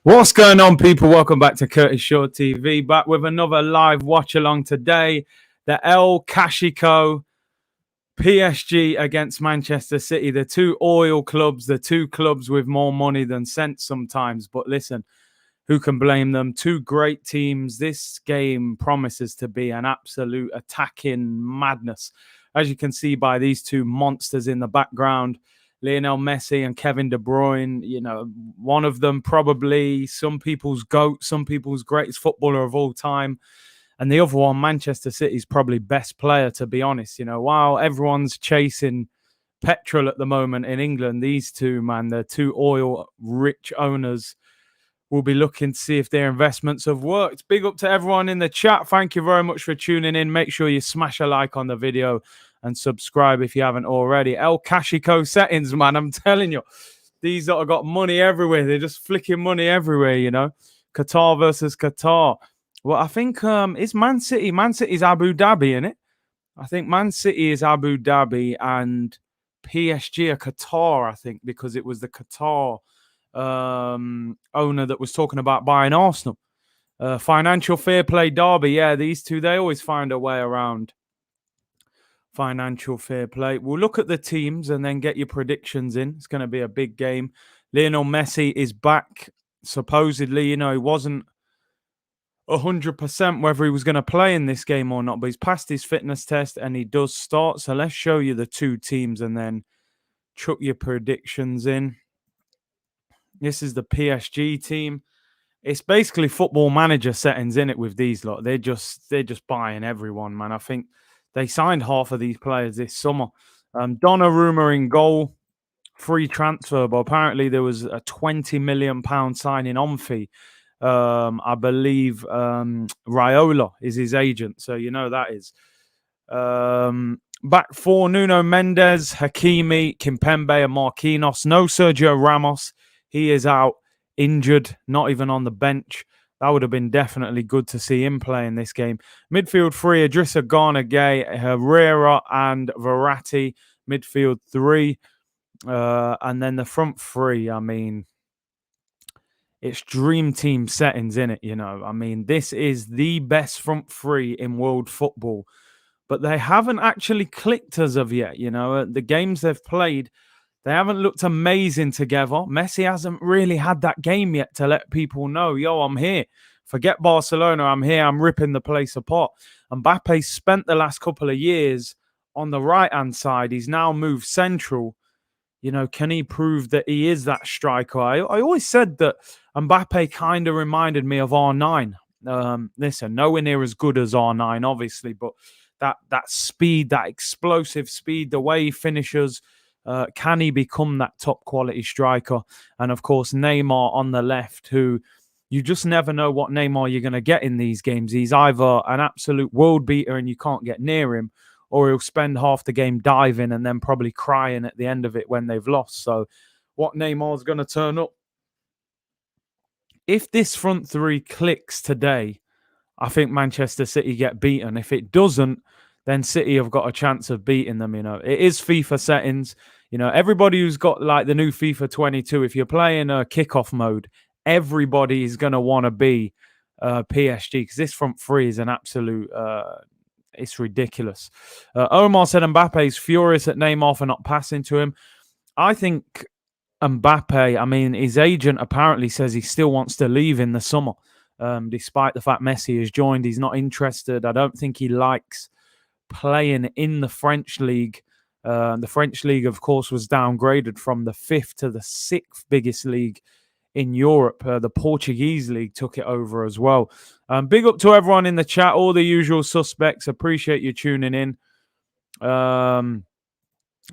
What's going on, people? Welcome back to Curtis Shaw TV. Back with another live watch along today. The El Clasico, PSG against Manchester City. The two oil clubs, the two clubs with more money than sense sometimes. But listen, who can blame them? Two great teams. This game promises to be an absolute attacking madness. As you can see by these two monsters in the background, Lionel Messi and Kevin De Bruyne, one of them probably some people's GOAT, some people's greatest footballer of all time. And the other one, Manchester City's probably best player, to be honest. While everyone's chasing petrol at the moment in England, these two, man, they're two oil-rich owners, will be looking to see if their investments have worked. Big up to everyone in the chat. Thank you very much for tuning in. Make sure you smash a like on the video and subscribe if you haven't already. El Clasico settings, man. I'm telling you, these that have got money everywhere. They're just flicking money everywhere, Qatar versus Qatar. Well, I think it's Man City. Man City's Abu Dhabi, isn't it? I think Man City is Abu Dhabi and PSG are Qatar, I think, because it was the Qatar owner that was talking about buying Arsenal. Financial fair play derby. Yeah, these two, they always find a way around financial fair play. We'll look at the teams and then get your predictions in. It's going to be a big game. Lionel Messi is back. Supposedly, he wasn't 100% whether he was going to play in this game or not, but he's passed his fitness test and he does start. So let's show you the two teams and then chuck your predictions in. This is the PSG team. It's basically football manager settings in it with these lot. They're just buying everyone, man. I think they signed half of these players this summer. Donnarumma in goal, free transfer, but apparently there was a £20 million signing on fee. I believe Raiola is his agent, so that is. Back four, Nuno Mendes, Hakimi, Kimpembe, and Marquinhos. No Sergio Ramos. He is out, injured, not even on the bench. That would have been definitely good to see him play in this game. Midfield three, Idrissa Gana Gueye, Herrera, and Verratti. Midfield three. And then the front three, I mean, it's dream team settings in it, I mean, this is the best front three in world football. But they haven't actually clicked as of yet, The games they've played, they haven't looked amazing together. Messi hasn't really had that game yet to let people know, yo, I'm here. Forget Barcelona, I'm here. I'm ripping the place apart. Mbappe spent the last couple of years on the right-hand side. He's now moved central. Can he prove that he is that striker? I always said that Mbappe kind of reminded me of R9. Listen, nowhere near as good as R9, obviously, but that speed, that explosive speed, the way he finishes, can he become that top quality striker? And of course, Neymar on the left, who you just never know what Neymar you're going to get in these games. He's either an absolute world beater and you can't get near him, or he'll spend half the game diving and then probably crying at the end of it when they've lost. So what Neymar's going to turn up? If this front three clicks today, I think Manchester City get beaten. If it doesn't, then City have got a chance of beating them. It is FIFA settings. Everybody who's got like the new FIFA 22, if you're playing a kickoff mode, everybody is going to want to be PSG, because this front three is an absolute... it's ridiculous. Omar said Mbappe's furious at Neymar for not passing to him. I think Mbappe, I mean, his agent apparently says he still wants to leave in the summer. Despite the fact Messi has joined, he's not interested. I don't think he likes playing in the French league. The French league, of course, was downgraded from the 5th to the 6th biggest league in Europe. The Portuguese league took it over as well. Big up to everyone in the chat, all the usual suspects. Appreciate you tuning in.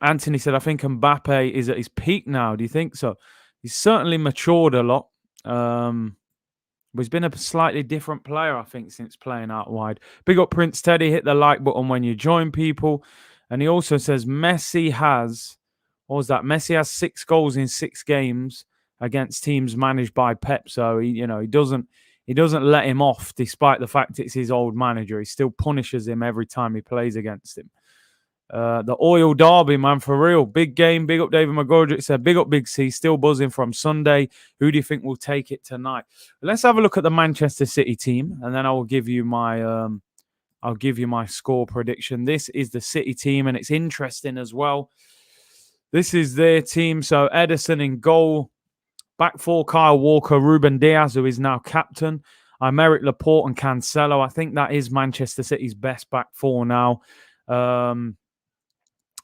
Anthony said, I think Mbappe is at his peak now. Do you think so? He's certainly matured a lot. But he's been a slightly different player, I think, since playing out wide. Big up Prince Teddy. Hit the like button when you join, people. And he also says Messi has... What was that? Messi has 6 goals in 6 games against teams managed by Pep. So, he doesn't let him off, despite the fact it's his old manager. He still punishes him every time he plays against him. The Oil Derby, man, for real. Big game. Big up David McGordrick said, big up Big C. Still buzzing from Sunday. Who do you think will take it tonight? Let's have a look at the Manchester City team, and then I will give you my score prediction. This is the City team, and it's interesting as well. This is their team. So Edison in goal. Back four, Kyle Walker, Ruben Diaz, who is now captain. Aymeric Laporte and Cancelo. I think that is Manchester City's best back four now.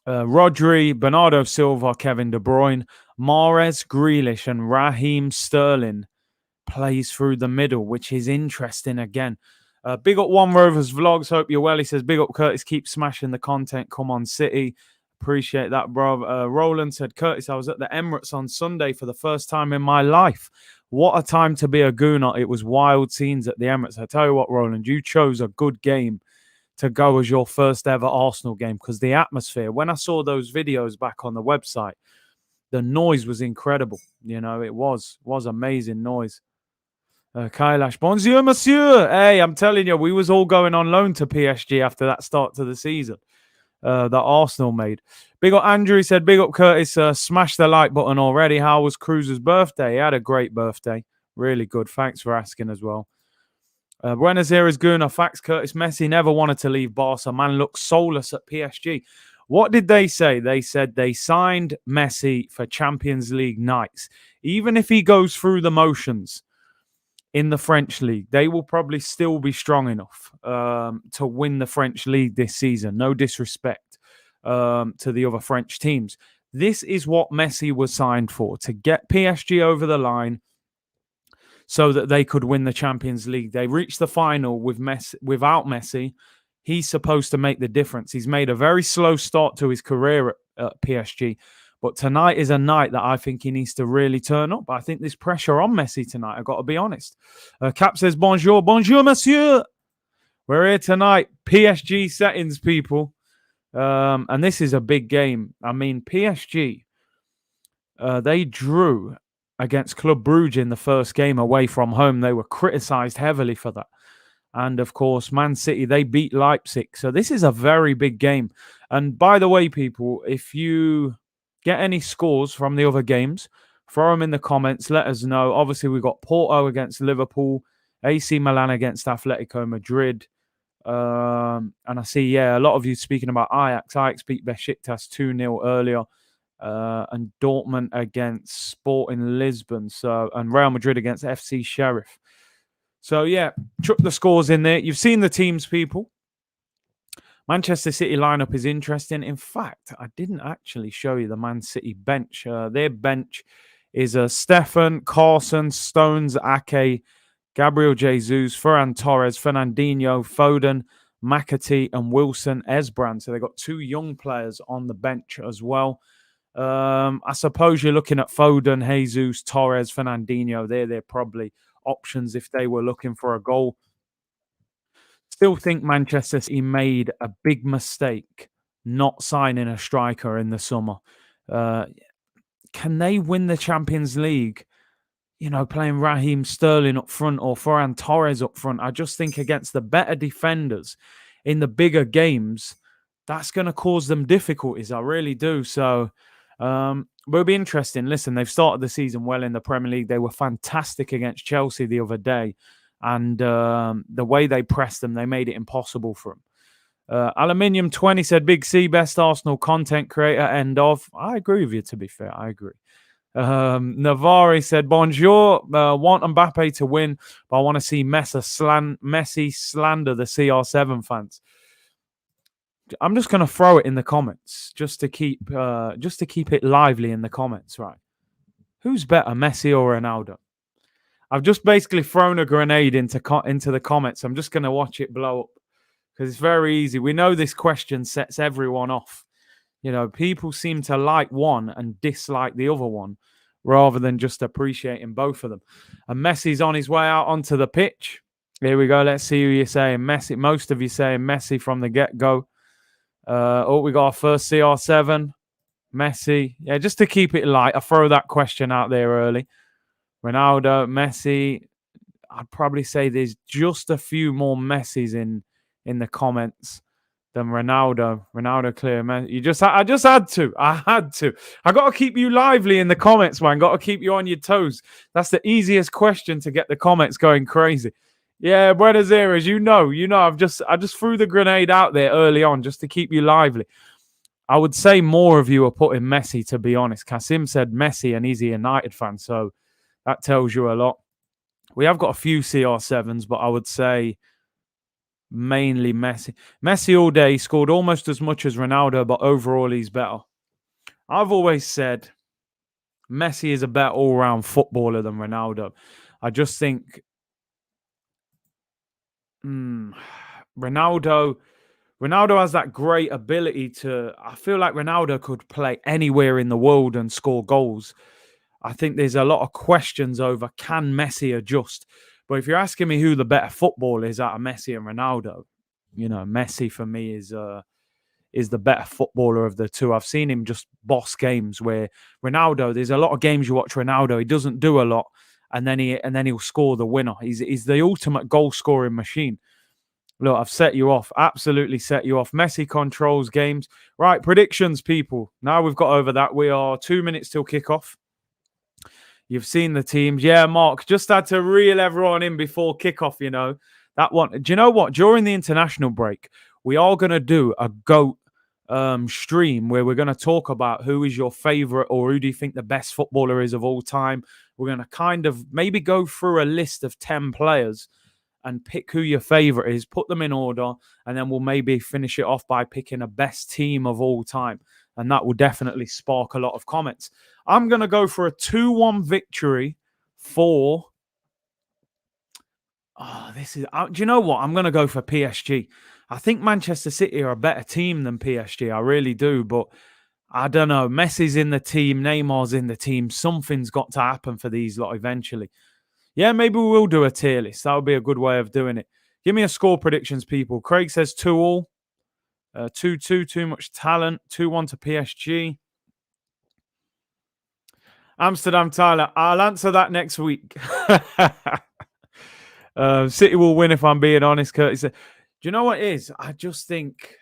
Rodri, Bernardo Silva, Kevin De Bruyne, Mahrez, Grealish, and Raheem Sterling plays through the middle, which is interesting again. Big up One Rovers Vlogs. Hope you're well. He says, big up Curtis. Keep smashing the content. Come on, City. Appreciate that, bro. Roland said, Curtis, I was at the Emirates on Sunday for the first time in my life. What a time to be a Gooner. It was wild scenes at the Emirates. I tell you what, Roland, you chose a good game to go as your first ever Arsenal game, because the atmosphere, when I saw those videos back on the website, the noise was incredible. You know, it was amazing noise. Kailash, bonjour, monsieur. Hey, I'm telling you, we was all going on loan to PSG after that start to the season that Arsenal made. Big up Andrew, he said, big up Curtis, smash the like button already. How was Cruz's birthday? He had a great birthday. Really good. Thanks for asking as well. Buenos Aires Guna, facts, Curtis. Messi never wanted to leave Barca. Man looks soulless at PSG. What did they say? They said they signed Messi for Champions League nights. Even if he goes through the motions in the French league, they will probably still be strong enough to win the French league this season. No disrespect to the other French teams. This is what Messi was signed for, to get PSG over the line so that they could win the Champions League. They reached the final with Messi, without Messi. He's supposed to make the difference. He's made a very slow start to his career at PSG. But tonight is a night that I think he needs to really turn up. I think there's pressure on Messi tonight, I've got to be honest. Cap says, bonjour. Bonjour, monsieur. We're here tonight. PSG settings, people. And this is a big game. I mean, PSG, they drew against Club Brugge in the first game away from home. They were criticised heavily for that. And, of course, Man City, they beat Leipzig. So this is a very big game. And, by the way, people, if you get any scores from the other games, throw them in the comments. Let us know. Obviously, we've got Porto against Liverpool, AC Milan against Atletico Madrid. And I see, a lot of you speaking about Ajax. Ajax beat Besiktas 2-0 earlier. And Dortmund against Sporting Lisbon. And Real Madrid against FC Sheriff. So, chuck the scores in there. You've seen the teams, people. Manchester City lineup is interesting. In fact, I didn't actually show you the Man City bench. Their bench is Stefan, Carson, Stones, Ake, Gabriel Jesus, Ferran Torres, Fernandinho, Foden, McAtee, and Wilson Esbrand. So they've got two young players on the bench as well. I suppose you're looking at Foden, Jesus, Torres, Fernandinho. They're probably options if they were looking for a goal. Still think Manchester City made a big mistake not signing a striker in the summer. Can they win the Champions League, playing Raheem Sterling up front or Ferran Torres up front? I just think against the better defenders in the bigger games, that's going to cause them difficulties. I really do. So will be interesting. Listen, they've started the season well in the Premier League. They were fantastic against Chelsea the other day. And the way they pressed them, they made it impossible for them. Aluminium 20 said, Big C, best Arsenal content creator, end of. I agree with you, to be fair. I agree. Navari said, bonjour. Want Mbappe to win, but I want to see Messi slander the CR7 fans. I'm just going to throw it in the comments just to keep it lively in the comments, right? Who's better, Messi or Ronaldo? I've just basically thrown a grenade into the comments. I'm just going to watch it blow up because it's very easy. We know this question sets everyone off. People seem to like one and dislike the other one rather than just appreciating both of them. And Messi's on his way out onto the pitch. Here we go. Let's see who you're saying. Messi. Most of you saying Messi from the get-go. We got our first CR7. Messi. Yeah, just to keep it light, I throw that question out there early. Ronaldo, Messi. I'd probably say there's just a few more Messis in the comments than Ronaldo. Ronaldo clear, man. I just had to. I had to. I got to keep you lively in the comments, man. Got to keep you on your toes. That's the easiest question to get the comments going crazy. Yeah, Buenos Aires, you know. I just threw the grenade out there early on just to keep you lively. I would say more of you are putting Messi, to be honest. Kasim said Messi, and he's a United fan, so that tells you a lot. We have got a few CR7s, but I would say mainly Messi. Messi all day scored almost as much as Ronaldo, but overall he's better. I've always said Messi is a better all-round footballer than Ronaldo. I just think Ronaldo has that great ability to. I feel like Ronaldo could play anywhere in the world and score goals. I think there's a lot of questions over can Messi adjust. But if you're asking me who the better footballer is out of Messi and Ronaldo, Messi for me is the better footballer of the two. I've seen him just boss games where Ronaldo, there's a lot of games you watch Ronaldo, he doesn't do a lot, and then he'll score the winner. He's the ultimate goal scoring machine. Look, I've set you off. Absolutely set you off. Messi controls games. Right, predictions, people. Now we've got over that. We are 2 minutes till kickoff. You've seen the teams. Yeah, Mark, just had to reel everyone in before kickoff, That one. Do you know what? During the international break, we are going to do a GOAT stream where we're going to talk about who is your favorite or who do you think the best footballer is of all time. We're going to kind of maybe go through a list of 10 players and pick who your favorite is, put them in order, and then we'll maybe finish it off by picking a best team of all time. And that will definitely spark a lot of comments. I'm going to go for a 2-1 victory for... do you know what? I'm going to go for PSG. I think Manchester City are a better team than PSG. I really do. But I don't know. Messi's in the team. Neymar's in the team. Something's got to happen for these lot eventually. Yeah, maybe we will do a tier list. That would be a good way of doing it. Give me a score predictions, people. Craig says 2-2. 2-2, too much talent. 2-1 to PSG. Amsterdam, Tyler. I'll answer that next week. City will win if I'm being honest, Curtis. Do you know what it is? I think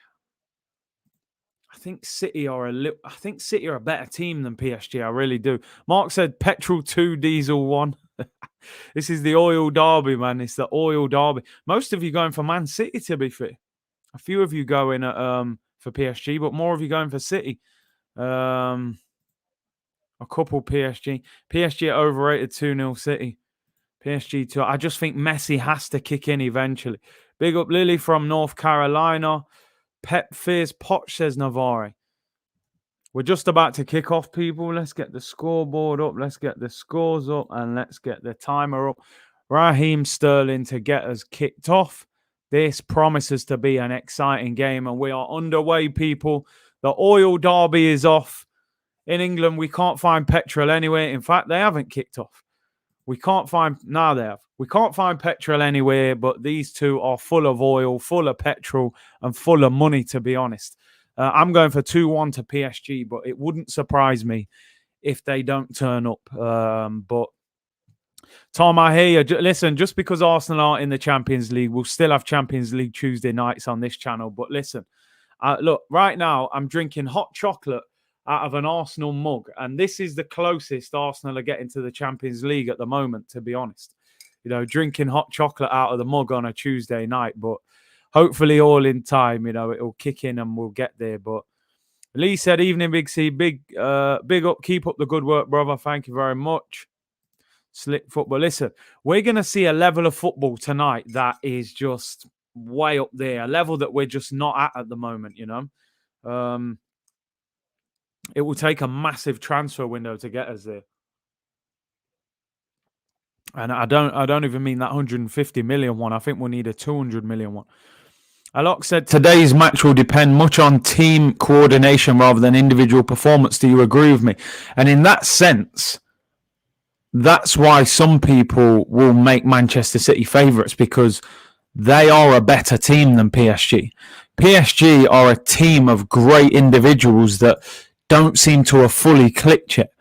City are a better team than PSG. I really do. Mark said petrol 2, diesel 1. This is the oil derby, man. It's the oil derby. Most of you going for Man City, to be fair. A few of you going for PSG, but more of you going for City. A couple PSG. PSG overrated 2-0 City. PSG 2. I just think Messi has to kick in eventually. Big up Lily from North Carolina. Pep fears Poch, says Navarre. We're just about to kick off, people. Let's get the scoreboard up. Let's get the scores up. And let's get the timer up. Raheem Sterling to get us kicked off. This promises to be an exciting game. And we are underway, people. The oil derby is off. In England, we can't find petrol anywhere. In fact, they haven't kicked off. We can't find... Now they have. We can't find petrol anywhere, but these two are full of oil, full of petrol, and full of money, to be honest. I'm going for 2-1 to PSG, but it wouldn't surprise me if they don't turn up. But Tom, I hear you. Listen, just because Arsenal aren't in the Champions League, we'll still have Champions League Tuesday nights on this channel. But listen, look, right now I'm drinking hot chocolate out of an Arsenal mug, and this is the closest Arsenal are getting to the Champions League at the moment, to be honest. Drinking hot chocolate out of the mug on a Tuesday night, but hopefully all in time, it'll kick in and we'll get there. But Lee said, evening, Big C. Big up. Keep up the good work, brother. Thank you very much. Slick football. Listen, we're going to see a level of football tonight that is just way up there. A level that we're just not at the moment, It will take a massive transfer window to get us there. And I don't even mean that 150 million one. I think we'll need a 200 million one. Alok said, today's match will depend much on team coordination rather than individual performance. Do you agree with me? And in that sense, that's why some people will make Manchester City favourites, because they are a better team than PSG. PSG are a team of great individuals that don't seem to have fully clicked yet.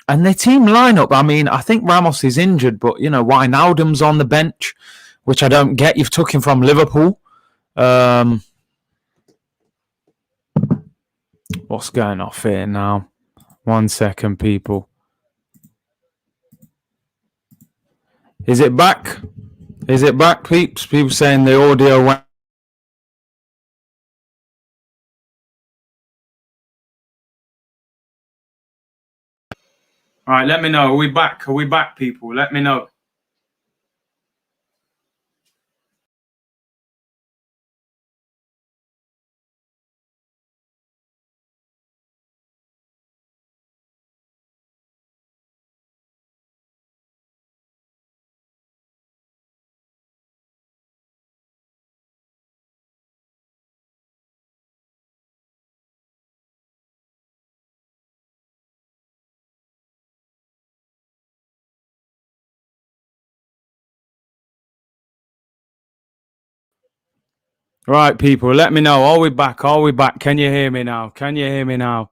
And their team lineup, I mean, I think Ramos is injured, but, Wijnaldum's on the bench, which I don't get. You've took him from Liverpool. What's going off here now? 1 second, people. Is it back? Is it back, peeps? People saying the audio went. All right, let me know. Are we back? Are we back, people? Let me know. Right, people, let me know. Are we back? Are we back? Can you hear me now? Can you hear me now?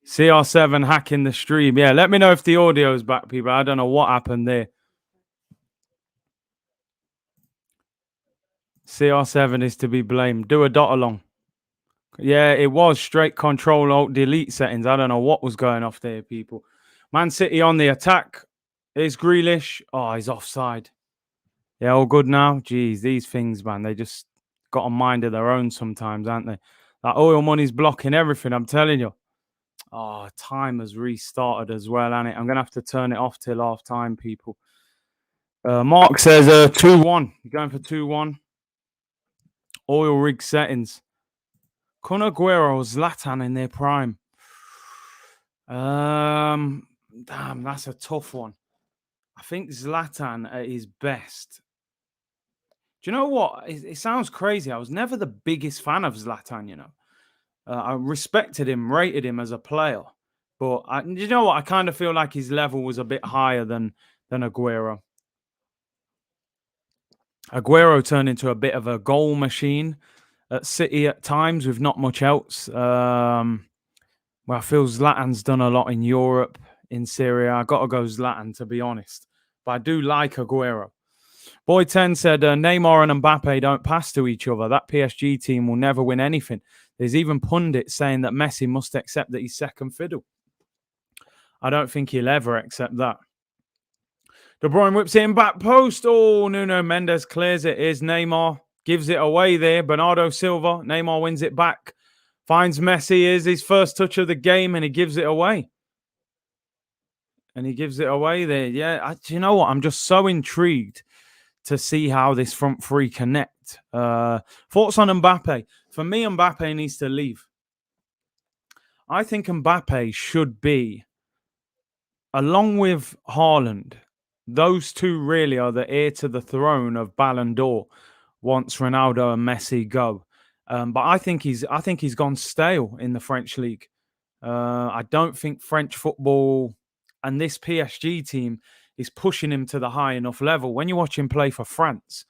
CR7 hacking the stream. Yeah, let me know if the audio is back, people. I don't know what happened there. CR7 is to be blamed. Do a dot along. Yeah, it was straight Control Alt Delete settings. I don't know what was going off there, people. Man City on the attack. Is Grealish. Oh, he's offside. Yeah, all good now. Jeez, these things, man, they just got a mind of their own sometimes, aren't they? That oil money's blocking everything, I'm telling you. Oh, time has restarted as well, and I'm going to have to turn it off till half time, people. Mark says 2-1. You're going for 2-1. Oil rig settings. Kun Aguero, Zlatan in their prime. Damn, that's a tough one. I think Zlatan at his best. Do you know what? It sounds crazy. I was never the biggest fan of Zlatan, you know. I respected him, rated him as a player. But you know what? I kind of feel like his level was a bit higher than Aguero. Aguero turned into a bit of a goal machine at City at times with not much else. Well, I feel Zlatan's done a lot in Europe, in Syria. I got to go Zlatan, to be honest. But I do like Aguero. Boy 10 said Neymar and Mbappe don't pass to each other. That PSG team will never win anything. There's even pundits saying that Messi must accept that he's second fiddle. I don't think he'll ever accept that. De Bruyne whips it in back post. Oh, Nuno Mendes clears it. Here's Neymar. Gives it away there. Bernardo Silva. Neymar wins it back. Finds Messi. Here's his first touch of the game and he gives it away. And he gives it away there. Yeah, do you know what? I'm just so intrigued to see how this front three connect. Thoughts on Mbappe? For me, Mbappe needs to leave. I think Mbappe should be, along with Haaland, those two really are the heir to the throne of Ballon d'Or once Ronaldo and Messi go. But I think he's gone stale in the French league. I don't think French football and this PSG team is pushing him to the high enough level. When you watch him play for France,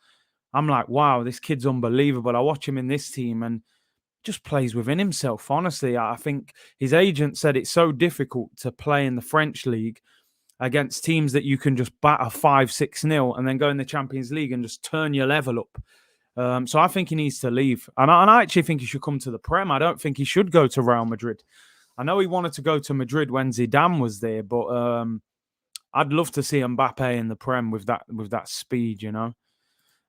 I'm like, wow, this kid's unbelievable. I watch him in this team and just plays within himself. Honestly, I think his agent said it's so difficult to play in the French league against teams that you can just batter 5-6-0 and then go in the Champions League and just turn your level up. So I think he needs to leave. And I actually think he should come to the Prem. I don't think he should go to Real Madrid. I know he wanted to go to Madrid when Zidane was there, but I'd love to see Mbappe in the Prem with that speed, you know.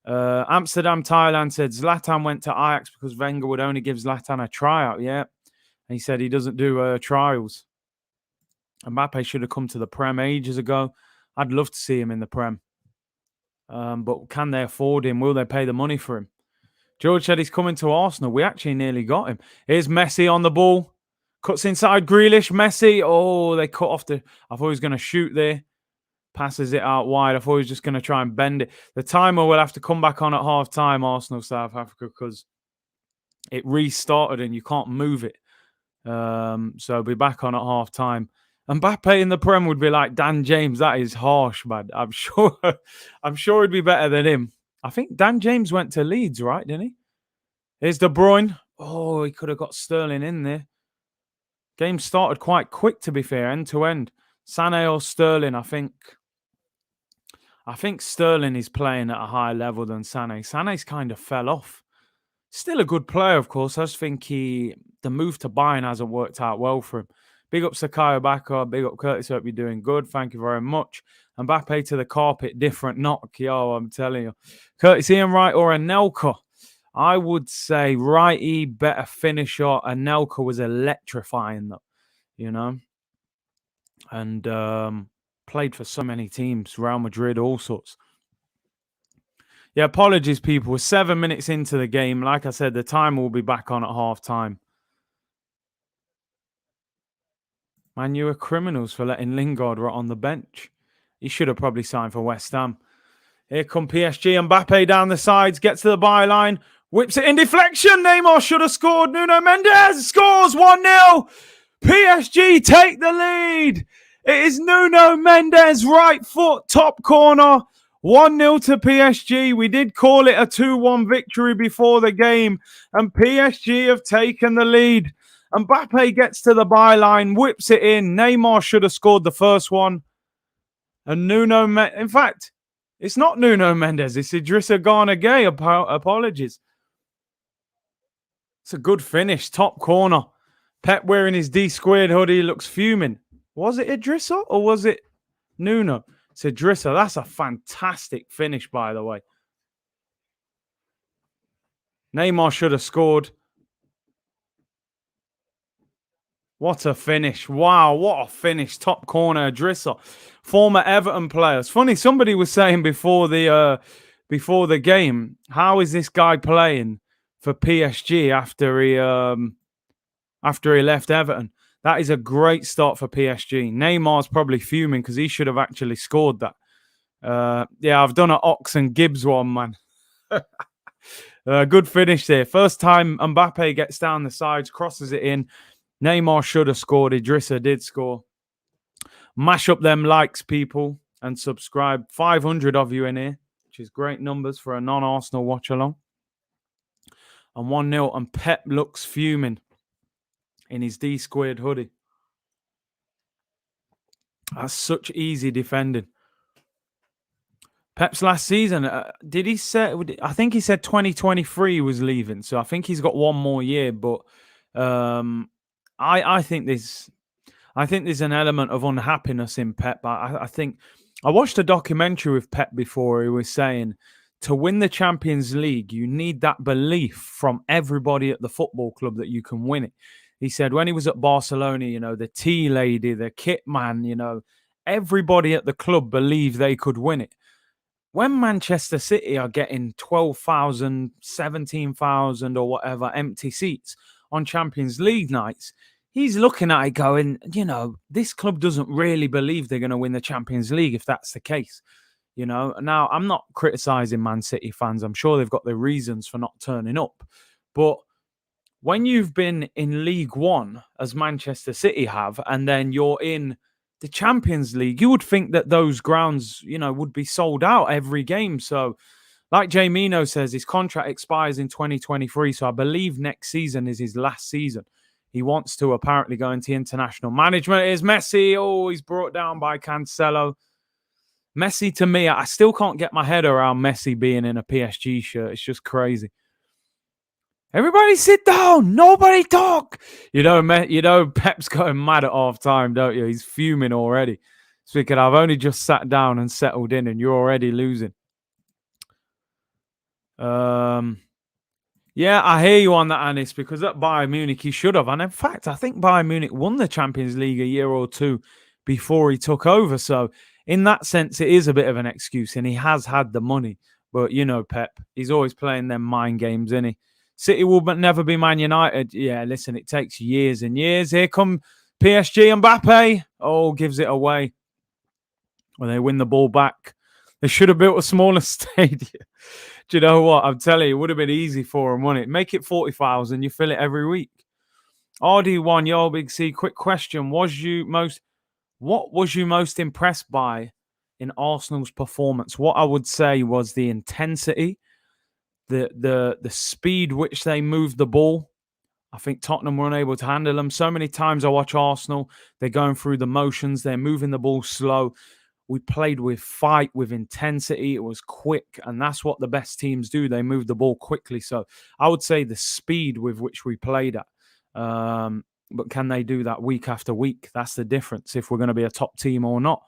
Amsterdam, Thailand said Zlatan went to Ajax because Wenger would only give Zlatan a tryout. Yeah. And he said he doesn't do trials. Mbappe should have come to the Prem ages ago. I'd love to see him in the Prem. But can they afford him? Will they pay the money for him? George said he's coming to Arsenal. We actually nearly got him. Here's Messi on the ball. Cuts inside Grealish. Messi. Oh, they cut off I thought he was going to shoot there. Passes it out wide. I thought he was just going to try and bend it. The timer will have to come back on at half time, Arsenal, South Africa, because it restarted and you can't move it. So it'll be back on at half time. Mbappe in the Prem would be like Dan James. That is harsh, man. I'm sure he'd be better than him. I think Dan James went to Leeds, right? Didn't he? Here's De Bruyne. Oh, he could have got Sterling in there. Game started quite quick, to be fair, end to end. Sané or Sterling, I think Sterling is playing at a higher level than Sané. Sané's kind of fell off. Still a good player, of course. I just think the move to Bayern hasn't worked out well for him. Big up Sakayo Baka, big up Curtis. Hope you're doing good. Thank you very much. Mbappe to the carpet, different knock. Yo, I'm telling you. Curtis, Ian Wright or Anelka? I would say righty, better finisher. Anelka was electrifying, though, you know, and played for so many teams, Real Madrid, all sorts. Yeah, apologies, people. We're 7 minutes into the game. Like I said, the timer will be back on at half time. Man, you were criminals for letting Lingard right on the bench. He should have probably signed for West Ham. Here come PSG. Mbappe down the sides, gets to the byline, whips it in deflection. Neymar should have scored. Nuno Mendes scores 1-0. PSG take the lead. It is Nuno Mendes, right foot, top corner. 1-0 to PSG. We did call it a 2-1 victory before the game, and PSG have taken the lead. Mbappe gets to the byline, whips it in. Neymar should have scored the first one. And in fact, it's not Nuno Mendes. It's Idrissa Gana Gueye. Apologies. It's a good finish. Top corner. Pep wearing his D-squared hoodie looks fuming. Was it Idrissa or was it Nuno? It's Idrissa. That's a fantastic finish, by the way. Neymar should have scored. What a finish. Wow, what a finish. Top corner, Idrissa. Former Everton player. It's funny, somebody was saying before the game, how is this guy playing for PSG after he left Everton? That is a great start for PSG. Neymar's probably fuming because he should have actually scored that. Yeah, I've done an Ox and Gibbs one, man. Good finish there. First time Mbappe gets down the sides, crosses it in. Neymar should have scored. Idrissa did score. Mash up them likes, people, and subscribe. 500 of you in here, which is great numbers for a non-Arsenal watch-along. And 1-0, and Pep looks fuming in his D-squared hoodie. That's such easy defending. Pep's last season, did he say? I think he said 2023 was leaving, so I think he's got one more year. But I think there's an element of unhappiness in Pep. I think I watched a documentary with Pep before. He was saying to win the Champions League, you need that belief from everybody at the football club that you can win it. He said when he was at Barcelona, the tea lady, the kit man, everybody at the club believed they could win it. When Manchester City are getting 12,000, 17,000 or whatever empty seats on Champions League nights, he's looking at it going, this club doesn't really believe they're going to win the Champions League if that's the case. Now I'm not criticizing Man City fans. I'm sure they've got their reasons for not turning up. But when you've been in League One, as Manchester City have, and then you're in the Champions League, you would think that those grounds, would be sold out every game. So, like Jay Mino says, his contract expires in 2023. So I believe next season is his last season. He wants to apparently go into international management. Here's Messi. Oh, he's brought down by Cancelo. Messi, to me, I still can't get my head around Messi being in a PSG shirt. It's just crazy. Everybody sit down. Nobody talk. Pep's going mad at half time, don't you? He's fuming already. Speaking, I've only just sat down and settled in and you're already losing. Yeah, I hear you on that, Anis, because at Bayern Munich, he should have. And in fact, I think Bayern Munich won the Champions League a year or two before he took over. So in that sense, it is a bit of an excuse and he has had the money. But, Pep, he's always playing them mind games, isn't he? City will never be Man United. Yeah, listen, it takes years and years. Here come PSG. Mbappe. Oh, gives it away. When they win the ball back. They should have built a smaller stadium. Do you know what? I'm telling you, it would have been easy for them, wouldn't it? Make it 40,000. You fill it every week. RD1, yo, Big C. Quick question. What was you most impressed by in Arsenal's performance? What I would say was the intensity, the speed which they moved the ball. I think Tottenham were unable to handle them. So many times I watch Arsenal, they're going through the motions, they're moving the ball slow. We played with fight, with intensity. It was quick, and that's what the best teams do. They move the ball quickly. So I would say the speed with which we played at. But can they do that week after week? That's the difference if we're going to be a top team or not.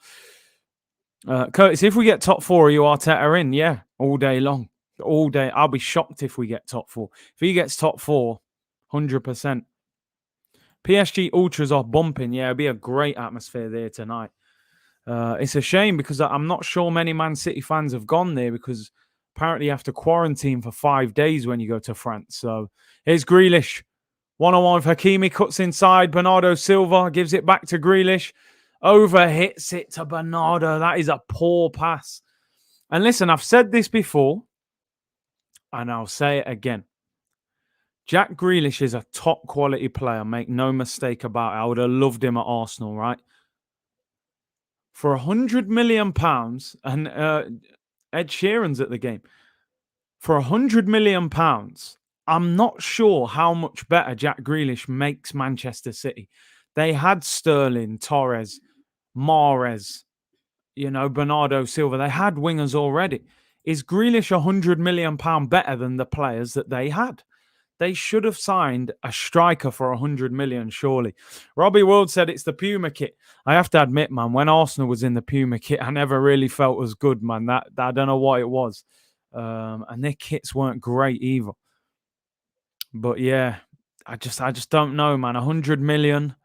Curtis, if we get top four, are you Arteta in? Yeah, all day long. All day. I'll be shocked if we get top four. If he gets top four, 100%. PSG Ultras are bumping. Yeah, it'll be a great atmosphere there tonight. It's a shame because I'm not sure many Man City fans have gone there because apparently you have to quarantine for 5 days when you go to France. So here's Grealish. 1-on-1 with Hakimi, cuts inside. Bernardo Silva gives it back to Grealish. Over hits it to Bernardo. That is a poor pass. And listen, I've said this before, and I'll say it again. Jack Grealish is a top quality player. Make no mistake about it. I would have loved him at Arsenal, right? For £100 million, and Ed Sheeran's at the game. For £100 million, I'm not sure how much better Jack Grealish makes Manchester City. They had Sterling, Torres, Mahrez, Bernardo Silva. They had wingers already. Is Grealish £100 million better than the players that they had? They should have signed a striker for £100 million, surely. Robbie World said it's the Puma kit. I have to admit, man, when Arsenal was in the Puma kit, I never really felt as good, man. That I don't know what it was. And their kits weren't great either. But yeah, I just don't know, man. £100 million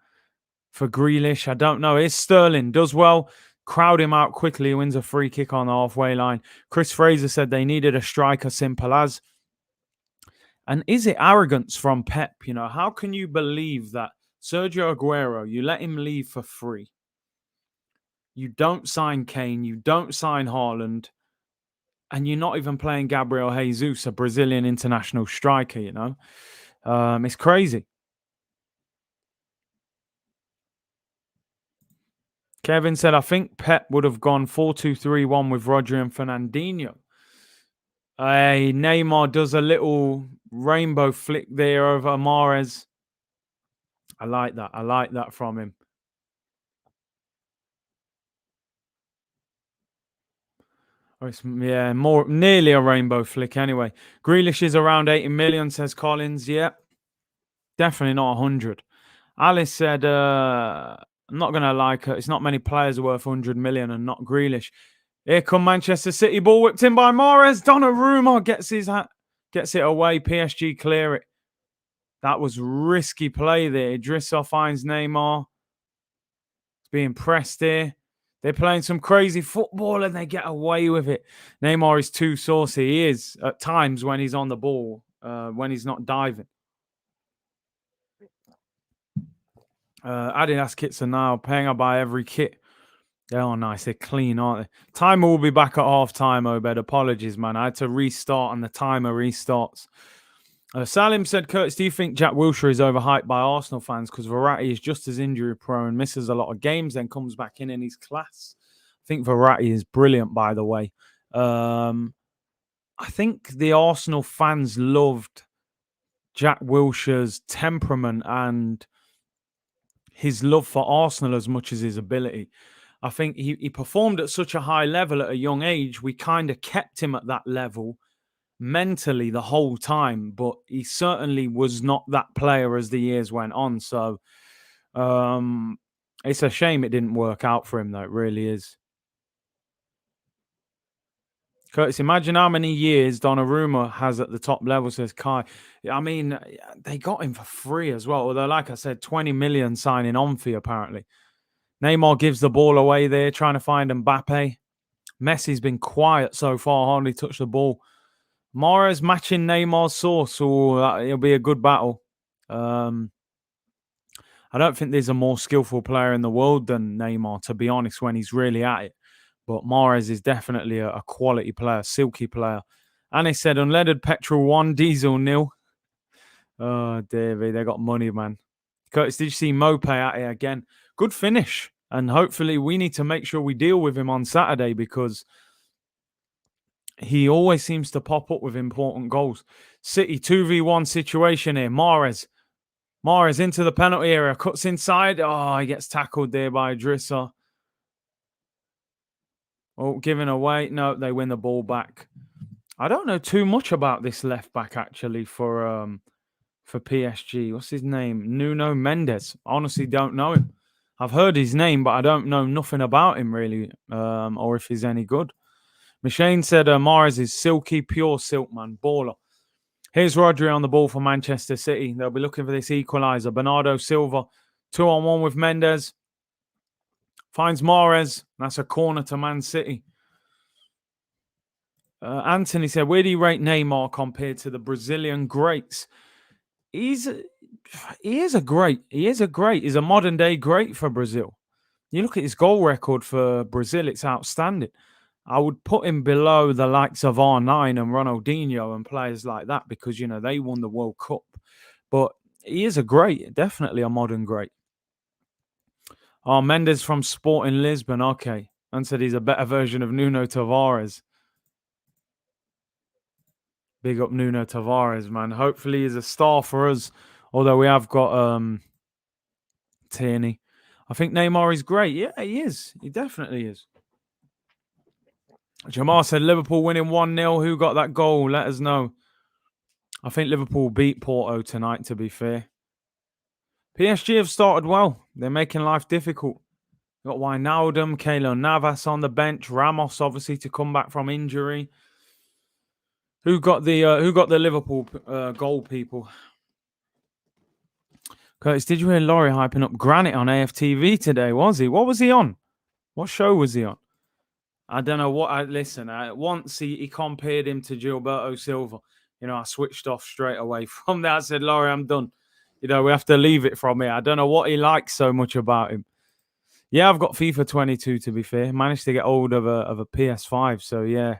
for Grealish. I don't know. It's Sterling. Does well. Crowd him out quickly. Wins a free kick on the halfway line. Chris Fraser said they needed a striker, simple as. And is it arrogance from Pep? How can you believe that Sergio Aguero, you let him leave for free? You don't sign Kane. You don't sign Haaland. And you're not even playing Gabriel Jesus, a Brazilian international striker, It's crazy. Kevin said, I think Pep would have gone 4-2-3-1 with Rodri and Fernandinho. Neymar does a little rainbow flick there over Mahrez. I like that. I like that from him. Yeah, nearly a rainbow flick anyway. Grealish is around 80 million, says Collins. Yeah, definitely not 100. Alice said, I'm not going to like it. It's not many players worth 100 million and not Grealish. Here come Manchester City. Ball whipped in by Mahrez. Donnarumma gets it away. PSG clear it. That was risky play there. Idrissa finds Neymar. It's being pressed here. They're playing some crazy football and they get away with it. Neymar is too saucy. He is at times when he's on the ball, when he's not diving. Adidas kits are now paying. I buy every kit. They are nice. They're clean, aren't they? Timer will be back at half time, Obed. Apologies, man. I had to restart and the timer restarts. Salim said, Curtis, do you think Jack Wilshere is overhyped by Arsenal fans because Verratti is just as injury prone, misses a lot of games, then comes back in his class? I think Verratti is brilliant, by the way. I think the Arsenal fans loved Jack Wilshere's temperament and his love for Arsenal as much as his ability. I think he performed at such a high level at a young age. We kind of kept him at that level mentally the whole time, but he certainly was not that player as the years went on. So it's a shame it didn't work out for him, though. It really is. Curtis, imagine how many years Donnarumma has at the top level, says Kai. I mean, they got him for free as well. Although, like I said, 20 million signing on fee, apparently. Neymar gives the ball away there, trying to find Mbappe. Messi's been quiet so far, hardly touched the ball. Mahrez matching Neymar's sauce. Oh, it'll be a good battle. I don't think there's a more skillful player in the world than Neymar, to be honest, when he's really at it. But Mahrez is definitely a quality player, silky player. And they said unleaded petrol 1, diesel 0. Oh, Davey, they got money, man. Curtis, did you see Mope at it again? Good finish. And hopefully we need to make sure we deal with him on Saturday because he always seems to pop up with important goals. City 2v1 situation here. Mahrez into the penalty area. Cuts inside. Oh, he gets tackled there by Idrissa. Oh, giving away. No, they win the ball back. I don't know too much about this left back actually for PSG. What's his name? Nuno Mendes. Honestly, don't know him. I've heard his name, but I don't know nothing about him really, or if he's any good. Machine said Mahrez is silky, pure silk, man. Baller. Here's Rodri on the ball for Manchester City. They'll be looking for this equaliser. Bernardo Silva, 2-on-1 with Mendes. Finds Mahrez. That's a corner to Man City. Anthony said, where do you rate Neymar compared to the Brazilian greats? He is a great. He's a modern day great for Brazil. You look at his goal record for Brazil, it's outstanding. I would put him below the likes of R9 and Ronaldinho and players like that because, they won the World Cup. But he is a great, definitely a modern great. Oh, Mendes from Sporting Lisbon. Okay. And said he's a better version of Nuno Tavares. Big up Nuno Tavares, man. Hopefully he's a star for us. Although we have got Tierney. I think Neymar is great. Yeah, he is. He definitely is. Jamar said Liverpool winning 1-0. Who got that goal? Let us know. I think Liverpool beat Porto tonight, to be fair. PSG have started well. They're making life difficult. Got Wijnaldum, Keylor Navas on the bench. Ramos, obviously, to come back from injury. Who got the Liverpool goal, people? Curtis, did you hear Laurie hyping up Granit on AFTV today? Was he? What was he on? What show was he on? I don't know what. Listen, once he compared him to Gilberto Silva. I switched off straight away from that. I said, Laurie, I'm done. We have to leave it from here. I don't know what he likes so much about him. Yeah, I've got FIFA 22, to be fair. Managed to get hold of a PS5. So, yeah,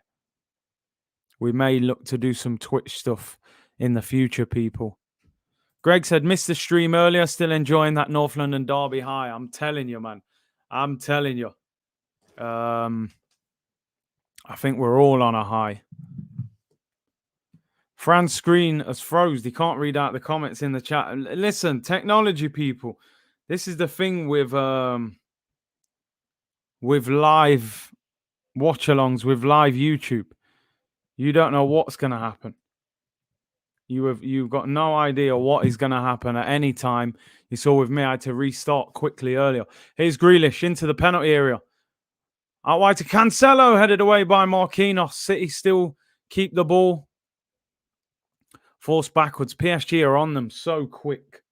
we may look to do some Twitch stuff in the future, people. Greg said, missed the stream earlier. Still enjoying that North London derby high. I'm telling you, man. I'm telling you. I think we're all on a high. Fran's screen has froze. He can't read out the comments in the chat. Listen, technology, people. This is the thing with live watch-alongs, with live YouTube. You don't know what's going to happen. You've got no idea what is going to happen at any time. You saw with me, I had to restart quickly earlier. Here's Grealish into the penalty area. Out wide to Cancelo, headed away by Marquinhos. City still keep the ball. Forced backwards. PSG are on them so quick.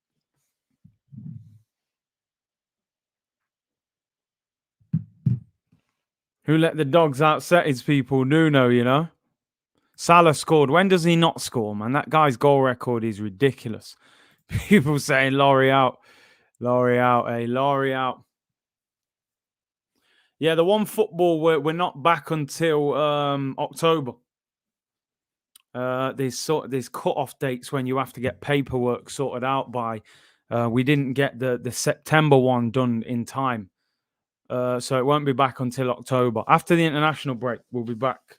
Who let the dogs outset his people? Nuno, Salah scored. When does he not score, man? That guy's goal record is ridiculous. People saying Laurie out. Laurie out, Laurie out. Yeah, the one football we're not back until October. There's cut-off dates when you have to get paperwork sorted out by. We didn't get the September one done in time. So it won't be back until October. After the international break, we'll be back.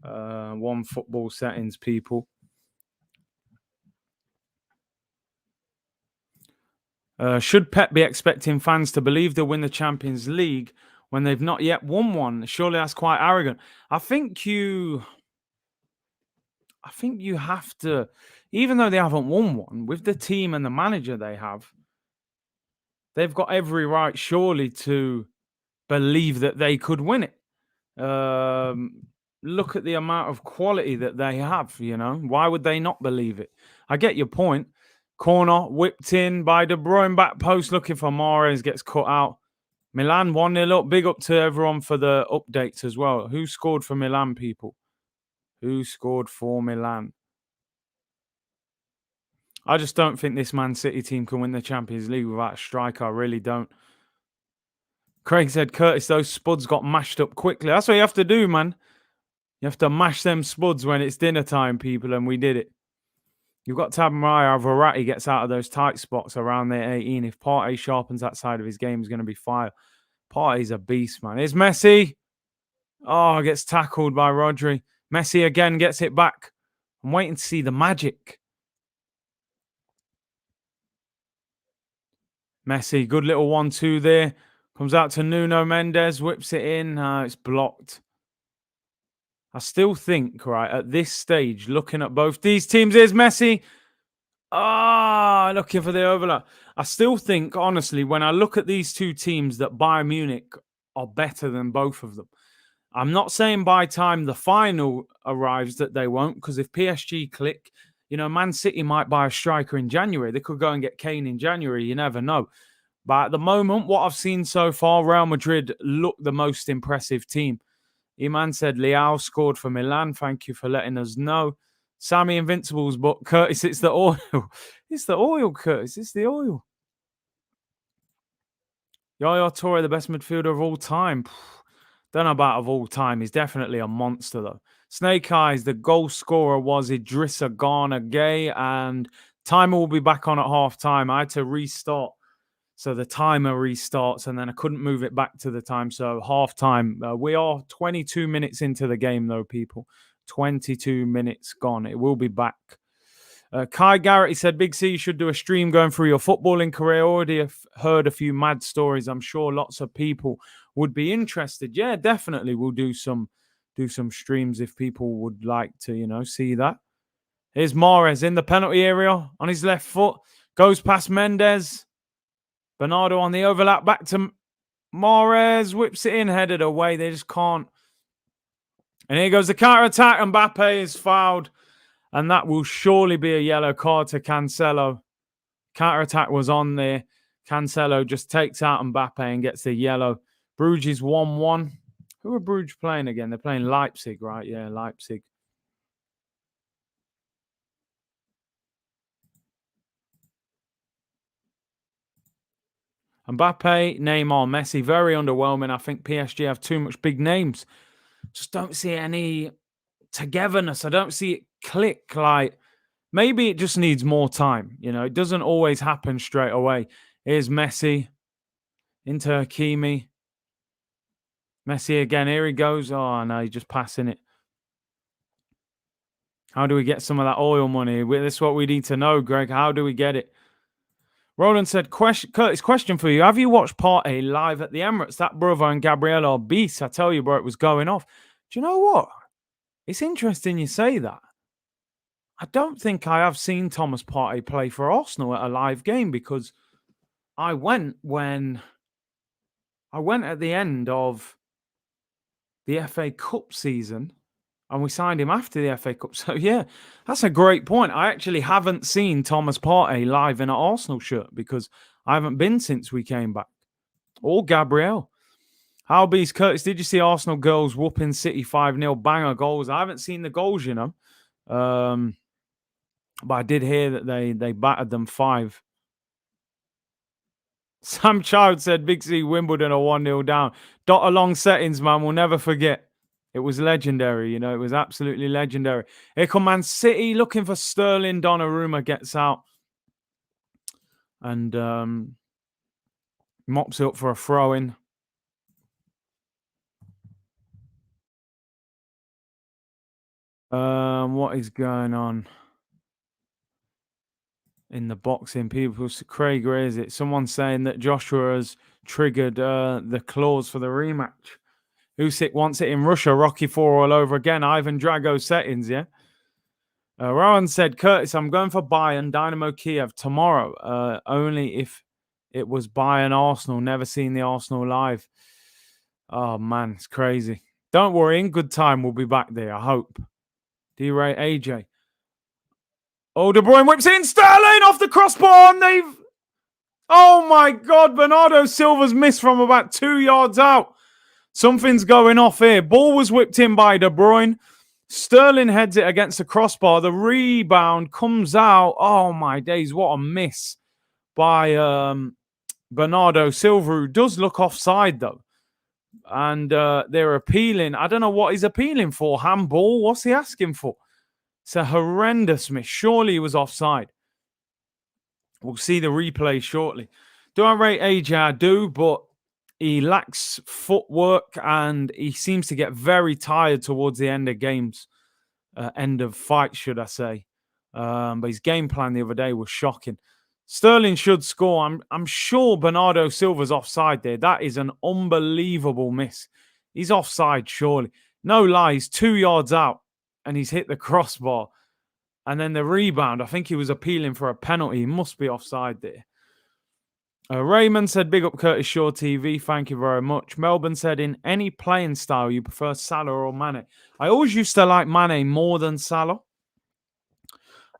One football settings, people. Should Pep be expecting fans to believe they'll win the Champions League when they've not yet won one? Surely that's quite arrogant. I think you have to, even though they haven't won one, with the team and the manager they have, they've got every right, surely, to believe that they could win it. Look at the amount of quality that they have, Why would they not believe it? I get your point. Corner whipped in by De Bruyne, back post looking for Mahrez, gets cut out. Milan 1-0 up. Big up to everyone for the updates as well. Who scored for Milan, people? Who scored for Milan? I just don't think this Man City team can win the Champions League without a striker. I really don't. Craig said, Curtis, those spuds got mashed up quickly. That's what you have to do, man. You have to mash them spuds when it's dinner time, people, and we did it. You've got to have Mariah Verratti gets out of those tight spots around their 18. If Partey sharpens that side of his game, he's going to be fire. Partey's a beast, man. Here's Messi. Oh, gets tackled by Rodri. Messi again gets it back. I'm waiting to see the magic. Messi, good little 1-2 there. Comes out to Nuno Mendes, whips it in. It's blocked. I still think, right, at this stage, looking at both these teams, here's Messi. Looking for the overlap. I still think, honestly, when I look at these two teams, that Bayern Munich are better than both of them. I'm not saying by time the final arrives that they won't, because if PSG click, Man City might buy a striker in January. They could go and get Kane in January. You never know. But at the moment, what I've seen so far, Real Madrid look the most impressive team. Iman said Leao scored for Milan. Thank you for letting us know. Sammy Invincibles, but Curtis, it's the oil. It's the oil, Curtis. It's the oil. Yaya Toure, the best midfielder of all time. Don't know about of all time. He's definitely a monster, though. Snake Eyes, the goal scorer was Idrissa Gana Gay, and timer will be back on at half time. I had to restart. So the timer restarts, and then I couldn't move it back to the time. So half time. We are 22 minutes into the game, though, people. 22 minutes gone. It will be back. Kai Garrett, he said, Big C, you should do a stream going through your footballing career. Already have heard a few mad stories. I'm sure lots of people would be interested. Yeah, definitely. We'll do some streams if people would like to, see that. Here's Mahrez in the penalty area on his left foot. Goes past Mendes. Bernardo on the overlap. Back to Mahrez. Whips it in, headed away. They just can't. And here goes the counter-attack. Mbappe is fouled. And that will surely be a yellow card to Cancelo. Counter-attack was on there. Cancelo just takes out Mbappe and gets the yellow. Bruges is 1-1. Who are Bruges playing again? They're playing Leipzig, right? Yeah, Leipzig. Mbappe, Neymar, Messi, very underwhelming. I think PSG have too much big names. Just don't see any togetherness. I don't see it click. Like, maybe it just needs more time. It doesn't always happen straight away. Here's Messi into Hakimi. Messi again. Here he goes. Oh, no, he's just passing it. How do we get some of that oil money? This is what we need to know, Greg. How do we get it? Roland said, Curtis, question for you. Have you watched Partey live at the Emirates? That brother and Gabriel are beasts. I tell you, bro, it was going off. Do you know what? It's interesting you say that. I don't think I have seen Thomas Partey play for Arsenal at a live game, because I went at the end of the FA Cup season, and we signed him after the FA Cup. So, yeah, that's a great point. I actually haven't seen Thomas Partey live in an Arsenal shirt, because I haven't been since we came back. Or Gabriel. How beast Curtis, did you see Arsenal girls whooping City 5-0 banger goals? I haven't seen the goals, but I did hear that they battered them 5. Sam Child said Big C Wimbledon are 1-0 down. Dot along settings, man. We'll never forget. It was legendary, it was absolutely legendary. Here come Man City looking for Sterling. Donnarumma gets out and mops it up for a throw-in. What is going on in the boxing? People, Craig, where is it? Someone's saying that Joshua has triggered the clause for the rematch. Usyk wants it in Russia. Rocky 4 all over again. Ivan Drago settings, yeah? Rowan said, Curtis, I'm going for Bayern, Dynamo Kiev tomorrow. Only if it was Bayern Arsenal. Never seen the Arsenal live. Oh, man, it's crazy. Don't worry. In good time, we'll be back there, I hope. D-Ray AJ. Oh, De Bruyne whips in. Sterling off the crossbar, and they've... Oh, my God. Bernardo Silva's missed from about 2 yards out. Something's going off here. Ball was whipped in by De Bruyne. Sterling heads it against the crossbar. The rebound comes out. Oh, my days. What a miss by Bernardo Silva, who does look offside, though. And they're appealing. I don't know what he's appealing for. Handball? What's he asking for? It's a horrendous miss. Surely he was offside. We'll see the replay shortly. Do I rate AJ? I do, but he lacks footwork and he seems to get very tired towards the end of games. End of fights, should I say. But his game plan the other day was shocking. Sterling should score. I'm sure Bernardo Silva's offside there. That is an unbelievable miss. He's offside, surely. No lies, 2 yards out, and he's hit the crossbar. And then the rebound, I think he was appealing for a penalty. He must be offside there. Raymond said, big up Curtis Shaw TV. Thank you very much. Melbourne said, in any playing style, you prefer Salah or Mane? I always used to like Mane more than Salah.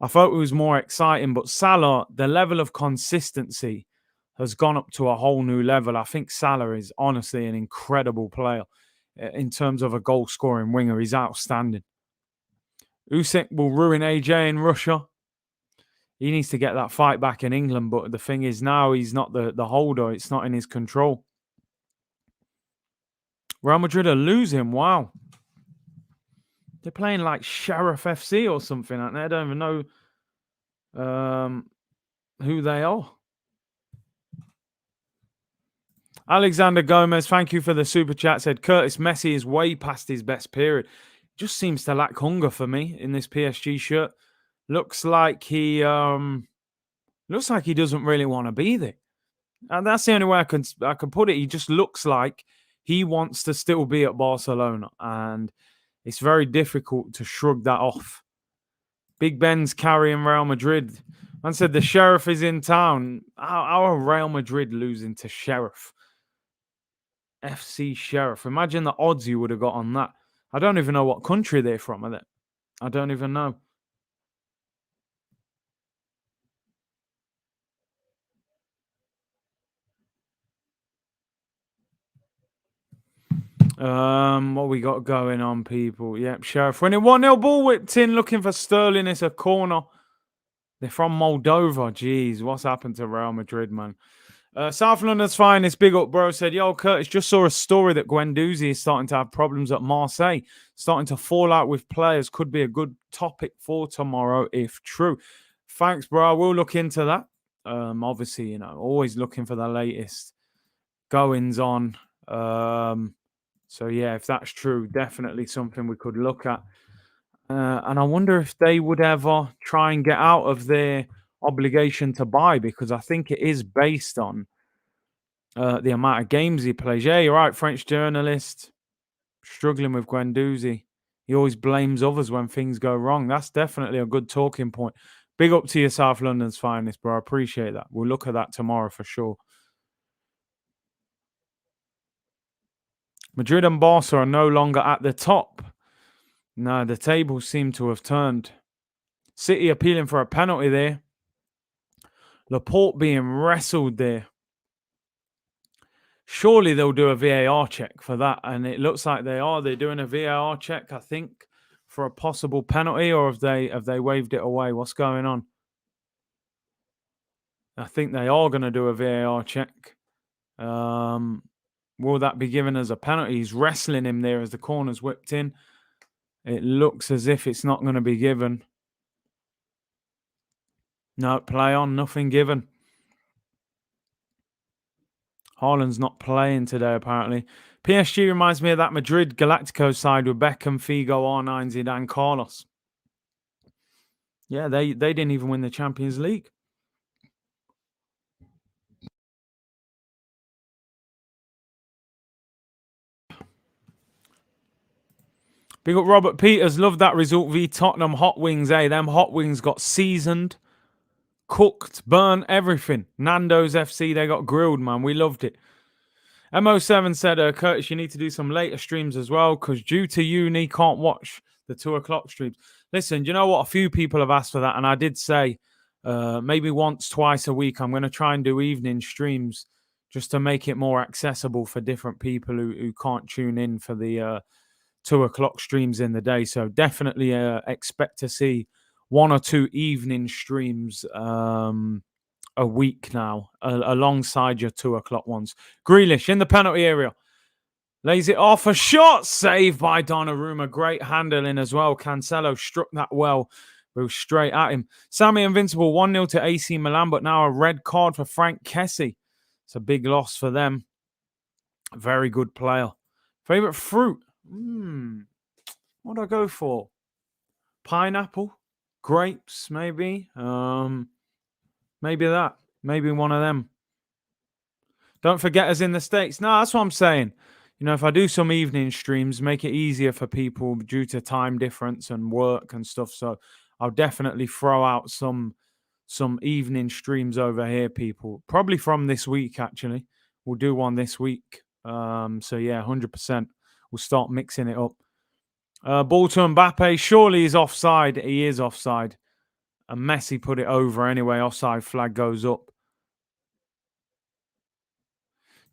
I thought it was more exciting, but Salah, the level of consistency has gone up to a whole new level. I think Salah is honestly an incredible player in terms of a goal-scoring winger. He's outstanding. Usyk will ruin AJ in Russia. He needs to get that fight back in England, but the thing is now he's not the holder. It's not in his control. Real Madrid are losing. Wow. They're playing like Sheriff FC or something, aren't they? I don't even know who they are. Alexander Gomez, thank you for the super chat. Said Curtis, Messi is way past his best period. Just seems to lack hunger for me in this PSG shirt. Looks like he doesn't really want to be there. And that's the only way I can put it. He just looks like he wants to still be at Barcelona, and it's very difficult to shrug that off. Big Ben's carrying Real Madrid. Man said the Sheriff is in town. How are Real Madrid losing to Sheriff? FC Sheriff. Imagine the odds you would have got on that. I don't even know what country they're from. I don't even know. What we got going on, people? Yep, Sheriff winning 1-0. Ball whipped in, looking for Sterling. It's a corner. They're from Moldova. Jeez, what's happened to Real Madrid, man? South London's finest, big up, bro. Said, yo, Curtis, just saw a story that Guendouzi is starting to have problems at Marseille, starting to fall out with players. Could be a good topic for tomorrow if true. Thanks, bro. I will look into that. Obviously, always looking for the latest goings on. So, yeah, if that's true, definitely something we could look at. And I wonder if they would ever try and get out of their obligation to buy, because I think it is based on the amount of games he plays. Yeah, you're right, French journalist. Struggling with Guendouzi. He always blames others when things go wrong. That's definitely a good talking point. Big up to your South London's finest, bro. I appreciate that. We'll look at that tomorrow for sure. Madrid and Barca are no longer at the top. No, the tables seem to have turned. City appealing for a penalty there. Laporte being wrestled there. Surely they'll do a VAR check for that. And it looks like they are. They're doing a VAR check, I think, for a possible penalty, or have they waved it away? What's going on? I think they are going to do a VAR check. Will that be given as a penalty? He's wrestling him there as the corner's whipped in. It looks as if it's not going to be given. No, play on, nothing given. Haaland's not playing today, apparently. PSG reminds me of that Madrid Galacticos side with Beckham, Figo, R9, Zidane, Carlos. Yeah, they didn't even win the Champions League. Big up Robert Peters. Love that result v Tottenham. Hot wings, eh? Them hot wings got seasoned, cooked, burnt, everything. Nando's FC, they got grilled, man. We loved it. MO7 said, Curtis, you need to do some later streams as well, because due to uni, can't watch the 2 o'clock streams. Listen, you know what? A few people have asked for that, and I did say maybe once, twice a week, I'm going to try and do evening streams just to make it more accessible for different people who can't tune in for the 2 o'clock streams in the day. So definitely expect to see 1 or 2 evening streams a week now, alongside your 2 o'clock ones. Grealish in the penalty area. Lays it off. A shot saved by Donnarumma. Great handling as well. Cancelo struck that well. We're straight at him. Sammy Invincible 1-0 to AC Milan, but now a red card for Frank Kessie. It's a big loss for them. Very good player. Favorite fruit? What do I go for? Pineapple? Grapes, maybe? Maybe that. Maybe one of them. Don't forget us in the States. No, that's what I'm saying. If I do some evening streams, make it easier for people due to time difference and work and stuff. So I'll definitely throw out some evening streams over here, people. Probably from this week, actually. We'll do one this week. So yeah, 100%. We'll start mixing it up. Ball to Mbappe. Surely he's offside. He is offside. And Messi put it over anyway. Offside flag goes up.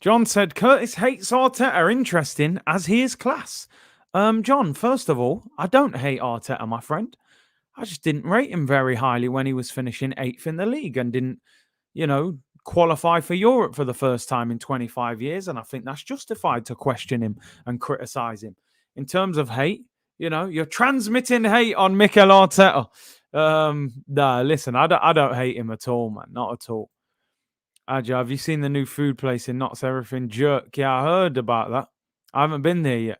John said Curtis hates Arteta. Interesting, as he is class. John, first of all, I don't hate Arteta, my friend. I just didn't rate him very highly when he was finishing 8th in the league and didn't, qualify for Europe for the first time in 25 years. And I think that's justified to question him and criticize him. In terms of hate, you're transmitting hate on Mikel Arteta. Nah, listen, I don't hate him at all, man. Not at all. Aja, have you seen the new food place in Knott's Everything Jerk? Yeah, I heard about that. I haven't been there yet.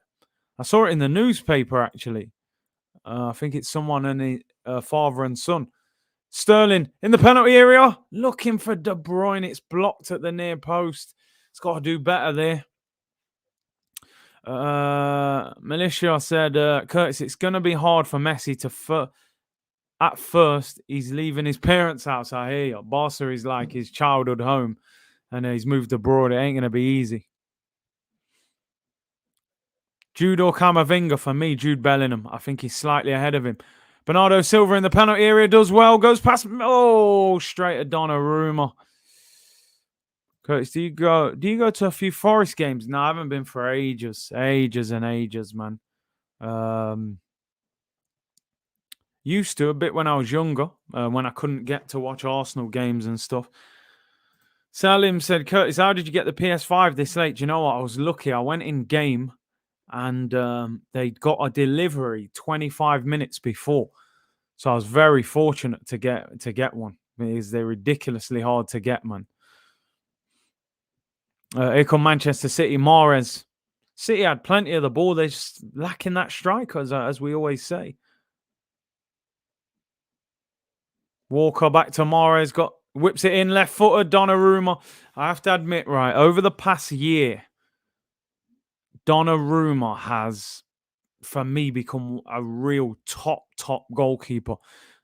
I saw it in the newspaper, actually. I think it's someone and the father and son. Sterling in the penalty area, looking for De Bruyne. It's blocked at the near post. It's got to do better there. Militia said, Curtis, it's going to be hard for Messi to... At first, he's leaving his parents' house. I hear you. Barca is like his childhood home, and he's moved abroad. It ain't going to be easy. Jude or Camavinga for me, Jude Bellingham. I think he's slightly ahead of him. Bernardo Silva in the penalty area does well. Goes past. Oh, straight at Donnarumma. Curtis, do you go to a few Forest games? No, I haven't been for ages and ages, man. Used to a bit when I was younger, when I couldn't get to watch Arsenal games and stuff. Salim said, Curtis, how did you get the PS5 this late? Do you know what? I was lucky. I went in game and they got a delivery 25 minutes before. So I was very fortunate to get one because they're ridiculously hard to get, man. Here come Manchester City. Mahrez. City had plenty of the ball. They're just lacking that striker, as we always say. Walker back to Mahrez. Whips it in left-footed. Donnarumma. I have to admit, right, over the past year, Donnarumma has, for me, become a real top goalkeeper.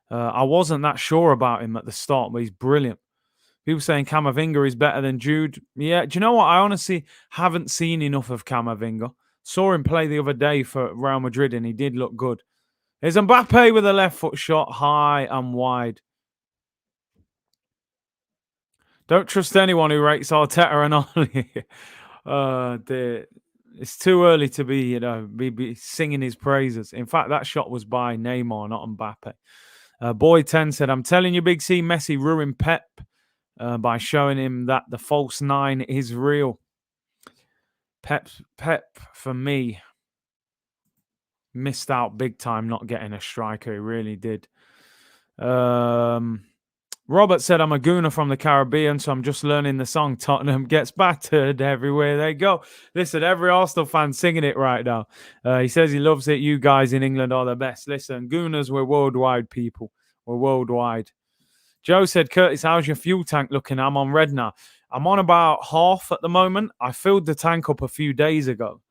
I wasn't that sure about him at the start, but he's brilliant. People saying Camavinga is better than Jude. Yeah, do you know what? I honestly haven't seen enough of Camavinga. Saw him play the other day for Real Madrid, and he did look good. There's Mbappe with a left foot shot, high and wide. Don't trust anyone who rates Arteta and Oli. It's too early to be singing his praises. In fact, that shot was by Neymar, not Mbappe. Boy 10 said, I'm telling you, Big C, Messi ruined Pep by showing him that the false 9 is real. Pep, for me, missed out big time not getting a striker. He really did. Robert said, I'm a gooner from the Caribbean, so I'm just learning the song Tottenham gets battered everywhere they go. Listen, every Arsenal fan singing it right now. He says he loves it. You guys in England are the best. Listen, gooners, we're worldwide people. We're worldwide. Joe said, Curtis, how's your fuel tank looking? I'm on red now. I'm on about half at the moment. I filled the tank up a few days ago.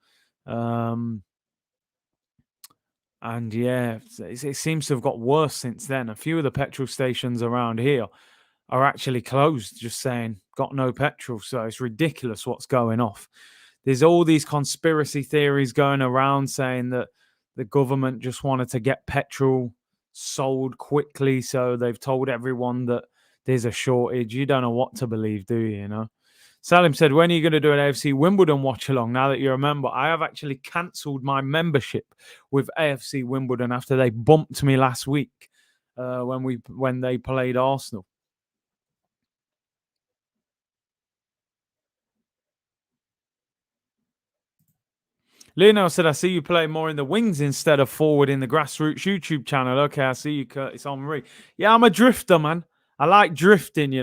And yeah, it seems to have got worse since then. A few of the petrol stations around here are actually closed, just saying, got no petrol. So it's ridiculous what's going off. There's all these conspiracy theories going around saying that the government just wanted to get petrol sold quickly. So they've told everyone that there's a shortage. You don't know what to believe, do you, Salim said, when are you going to do an AFC Wimbledon watch-along? Now that you're a member, I have actually cancelled my membership with AFC Wimbledon after they bumped me last week when they played Arsenal. Lionel said, I see you play more in the wings instead of forward in the Grassroots YouTube channel. Okay, I see you, Curtis Henry. Yeah, I'm a drifter, man. I like drifting,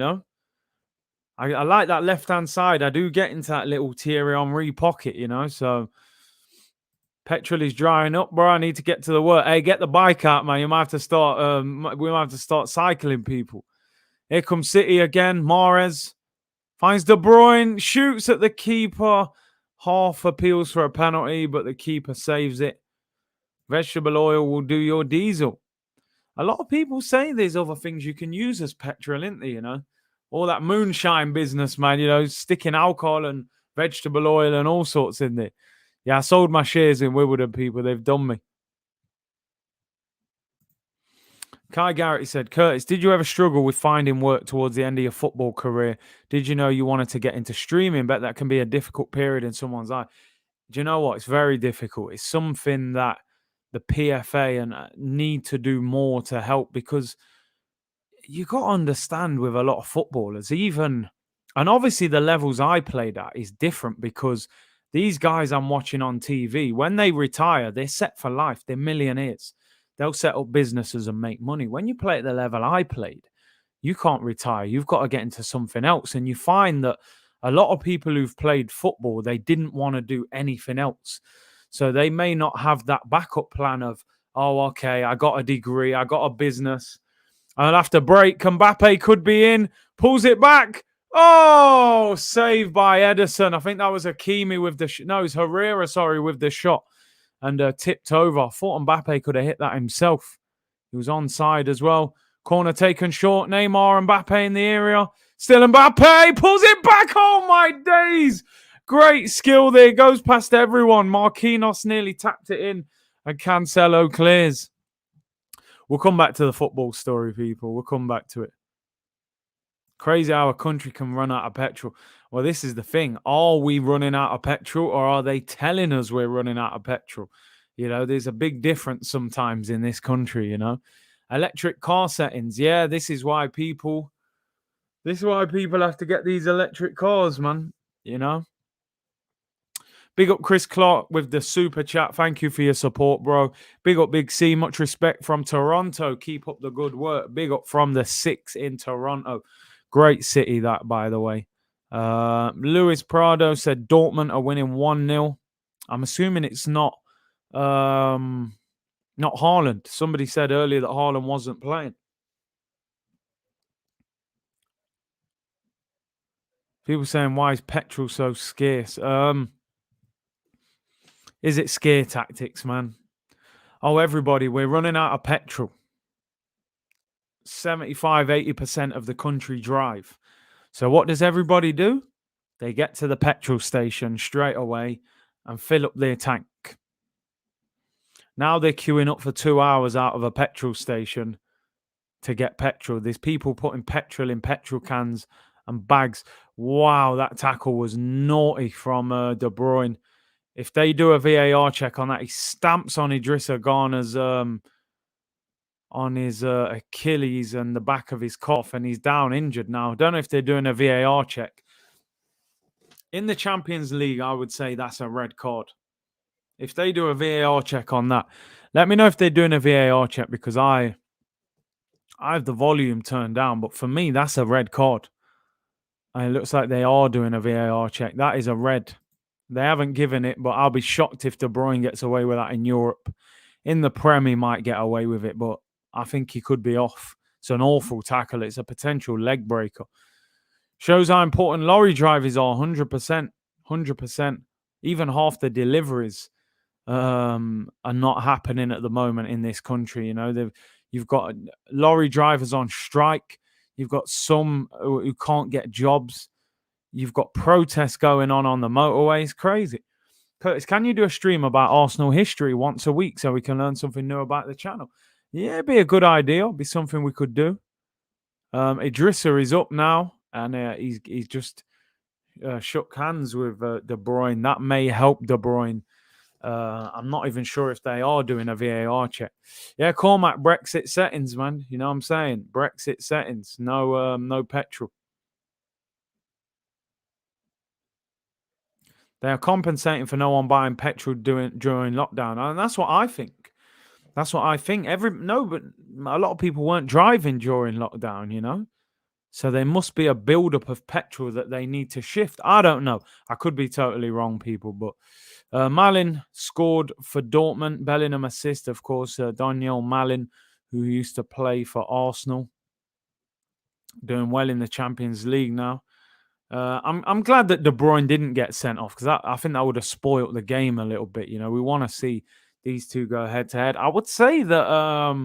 I like that left-hand side. I do get into that little Thierry Henry pocket, so petrol is drying up, bro. I need to get to the work. Hey, get the bike out, man. We might have to start cycling, people. Here comes City again. Mahrez finds De Bruyne, shoots at the keeper. Half appeals for a penalty, but the keeper saves it. Vegetable oil will do your diesel. A lot of people say there's other things you can use as petrol, isn't there, you know? All that moonshine business, man, you know, sticking alcohol and vegetable oil and all sorts in there. Yeah, I sold my shares in Wimbledon, people. They've done me. Kai Garrett said, Curtis, did you ever struggle with finding work towards the end of your football career? Did you know you wanted to get into streaming? Bet that can be a difficult period in someone's life. Do you know what? It's very difficult. It's something that the PFA and need to do more to help, because you got to understand with a lot of footballers, even, and obviously the levels I played at is different, because these guys I'm watching on TV, when they retire, they're set for life. They're millionaires. They'll set up businesses and make money. When you play at the level I played, you can't retire. You've got to get into something else. And you find that a lot of people who've played football, they didn't want to do anything else. So they may not have that backup plan of, oh, okay, I got a degree, I got a business. I'll have to break. Mbappe could be in. Pulls it back. Oh, saved by Edison. I think that was Hakimi with the... no, it was Herrera, sorry, with the shot. And tipped over. I thought Mbappe could have hit that himself. He was onside as well. Corner taken short. Neymar, Mbappe in the area. Still Mbappe. Pulls it back. Oh, my days. Great skill there. Goes past everyone. Marquinhos nearly tapped it in. And Cancelo clears. We'll come back to the football story, people. We'll come back to it. Crazy how a country can run out of petrol. Well, this is the thing. Are we running out of petrol, or are they telling us we're running out of petrol? You know, there's a big difference sometimes in this country, you know. Electric car settings. Yeah, this is why people have to get these electric cars, man. You know. Big up Chris Clark with the super chat. Thank you for your support, bro. Big up Big C. Much respect from Toronto. Keep up the good work. Big up from the 6 in Toronto. Great city, that, by the way. Luis Prado said Dortmund are winning 1-0. I'm assuming it's not Haaland. Somebody said earlier that Haaland wasn't playing. People saying, why is petrol so scarce? Is it scare tactics, man? Oh, everybody, we're running out of petrol. 75-80% of the country drive. So what does everybody do? They get to the petrol station straight away and fill up their tank. Now they're queuing up for 2 hours out of a petrol station to get petrol. There's people putting petrol in petrol cans and bags. Wow, that tackle was naughty from De Bruyne. If they do a VAR check on that, he stamps on Idrissa Gana's on his Achilles and the back of his calf, and he's down injured now. I don't know if they're doing a VAR check. In the Champions League, I would say that's a red card. If they do a VAR check on that, let me know if they're doing a VAR check, because I have the volume turned down. But for me, that's a red card. And it looks like they are doing a VAR check. That is a red. They haven't given it, but I'll be shocked if De Bruyne gets away with that in Europe. In the Prem, he might get away with it, but I think he could be off. It's an awful tackle. It's a potential leg breaker. Shows how important lorry drivers are. 100%. 100%. Even half the deliveries are not happening at the moment in this country. You know, you've got lorry drivers on strike. You've got some who can't get jobs. You've got protests going on the motorway. It's crazy. Curtis, can you do a stream about Arsenal history once a week so we can learn something new about the channel? Yeah, it'd be a good idea. It'd be something we could do. Idrissa is up now, and he's just shook hands with De Bruyne. That may help De Bruyne. I'm not even sure if they are doing a VAR check. Yeah, Cormac, Brexit settings, man. You know what I'm saying? Brexit settings. No petrol. They are compensating for no one buying petrol during lockdown, and that's what I think. That's what I think. But a lot of people weren't driving during lockdown, you know. So there must be a buildup of petrol that they need to shift. I don't know. I could be totally wrong, people. But Malin scored for Dortmund. Bellingham assist, of course. Daniel Malin, who used to play for Arsenal. doing well in the Champions League now. I'm glad that De Bruyne didn't get sent off because I think that would have spoiled the game a little bit. You know, we want to see these two go head to head. I would say that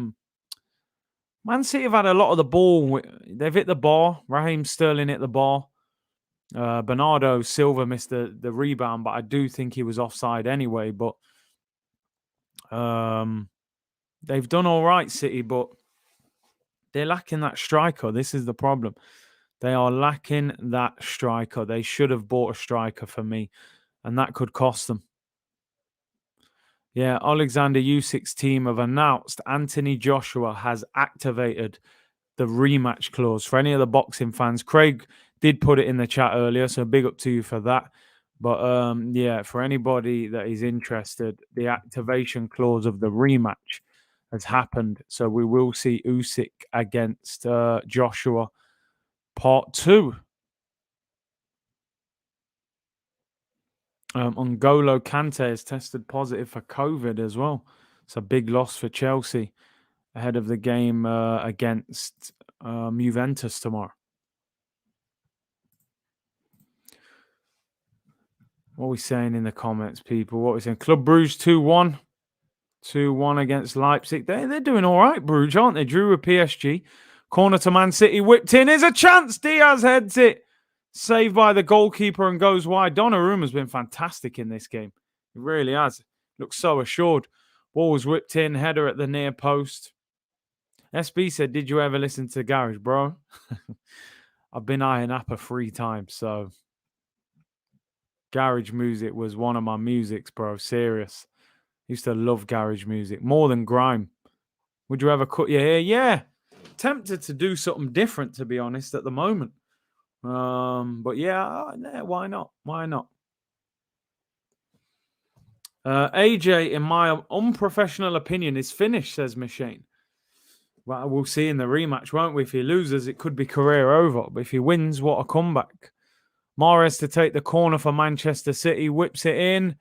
Man City have had a lot of the ball. They've hit the bar. Raheem Sterling hit the bar. Bernardo Silva missed the rebound, but I do think he was offside anyway. But they've done all right, City, but they're lacking that striker. This is the problem. They are lacking that striker. They should have bought a striker for me, and that could cost them. Yeah, Alexander Usyk's team have announced Anthony Joshua has activated the rematch clause. For any of the boxing fans, Craig did put it in the chat earlier, so big up to you for that. But yeah, for anybody that is interested, the activation clause of the rematch has happened. So we will see Usyk against Joshua part 2. N'Golo Kante has tested positive for COVID as well. It's a big loss for Chelsea ahead of the game against Juventus tomorrow. What are we saying in the comments, people? What are we saying? Club Bruges 2-1. 2-1 against Leipzig. They're doing all right, Bruges, aren't they? Drew with PSG. Corner to Man City. Whipped in. Here's a chance. Diaz heads it. Saved by the goalkeeper and goes wide. Donnarumma's been fantastic in this game. He really has. Looks so assured. Ball was whipped in. Header at the near post. SB said, did you ever listen to Garage, bro? I've been Iron Appa 3 times, so garage music was one of my musics, bro. Serious. Used to love garage music more than grime. Would you ever cut your hair? Yeah. Tempted to do something different, to be honest, at the moment. But yeah, why not? Why not? AJ, in my unprofessional opinion, is finished, says Machine. Well, we'll see in the rematch, won't we? If he loses, it could be career over. But if he wins, what a comeback. Mahrez to take the corner for Manchester City. Whips it in.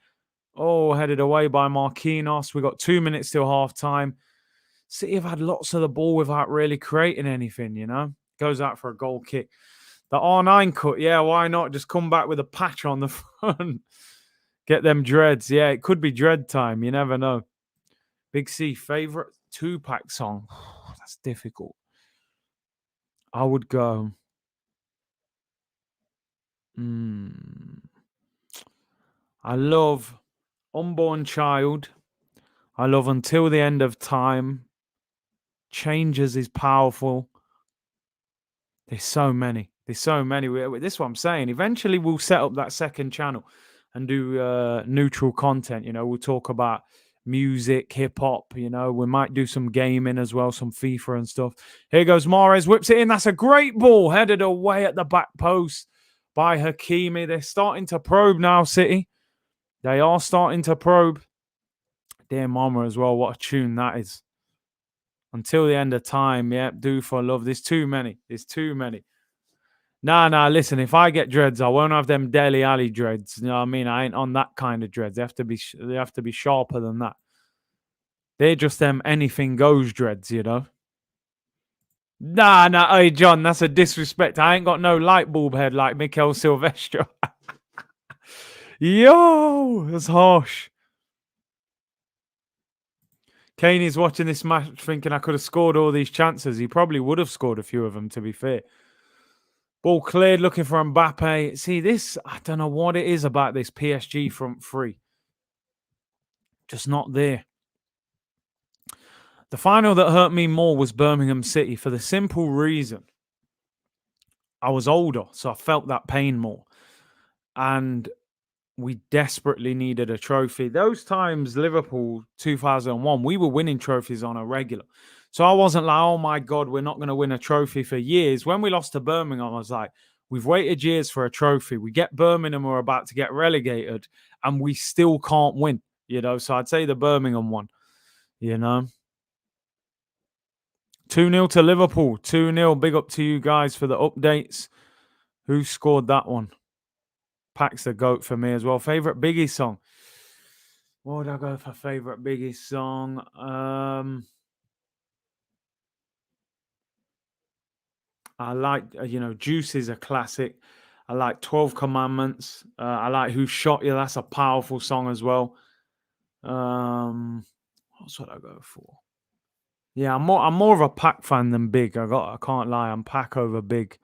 Oh, headed away by Marquinhos. We got 2 minutes till half time. City have had lots of the ball without really creating anything, you know. Goes out for a goal kick. The R9 cut, yeah, why not? Just come back with a patch on the front. Get them dreads. Yeah, it could be dread time. You never know. Big C, favorite Tupac song? That's difficult. I would go. I love Unborn Child. I love Until the End of Time. Changes is powerful. There's so many. This is what I'm saying. Eventually, we'll set up that second channel and do neutral content. You know, we'll talk about music, hip hop. You know, we might do some gaming as well, some FIFA and stuff. Here goes Mahrez, whips it in. That's a great ball, headed away at the back post by Hakimi. They're starting to probe now, City. They are starting to probe. Dear Mama as well. What a tune that is. Until the End of Time. Yep, do for love. There's too many. Nah, listen, if I get dreads, I won't have them Deli Alley dreads. You know what I mean? I ain't on that kind of dreads. They have to be sharper than that. They're just them anything goes dreads, you know? Nah, hey, John, that's a disrespect. I ain't got no light bulb head like Mikel Silvestro. Yo, that's harsh. Kane is watching this match thinking I could have scored all these chances. He probably would have scored a few of them, to be fair. Ball cleared, looking for Mbappe. See, this, I don't know what it is about this PSG front three. Just not there. The final that hurt me more was Birmingham City for the simple reason I was older, so I felt that pain more. And we desperately needed a trophy. Those times, Liverpool 2001, we were winning trophies on a regular. So I wasn't like, oh my God, we're not going to win a trophy for years. When we lost to Birmingham, I was like, we've waited years for a trophy. We get Birmingham, we're about to get relegated, and we still can't win, you know. So I'd say the Birmingham one, you know. 2-0 to Liverpool. 2-0. Big up to you guys for the updates. Who scored that one? Pack's the GOAT for me as well. Favorite Biggie song? What would I go for favorite Biggie song? I like, Juice is a classic. I like 12 Commandments. I like Who Shot You. That's a powerful song as well. What's what I go for? Yeah, I'm more of a Pac fan than Big. I can't lie. I'm Pac over Big.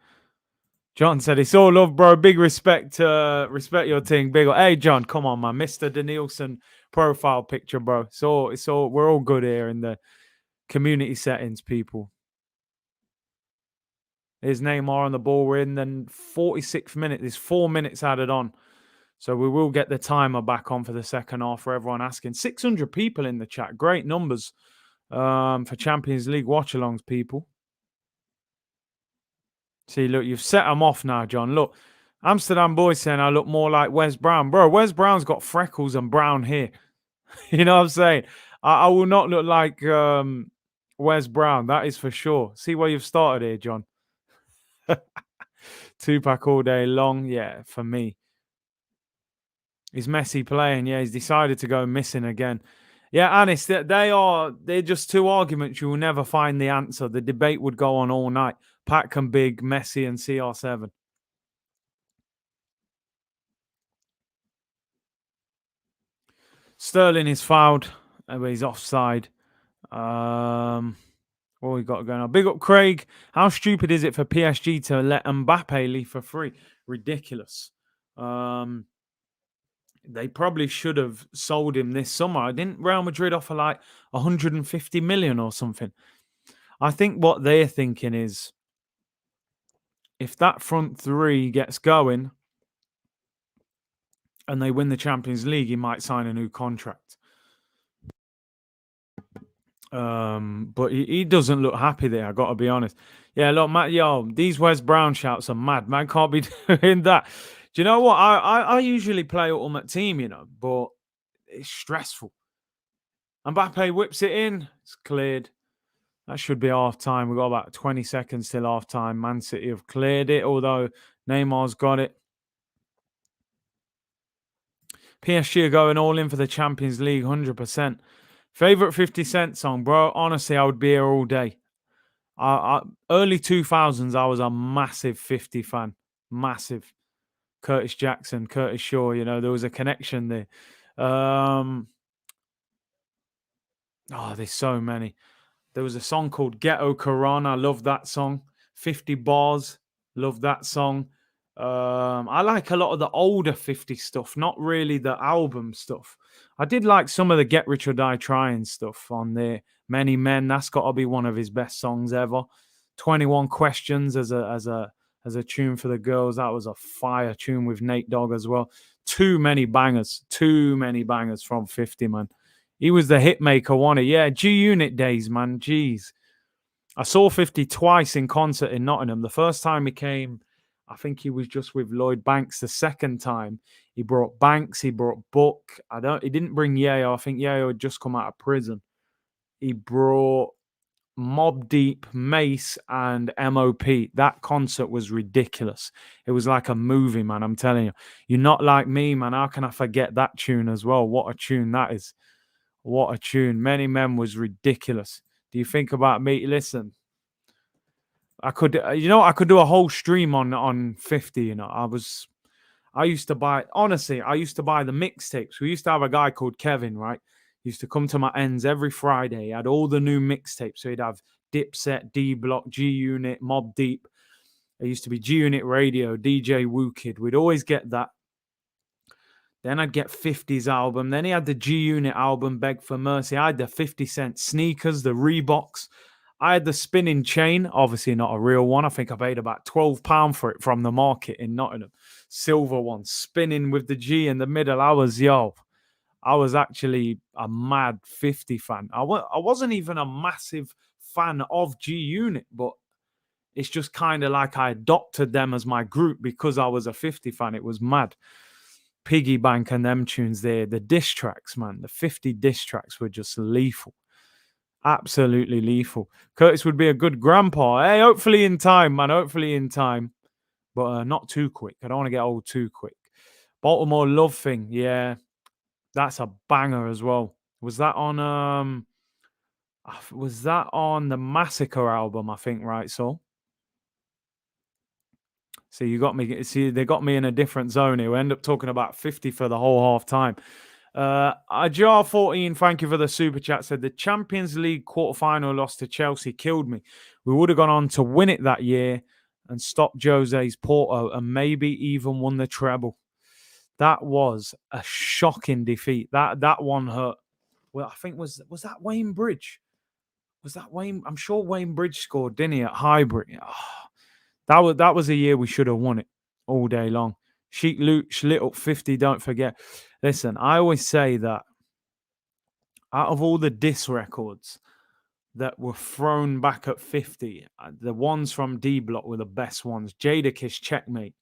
John said it's all love, bro. Big respect. Respect your thing. Big. Hey, John, come on, man. Mr. Danielson profile picture, bro. It's all. We're all good here in the community settings, people. There's Neymar on the ball. We're in the 46th minute. There's 4 minutes added on. So we will get the timer back on for the second half for everyone asking. 600 people in the chat. Great numbers for Champions League watch-alongs, people. See, look, you've set them off now, John. Look, Amsterdam boy saying I look more like Wes Brown. Bro, Wes Brown's got freckles and brown hair. You know what I'm saying? I will not look like Wes Brown. That is for sure. See where you've started here, John. Tupac all day long. Yeah, for me. Is Messi playing? Yeah, he's decided to go missing again. Yeah, honest, they're just two arguments you will never find the answer. The debate would go on all night. Pac and Big, Messi and CR7. Sterling is fouled, but he's offside. What we got going on? Big up Craig. How stupid is it for PSG to let Mbappe leave for free? Ridiculous. They probably should have sold him this summer. Didn't Real Madrid offer like 150 million or something? I think what they're thinking is if that front three gets going and they win the Champions League, he might sign a new contract. But he doesn't look happy there, I got to be honest. Yeah, look, Matt, these Wes Brown shouts are mad. Man can't be doing that. Do you know what? I usually play Ultimate Team, but it's stressful. Mbappe whips it in. It's cleared. That should be half time. We've got about 20 seconds till half time. Man City have cleared it, although Neymar's got it. PSG are going all in for the Champions League, 100%. Favorite 50 Cent song, bro? Honestly, I would be here all day. Early 2000s, I was a massive 50 fan. Massive. Curtis Jackson, Curtis Shaw, there was a connection there. There's so many. There was a song called Ghetto Quran. I love that song. 50 Bars. Love that song. I like a lot of the older 50 stuff, not really the album stuff. I did like some of the Get Rich or Die Trying stuff on there. Many Men, that's got to be one of his best songs ever. 21 Questions as a tune for the girls. That was a fire tune with Nate Dogg as well. Too many bangers from 50, man. He was the hit maker, wasn't he? Yeah, G-Unit days, man. Jeez. I saw 50 twice in concert in Nottingham. The first time he came, I think he was just with Lloyd Banks. The second time, he brought Banks, he brought Book. He didn't bring Yayo. I think Yayo had just come out of prison. He brought Mobb Deep, Mace, and MOP. That concert was ridiculous. It was like a movie, man. I'm telling you. You're Not Like Me, man. How can I forget that tune as well? What a tune that is. What a tune. Many Men was ridiculous. Do you think about me? Listen, I could do a whole stream on 50. I used to buy the mixtapes. We used to have a guy called Kevin, right? He used to come to my ends every Friday. He had all the new mixtapes. So he'd have Dipset, D Block, G Unit, Mobb Deep. It used to be G Unit Radio, DJ Woo Kid. We'd always get that. Then I'd get 50's album. Then he had the G Unit album, Beg for Mercy. I had the 50 Cent sneakers, the Reeboks. I had the spinning chain, obviously not a real one. I think I paid about £12 for it from the market in Nottingham. Silver one, spinning with the G in the middle. I was actually a mad 50 fan. I wasn't even a massive fan of G Unit, but it's just kind of like I adopted them as my group because I was a 50 fan. It was mad. Piggy Bank and them tunes there. The diss tracks, man. The 50 diss tracks were just lethal. Absolutely lethal. Curtis would be a good grandpa. Hey, hopefully in time, man. Hopefully in time. But not too quick. I don't want to get old too quick. Baltimore Love Thing. Yeah. That's a banger as well. Was that on the Massacre album, I think, right? So See, you got me. See, they got me in a different zone here. We end up talking about 50 for the whole half time. Ajar14, thank you for the super chat. Said the Champions League quarterfinal loss to Chelsea killed me. We would have gone on to win it that year and stopped Jose's Porto and maybe even won the treble. That was a shocking defeat. That one hurt. Well, I think was that Wayne Bridge? Was that Wayne? I'm sure Wayne Bridge scored, didn't he, at Highbury? Oh, that was a year we should have won it all day long. Sheik Luch lit up 50, don't forget. Listen, I always say that out of all the diss records that were thrown back at 50, the ones from D Block were the best ones. Jadakiss Checkmate.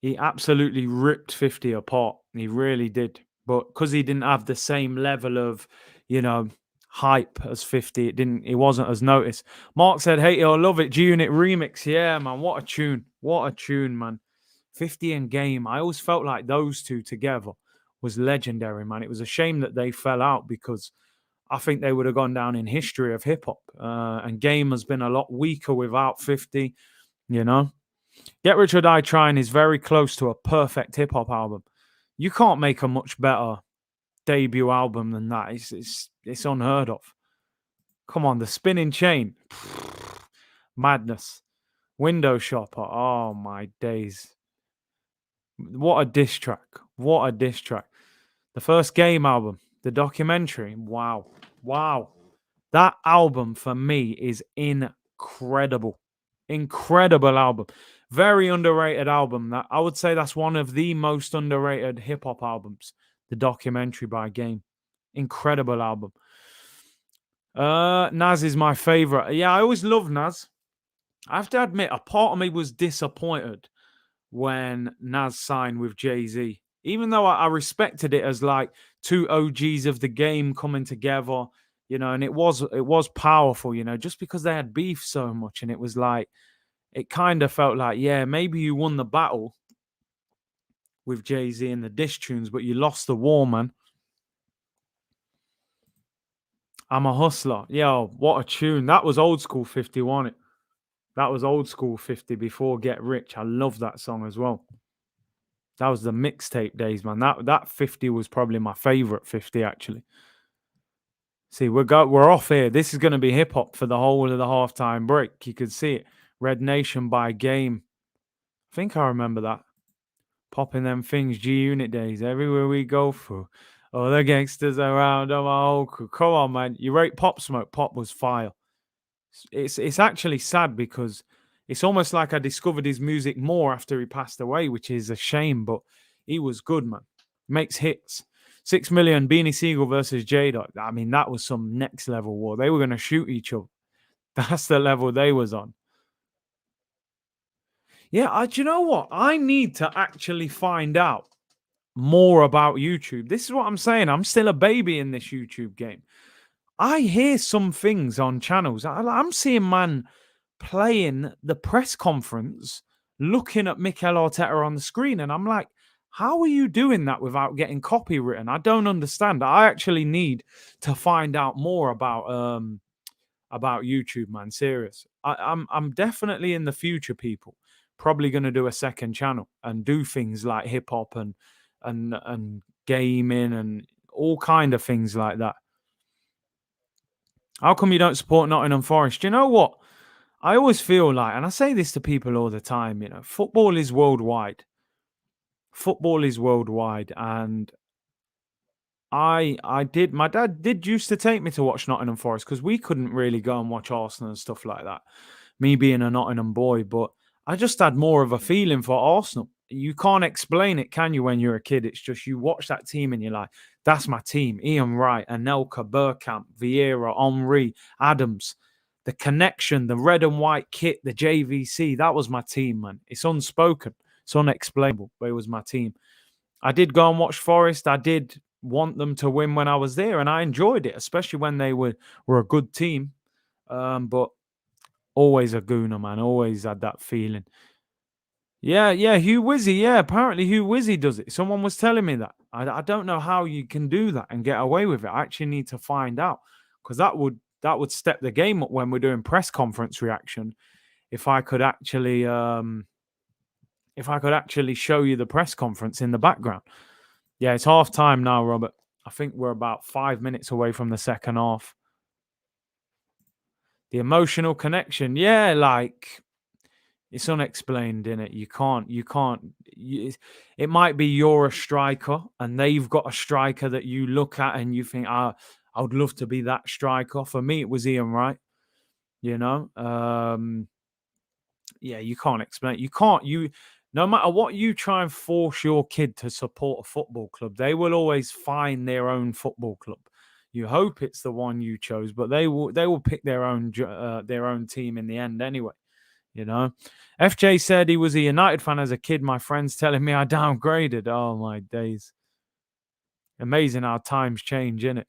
He absolutely ripped 50 apart. He really did. But because he didn't have the same level of, hype as 50, it wasn't as noticed. Mark said, "Hate it or love it, G-Unit remix." Yeah, man, what a tune. What a tune, man. 50 and Game. I always felt like those two together was legendary, man. It was a shame that they fell out because I think they would have gone down in history of hip hop. And Game has been a lot weaker without 50, Get Rich or Die Trying is very close to a perfect hip hop album. You can't make a much better debut album than that. It's unheard of. Come on, The Spinning Chain. Madness. Window Shopper. Oh my days. What a diss track. What a diss track. The First Game album. The documentary. Wow. That album for me is incredible. Incredible album. Very underrated album. That I would say that's one of the most underrated hip hop albums. The documentary by Game. Incredible album. Nas is my favorite. Yeah, I always love Nas. I have to admit, a part of me was disappointed when Nas signed with Jay-Z. Even though I respected it as like two OGs of the game coming together, and it was powerful, just because they had beef so much, and it was like, it kind of felt like, yeah, maybe you won the battle with Jay-Z and the diss tunes, but you lost the war, man. I'm a Hustler. Yo, what a tune. That was old school 50, wasn't it? That was old school 50 before Get Rich. I love that song as well. That was the mixtape days, man. That 50 was probably my favorite 50, actually. See, we're off here. This is going to be hip hop for the whole of the halftime break. You could see it. Red Nation by Game. I think I remember that. Popping them things, G-Unit days. Everywhere we go through. All the gangsters around on my whole crew. Come on, man. You rate Pop Smoke. Pop was fire. It's actually sad because it's almost like I discovered his music more after he passed away, which is a shame, but he was good, man. Makes hits. 6 Million, Beanie Siegel versus J-Dot. I mean, that was some next level war. They were going to shoot each other. That's the level they was on. Yeah, do you know what? I need to actually find out more about YouTube. This is what I'm saying. I'm still a baby in this YouTube game. I hear some things on channels. I'm seeing man playing the press conference, looking at Mikel Arteta on the screen, and I'm like, how are you doing that without getting copywritten? I don't understand. I actually need to find out more about YouTube, man. Serious. I'm definitely in the future, people. Probably going to do a second channel and do things like hip hop and gaming and all kind of things like that. How come you don't support Nottingham Forest? Do you know what? I always feel like, and I say this to people all the time, football is worldwide. Football is worldwide. And my dad did used to take me to watch Nottingham Forest because we couldn't really go and watch Arsenal and stuff like that. Me being a Nottingham boy, but I just had more of a feeling for Arsenal. You can't explain it, can you, when you're a kid? It's just you watch that team and you're like, that's my team. Ian Wright, Anelka, Bergkamp, Vieira, Henry, Adams. The connection, the red and white kit, the JVC, that was my team, man. It's unspoken. It's unexplainable, but it was my team. I did go and watch Forest. I did want them to win when I was there, and I enjoyed it, especially when they were a good team. But always a gooner, man. Always had that feeling. Yeah, Hugh Wizzy. Yeah, apparently Hugh Wizzy does it. Someone was telling me that. I don't know how you can do that and get away with it. I actually need to find out because that would step the game up when we're doing press conference reaction. if I could actually show you the press conference in the background. Yeah, it's half time now, Robert. I think we're about 5 minutes away from the second half. The emotional connection, yeah, like it's unexplained, in it. It might be you're a striker and they've got a striker that you look at and you think, I would love to be that striker. For me, it was Ian Wright. You know, yeah, you can't explain. No matter what you try and force your kid to support a football club, they will always find their own football club. You hope it's the one you chose, but they will pick their own team in the end anyway. You know, FJ said he was a United fan as a kid. My friends telling me I downgraded. Oh my days! Amazing how times change, innit?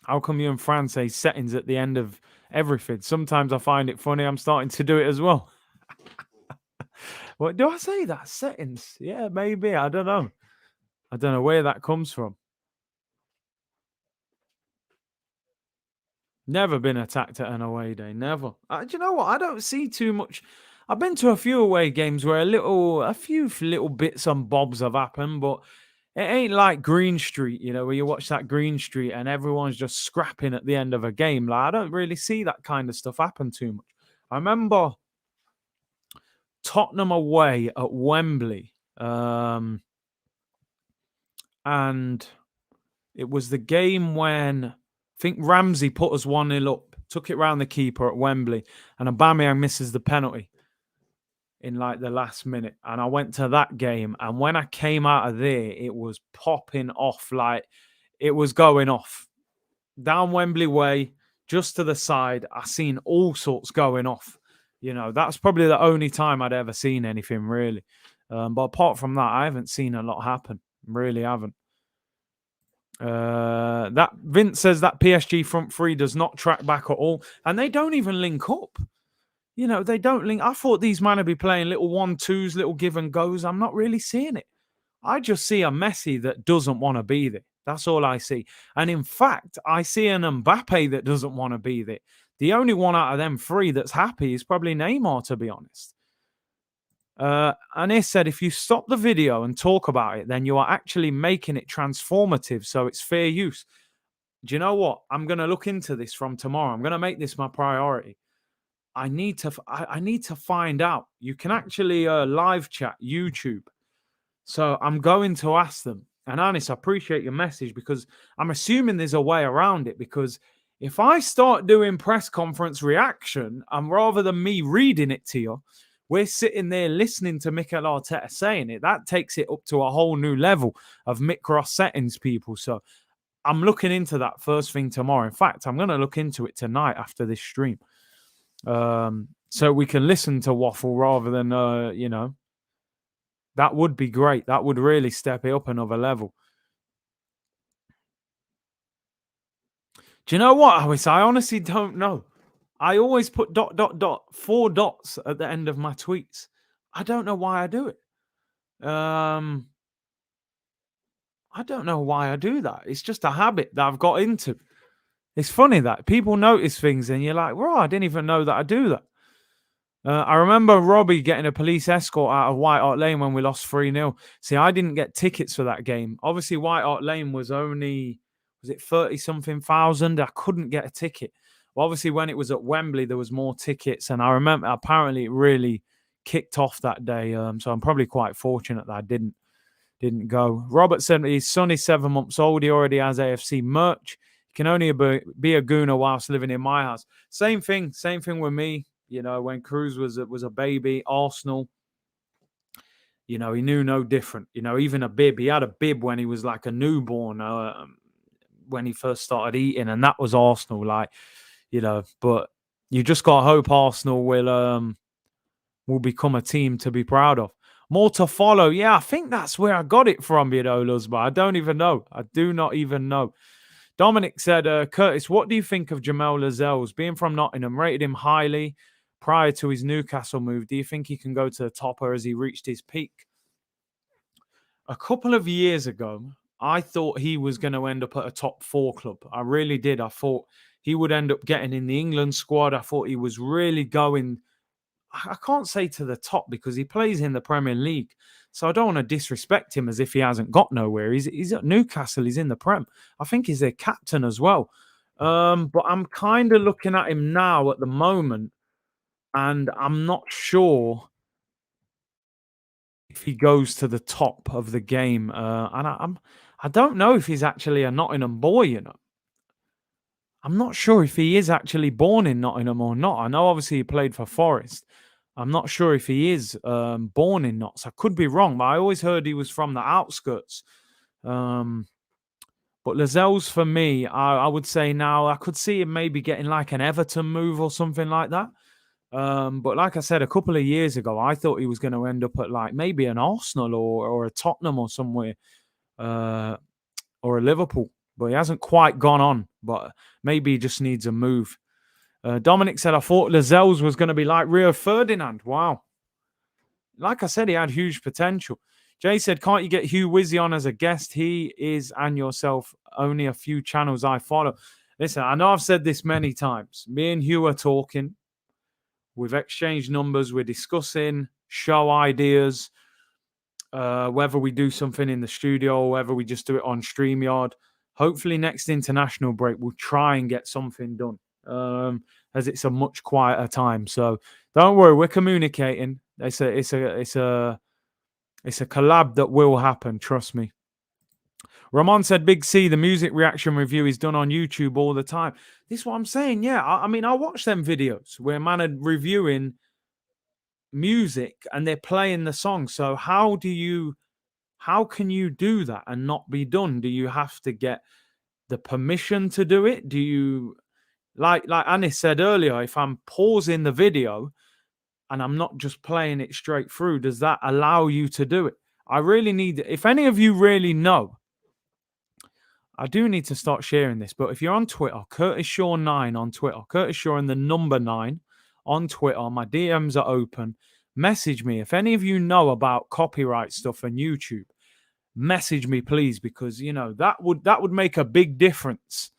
How come you and Fran say settings at the end of everything? Sometimes I find it funny. I'm starting to do it as well. What do I say? That settings? Yeah, maybe. I don't know. I don't know where that comes from. Never been attacked at an away day. Never. Do you know what? I don't see too much. I've been to a few away games where a few little bits and bobs have happened, but it ain't like Green Street, where you watch that Green Street and everyone's just scrapping at the end of a game. Like, I don't really see that kind of stuff happen too much. I remember Tottenham away at Wembley, and it was the game when I think Ramsey put us 1-0 up, took it round the keeper at Wembley, and Aubameyang misses the penalty in like the last minute. And I went to that game, and when I came out of there, it was popping off, like it was going off. Down Wembley Way, just to the side, I seen all sorts going off. That's probably the only time I'd ever seen anything really. But apart from that, I haven't seen a lot happen. Really haven't. That Vince says that PSG front three does not track back at all, and they don't even link up. They don't link. I thought these men would be playing little 1-2s, little give and goes. I'm not really seeing it. I just see a Messi that doesn't want to be there. That's all I see. And in fact, I see an Mbappe that doesn't want to be there. The only one out of them three that's happy is probably Neymar, to be honest. And he said, if you stop the video and talk about it, then you are actually making it transformative, so it's fair use. Do you know what? I'm going to look into this from tomorrow. I'm going to make this my priority. I need to find out. You can actually live chat YouTube. So I'm going to ask them. And Anis, I appreciate your message, because I'm assuming there's a way around it. Because if I start doing press conference reaction, and rather than me reading it to you, we're sitting there listening to Mikel Arteta saying it, that takes it up to a whole new level of Mick Ross settings, people. So I'm looking into that first thing tomorrow. In fact, I'm going to look into it tonight after this stream. So we can listen to Waffle rather than, that would be great. That would really step it up another level. Do you know what, Alice? I honestly don't know. I always put ... 4 dots at the end of my tweets. I don't know why I do it. I don't know why I do that. It's just a habit that I've got into. It's funny that people notice things and you're like, well, I didn't even know that I do that. I remember Robbie getting a police escort out of White Hart Lane when we lost 3-0. See, I didn't get tickets for that game. Obviously, White Hart Lane was only, was it 30-something thousand? I couldn't get a ticket. Well, obviously, when it was at Wembley, there was more tickets. And I remember, apparently, it really kicked off that day. So I'm probably quite fortunate that I didn't go. Robert said his son is 7 months old. He already has AFC merch. He can only be a gooner whilst living in my house. Same thing with me. When Cruz was a baby, Arsenal, he knew no different. Even a bib. He had a bib when he was like a newborn, when he first started eating, and that was Arsenal. But you just got to hope Arsenal will become a team to be proud of. More to follow. Yeah, I think that's where I got it from, Luzma. I don't even know. I do not even know. Dominic said, Curtis, what do you think of Jamal Lascelles? Being from Nottingham, rated him highly prior to his Newcastle move. Do you think he can go to the top, or has he reached his peak? A couple of years ago, I thought he was going to end up at a top 4 club. I really did. I thought he would end up getting in the England squad. I thought he was really going, I can't say to the top because he plays in the Premier League. So I don't want to disrespect him as if he hasn't got nowhere. He's at Newcastle. He's in the Prem. I think he's their captain as well. But I'm kind of looking at him now at the moment, and I'm not sure if he goes to the top of the game. And I don't know if he's actually a Nottingham boy. I'm not sure if he is actually born in Nottingham or not. I know obviously he played for Forest. I'm not sure if he is born in Notts. I could be wrong, but I always heard he was from the outskirts. But Lascelles, for me, I would say now I could see him maybe getting like an Everton move or something like that. But like I said, a couple of years ago, I thought he was going to end up at like maybe an Arsenal or a Tottenham or somewhere, or a Liverpool. But he hasn't quite gone on. But maybe he just needs a move. Dominic said, I thought Lascelles was going to be like Rio Ferdinand. Wow. Like I said, he had huge potential. Jay said, can't you get Hugh Wizzy on as a guest? He is, and yourself, only a few channels I follow. Listen, I know I've said this many times. Me and Hugh are talking. We've exchanged numbers. We're discussing show ideas, whether we do something in the studio or whether we just do it on StreamYard. Hopefully next international break, we'll try and get something done, as it's a much quieter time. So don't worry, we're communicating. It's a collab that will happen. Trust me. Ramon said, Big C, the music reaction review is done on YouTube all the time. This is what I'm saying. Yeah, I mean, I watch them videos where man are reviewing music and they're playing the song. So how can you do that and not be done? Do you have to get the permission to do it? Do you, like Anis said earlier, if I'm pausing the video and I'm not just playing it straight through, does that allow you to do it? I really need, if any of you really know, I do need to start sharing this, but if you're on Twitter, Curtis Shaw 9 on Twitter, Curtis Shaw and the number 9 on Twitter, my DMs are open. Message me. If any of you know about copyright stuff and YouTube, message me, please, because, that would make a big difference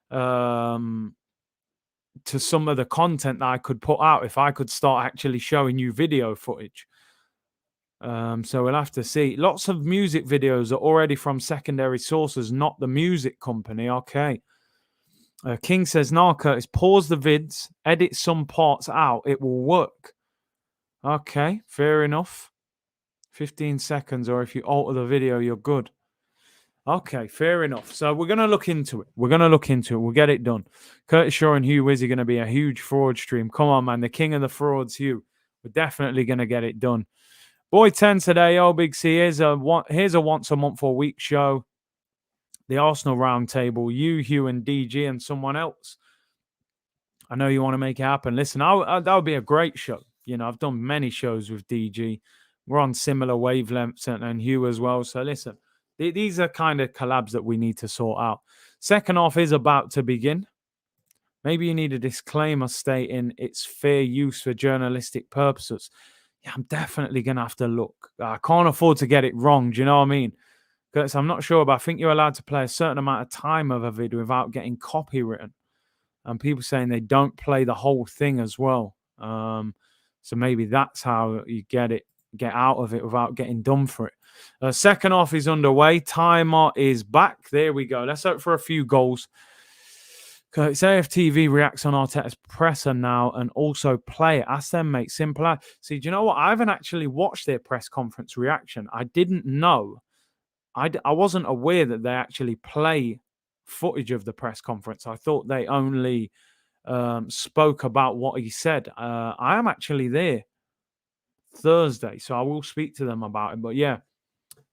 to some of the content that I could put out if I could start actually showing you video footage. So we'll have to see. Lots of music videos are already from secondary sources, not the music company. Okay. King says, no, Curtis, pause the vids, edit some parts out. It will work. Okay, fair enough. 15 seconds, or if you alter the video, you're good. Okay, fair enough. So we're going to look into it. We'll get it done. Curtis Shaw and Hugh Wizzy are going to be a huge fraud stream. Come on, man. The king of the frauds, Hugh. We're definitely going to get it done. Boy 10 today, Big C, here's a once a month or week show. The Arsenal Roundtable, you, Hugh, and DG, and someone else. I know you want to make it happen. Listen, that would be a great show. I've done many shows with DG. We're on similar wavelengths and Hugh as well. So listen, these are kind of collabs that we need to sort out. Second half is about to begin. Maybe you need a disclaimer stating it's fair use for journalistic purposes. Yeah, I'm definitely going to have to look. I can't afford to get it wrong. Do you know what I mean? Because I'm not sure, but I think you're allowed to play a certain amount of time of a video without getting copywritten. And people saying they don't play the whole thing as well. So maybe that's how you get out of it without getting done for it. Second half is underway. Timer is back. There we go. Let's hope for a few goals. It's AFTV reacts on Arteta's presser now and also play it. Ask them, mate. Simple. See, do you know what? I haven't actually watched their press conference reaction. I didn't know. I wasn't aware that they actually play footage of the press conference. I thought they only spoke about what he said. I am actually there Thursday, so I will speak to them about it. But yeah,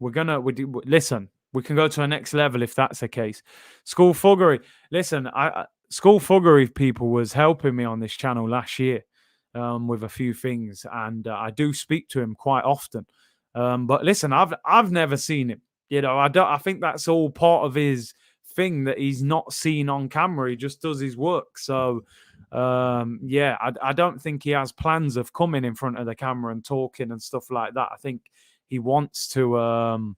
listen. We can go to a next level if that's the case. School Fuggery. Listen, School Fuggery people was helping me on this channel last year with a few things, and I do speak to him quite often. But listen, I've never seen him. I think that's all part of his thing that he's not seen on camera. He just does his work. So I don't think he has plans of coming in front of the camera and talking and stuff like that. I think he wants to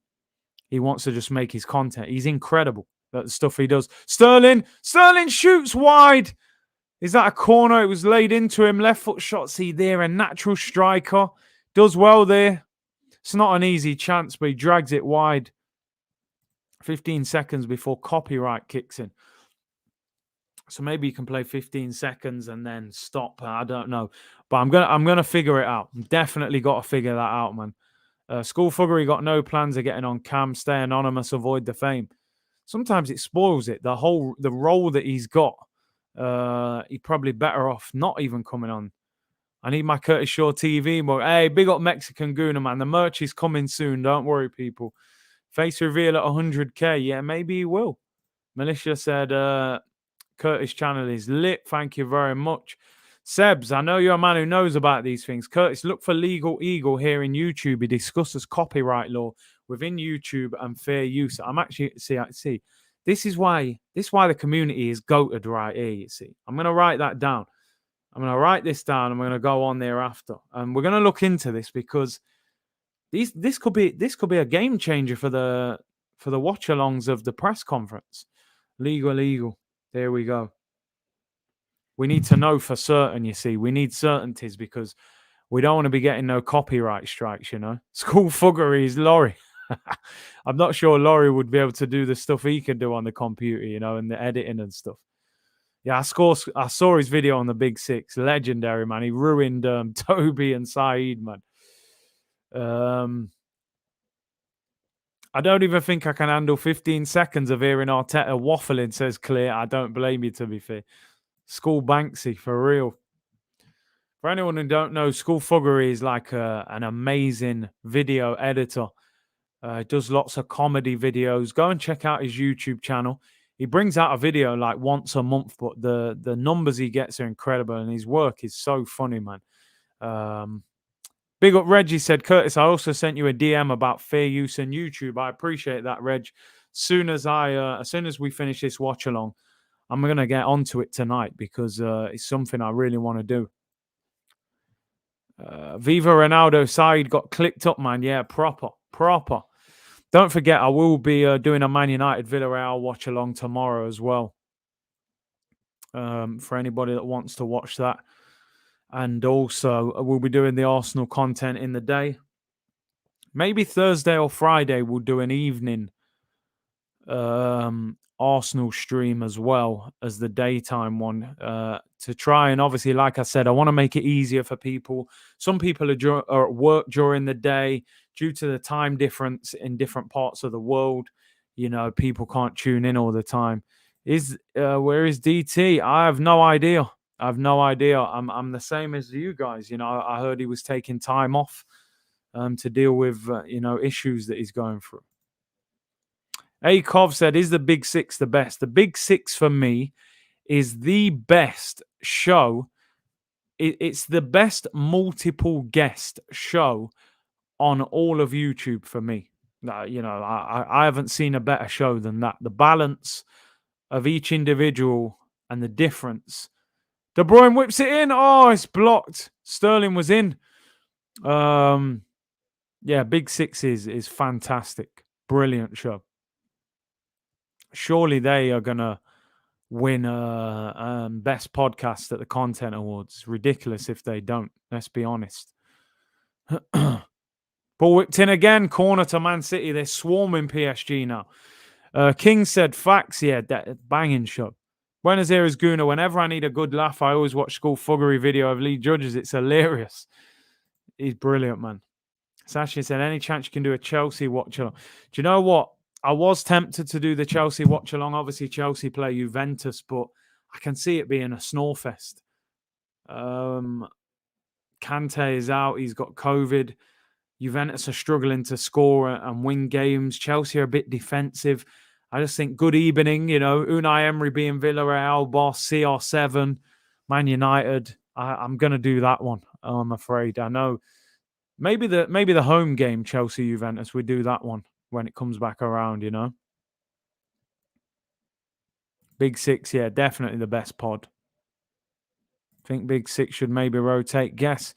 just make his content. He's incredible. The stuff he does. Sterling shoots wide. Is that a corner? It was laid into him. Left foot shot. See there, a natural striker. Does well there. It's not an easy chance, but he drags it wide. 15 seconds before copyright kicks in. So maybe you can play 15 seconds and then stop. I don't know. But I'm gonna figure it out. Definitely got to figure that out, man. School Fuggery got no plans of getting on cam. Stay anonymous. Avoid the fame. Sometimes it spoils it. The role that he's got. He's probably better off not even coming on. I need my Curtis Shaw TV. But hey, big up Mexican Gooner, man. The merch is coming soon. Don't worry, people. Face reveal at 100k. Yeah, maybe he will. Militia said, Curtis channel is lit. Thank you very much. Sebs, I know you're a man who knows about these things. Curtis, look for Legal Eagle here in YouTube. He discusses copyright law within YouTube and fair use. I'm actually see. This is why the community is goated right here. You see, I'm gonna write that down. I'm gonna write this down. I'm gonna go on there after, and we're gonna look into this because this could be a game changer for the watch-alongs of the press conference. Legal. There we go. We need to know for certain, you see. We need certainties because we don't want to be getting no copyright strikes, you know. School Fuggery is Laurie. I'm not sure Laurie would be able to do the stuff he can do on the computer, you know, and the editing and stuff. Yeah, I saw his video on the Big Six. Legendary, man. He ruined Toby and Saeed, man. I don't even think I can handle 15 seconds of hearing Arteta waffling, says Clear. I don't blame you, to be fair. School Banksy, for real. For anyone who don't know, School Fuggery is like an amazing video editor. Does lots of comedy videos. Go and check out his YouTube channel. He brings out a video like once a month, but the numbers he gets are incredible, and his work is so funny, man. Big up Reggie said, Curtis, I also sent you a DM about fair use on YouTube. I appreciate that, Reg. As soon as we finish this watch along, I'm gonna get onto it tonight because it's something I really want to do. Viva Ronaldo side got clicked up, man. Yeah, proper. Don't forget, I will be doing a Man United Villarreal watch along tomorrow as well. For anybody that wants to watch that. And also, we'll be doing the Arsenal content in the day. Maybe Thursday or Friday, we'll do an evening Arsenal stream as well as the daytime one to try. And obviously, like I said, I want to make it easier for people. Some people are at work during the day due to the time difference in different parts of the world. You know, people can't tune in all the time. Where is DT? I have no idea. I'm the same as you guys. You know, I heard he was taking time off to deal with issues that he's going through. Akov said, "Is the Big Six the best?" The Big Six for me is the best show. It's the best multiple guest show on all of YouTube for me. I haven't seen a better show than that. The balance of each individual and the difference. De Bruyne whips it in. Oh, it's blocked. Sterling was in. Yeah, Big Six is fantastic. Brilliant show. Surely they are going to win best podcast at the Content Awards. It's ridiculous if they don't. Let's be honest. Ball whipped in again. Corner to Man City. They're swarming PSG now. King said, facts. Yeah, banging show. Buenos Aires Guna. Whenever I need a good laugh, I always watch School Fuggery video of Lee Judges. It's hilarious. He's brilliant, man. Sashi said, any chance you can do a Chelsea watch along? Do you know what? I was tempted to do the Chelsea watch along. Obviously, Chelsea play Juventus, but I can see it being a snore fest. Kante is out. He's got COVID. Juventus are struggling to score and win games. Chelsea are a bit defensive. I just think good evening, you know, Unai Emery being Villarreal boss, CR7, Man United. I'm going to do that one, I'm afraid. I know. Maybe the home game, Chelsea Juventus, we do that one when it comes back around, you know. Big Six, yeah, definitely the best pod. Think Big Six should maybe rotate. Guess.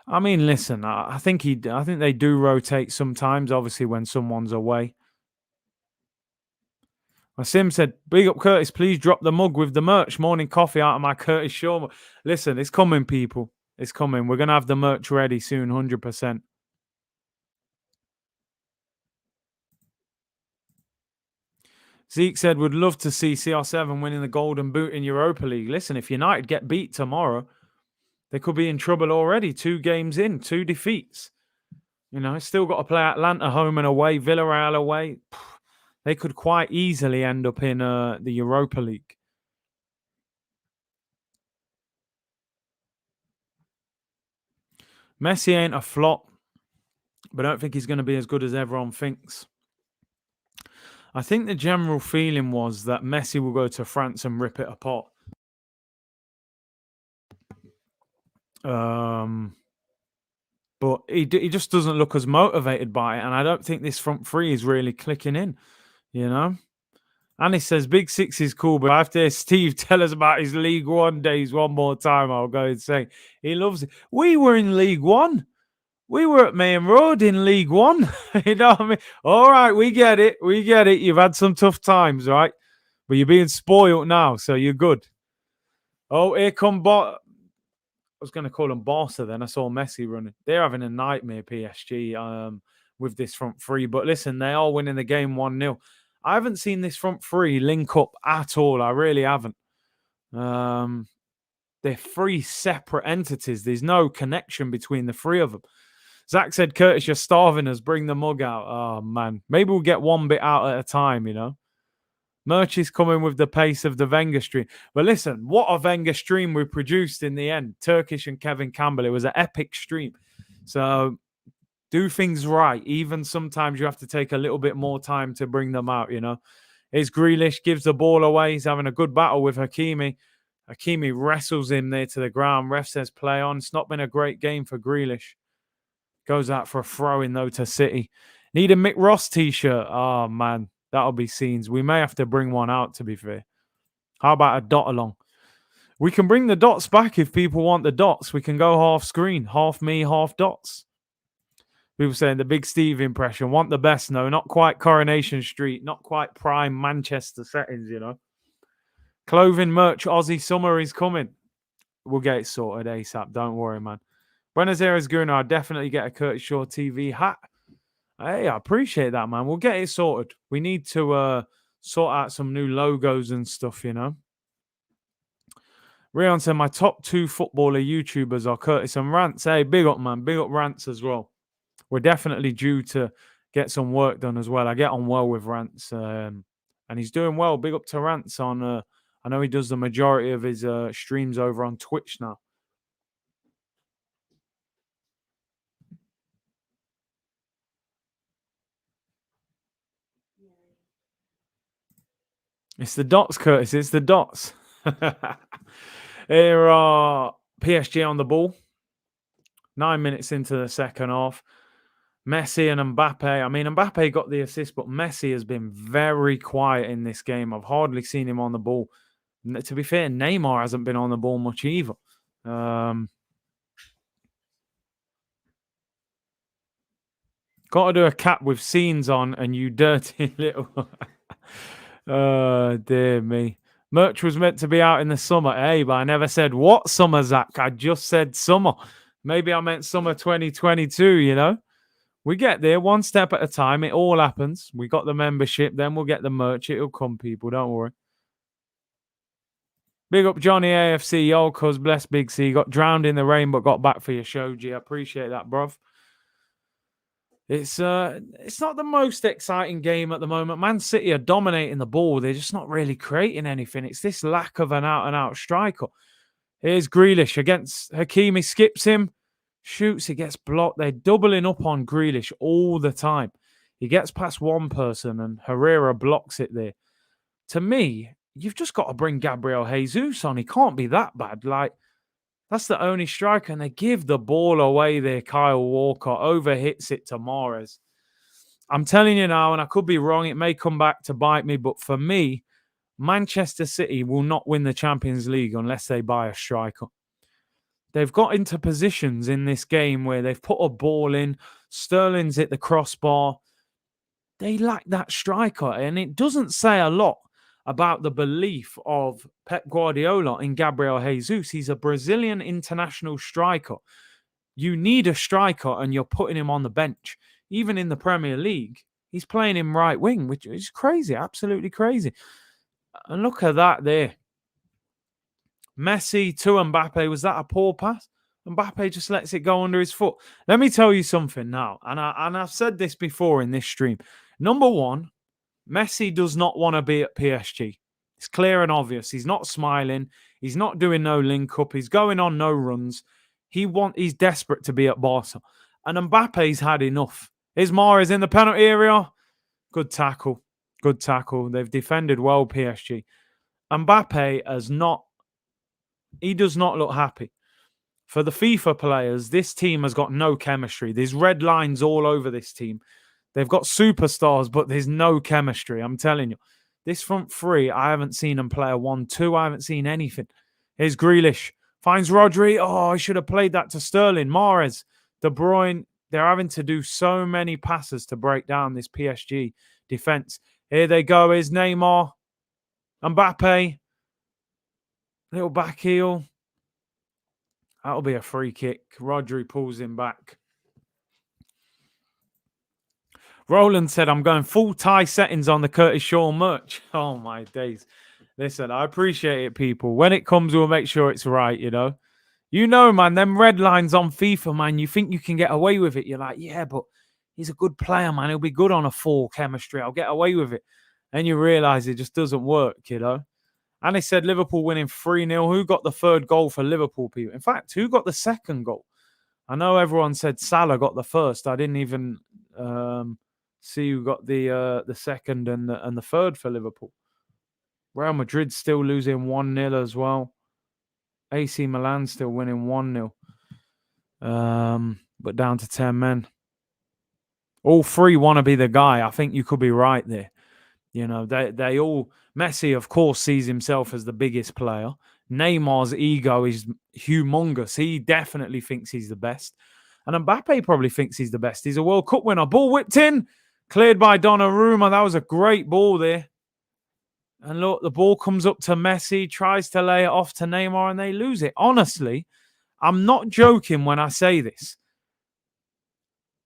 I mean, listen, I think they do rotate sometimes, obviously when someone's away. My Sim said, big up Curtis, please drop the mug with the merch. Morning coffee out of my Curtis Shaw. Listen, it's coming, people. It's coming. We're going to have the merch ready soon, 100%. Zeke said, would love to see CR7 winning the Golden Boot in Europa League. Listen, if United get beat tomorrow, they could be in trouble already. 2 games in, 2 defeats. You know, still got to play Atlanta home and away, Villarreal away. They could quite easily end up in the Europa League. Messi ain't a flop, but I don't think he's going to be as good as everyone thinks. I think the general feeling was that Messi will go to France and rip it apart. But he just doesn't look as motivated by it, and I don't think this front three is really clicking in, you know? And he says, Big Six is cool, but after Steve tell us about his League One days one more time, I'll go and say he loves it. We were in League One. We were at Main Road in League One. You know what I mean? All right, we get it. We get it. You've had some tough times, right? But you're being spoiled now, so you're good. Oh, here come I was going to call him Barca then. I saw Messi running. They're having a nightmare, PSG, with this front three. But listen, they are winning the game 1-0. I haven't seen this front three link up at all. I really haven't. They're 3 separate entities. There's no connection between the 3 of them. Zach said, Curtis, you're starving us. Bring the mug out. Oh, man. Maybe we'll get one bit out at a time, you know. Merch is coming with the pace of the Wenger stream. But listen, what a Wenger stream we produced in the end. Turkish and Kevin Campbell. It was an epic stream. So do things right. Even sometimes you have to take a little bit more time to bring them out, you know. Here's Grealish, gives the ball away. He's having a good battle with Hakimi. Hakimi wrestles him there to the ground. Ref says play on. It's not been a great game for Grealish. Goes out for a throw-in, though, to City. Need a Mick Ross t-shirt. Oh, man. That'll be scenes. We may have to bring one out, to be fair. How about a dot along? We can bring the dots back if people want the dots. We can go half screen. Half me, half dots. People saying the Big Steve impression. Want the best? No, not quite Coronation Street. Not quite prime Manchester settings, you know. Clothing merch. Aussie summer is coming. We'll get it sorted ASAP. Don't worry, man. Buenos Aires Guna, I'll definitely get a Curtis Shaw TV hat. Hey, I appreciate that, man. We'll get it sorted. We need to sort out some new logos and stuff, you know. Rion said, my top 2 footballer YouTubers are Curtis and Rants. Hey, big up, man. Big up Rants as well. We're definitely due to get some work done as well. I get on well with Rants, and he's doing well. Big up to Rants on, I know he does the majority of his streams over on Twitch now. It's the dots, Curtis. It's the dots. Here are PSG on the ball. 9 minutes into the second half. Messi and Mbappe. I mean, Mbappe got the assist, but Messi has been very quiet in this game. I've hardly seen him on the ball. To be fair, Neymar hasn't been on the ball much either. Got to do a cap with scenes on and you dirty little... Oh, dear me. Merch was meant to be out in the summer, but I never said what summer, Zach. I just said summer. Maybe I meant summer 2022, you know? We get there one step at a time. It all happens. We got the membership, then we'll get the merch. It'll come, people. Don't worry. Big up Johnny AFC. Yo, cuz bless Big C. Got drowned in the rain, but got back for your show, G. I appreciate that, bruv. It's not the most exciting game at the moment. Man City are dominating the ball. They're just not really creating anything. It's this lack of an out-and-out striker. Here's Grealish against Hakimi. Skips him. Shoots. He gets blocked. They're doubling up on Grealish all the time. He gets past one person and Herrera blocks it there. To me, you've just got to bring Gabriel Jesus on. He can't be that bad. Like, that's the only striker, and they give the ball away there. Kyle Walker overhits it to Mahrez. I'm telling you now, and I could be wrong, it may come back to bite me, but for me, Manchester City will not win the Champions League unless they buy a striker. They've got into positions in this game where they've put a ball in, Sterling's hit the crossbar. They lack that striker, and it doesn't say a lot about the belief of Pep Guardiola in Gabriel Jesus. He's a Brazilian international striker. You need a striker and you're putting him on the bench. Even in the Premier League, he's playing him right wing, which is crazy, absolutely crazy. And look at that there. Messi to Mbappe. Was that a poor pass? Mbappe just lets it go under his foot. Let me tell you something now, and I've said this before in this stream. Number one, Messi does not want to be at PSG. It's clear and obvious. He's not smiling. He's not doing no link up. He's going on no runs. He's desperate to be at Barca. And Mbappe's had enough. Here's Mahrez in the penalty area. Good tackle. Good tackle. They've defended well, PSG. Mbappe he does not look happy. For the FIFA players, this team has got no chemistry. There's red lines all over this team. They've got superstars, but there's no chemistry. I'm telling you. This front three, I haven't seen them play a 1-2. I haven't seen anything. Here's Grealish. Finds Rodri. Oh, I should have played that to Sterling. Mahrez. De Bruyne. They're having to do so many passes to break down this PSG defense. Here they go. Here's Neymar. Mbappe. Little back heel. That'll be a free kick. Rodri pulls him back. Roland said, I'm going full Thai settings on the Curtis Shaw merch. Oh, my days. Listen, I appreciate it, people. When it comes, we'll make sure it's right, you know. You know, man, them red lines on FIFA, man, you think you can get away with it. You're like, yeah, but he's a good player, man. He'll be good on a full chemistry. I'll get away with it. And you realise it just doesn't work, you know. And they said Liverpool winning 3-0. Who got the third goal for Liverpool, people? In fact, who got the second goal? I know everyone said Salah got the first. I didn't even see who got the second and the third for Liverpool. Real Madrid still losing 1-0 as well. AC Milan still winning 1-0. But down to 10 men. All three want to be the guy. I think you could be right there. You know, they all... Messi, of course, sees himself as the biggest player. Neymar's ego is humongous. He definitely thinks he's the best. And Mbappe probably thinks he's the best. He's a World Cup winner. Ball whipped in. Cleared by Donnarumma. That was a great ball there. And look, the ball comes up to Messi. Tries to lay it off to Neymar and they lose it. Honestly, I'm not joking when I say this.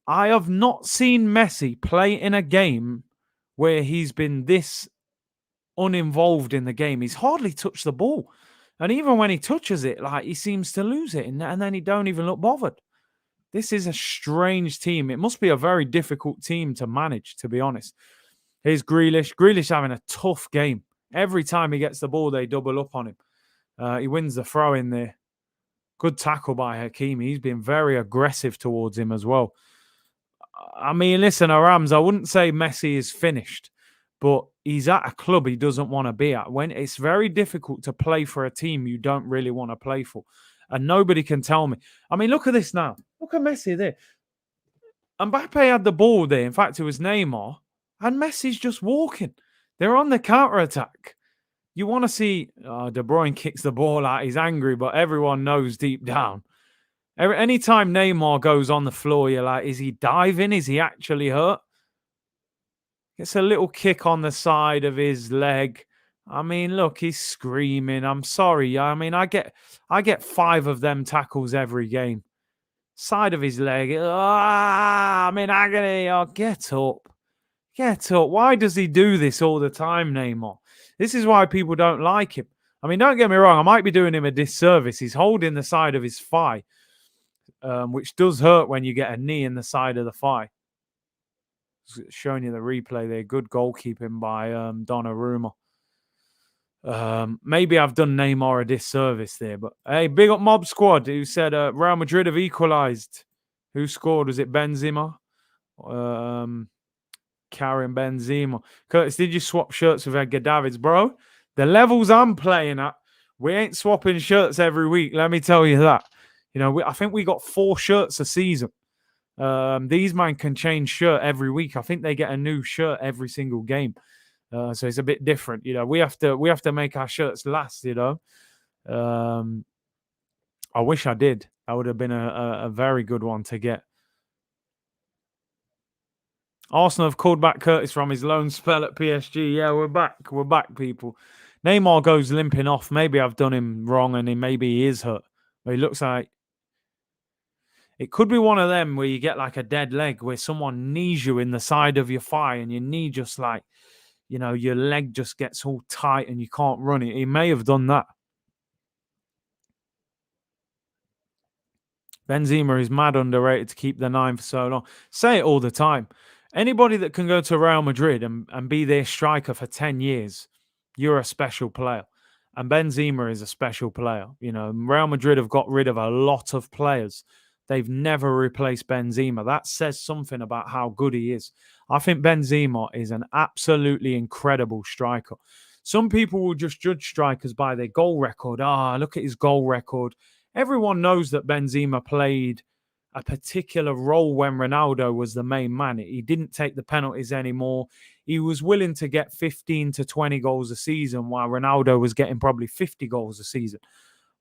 I have not seen Messi play in a game where he's been this uninvolved in the game. He's hardly touched the ball. And even when he touches it, like he seems to lose it. And then he don't even look bothered. This is a strange team. It must be a very difficult team to manage, to be honest. Here's Grealish. Grealish having a tough game. Every time he gets the ball, they double up on him. He wins the throw in there. Good tackle by Hakimi. He's been very aggressive towards him as well. I mean, listen, Arams, I wouldn't say Messi is finished, but he's at a club he doesn't want to be at. When it's very difficult to play for a team you don't really want to play for. And nobody can tell me. I mean, look at this now. Look at Messi there. Mbappe had the ball there. In fact, it was Neymar. And Messi's just walking. They're on the counter-attack. You want to see... De Bruyne kicks the ball out. He's angry, but everyone knows deep down. Anytime Neymar goes on the floor, you're like, is he diving? Is he actually hurt? Gets a little kick on the side of his leg. I mean, look, he's screaming. I'm sorry. I mean, I get 5 of them tackles every game. Side of his leg. I'm in agony. Oh, get up. Get up. Why does he do this all the time, Neymar? This is why people don't like him. I mean, don't get me wrong. I might be doing him a disservice. He's holding the side of his thigh, which does hurt when you get a knee in the side of the thigh. Showing you the replay there. Good goalkeeping by Donnarumma. Maybe I've done Neymar a disservice there, but hey, big up Mob Squad who said Real Madrid have equalised. Who scored? Was it Benzema? Karim Benzema. Curtis, did you swap shirts with Edgar Davids, bro? The levels I'm playing at, we ain't swapping shirts every week. Let me tell you that. You know, I think we got 4 shirts a season. These men can change shirt every week. I think they get a new shirt every single game. So it's a bit different. You know, we have to make our shirts last, you know. I wish I did. That would have been a very good one to get. Arsenal have called back Curtis from his loan spell at PSG. Yeah, we're back. We're back, people. Neymar goes limping off. Maybe I've done him wrong and maybe he is hurt. But he looks like it could be one of them where you get like a dead leg where someone knees you in the side of your thigh and your knee just like, your leg just gets all tight and you can't run it. He may have done that. Benzema is mad underrated to keep the 9 for so long. Say it all the time. Anybody that can go to Real Madrid and be their striker for 10 years, you're a special player. And Benzema is a special player. Real Madrid have got rid of a lot of players. They've never replaced Benzema. That says something about how good he is. I think Benzema is an absolutely incredible striker. Some people will just judge strikers by their goal record. Look at his goal record. Everyone knows that Benzema played a particular role when Ronaldo was the main man. He didn't take the penalties anymore. He was willing to get 15 to 20 goals a season while Ronaldo was getting probably 50 goals a season.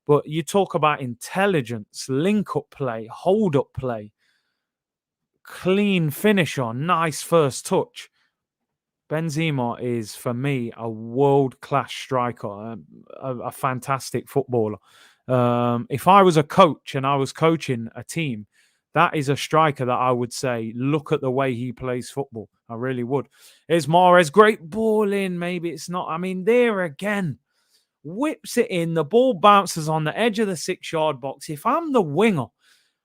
But you talk about intelligence, link-up play, hold-up play, clean finish on, nice first touch. Benzema is, for me, a world-class striker, a fantastic footballer. If I was a coach and I was coaching a team, that is a striker that I would say, look at the way he plays football. I really would. Here's Mahrez, great ball in. Maybe it's not. I mean, there again, whips it in. The ball bounces on the edge of the 6-yard box. If I'm the winger,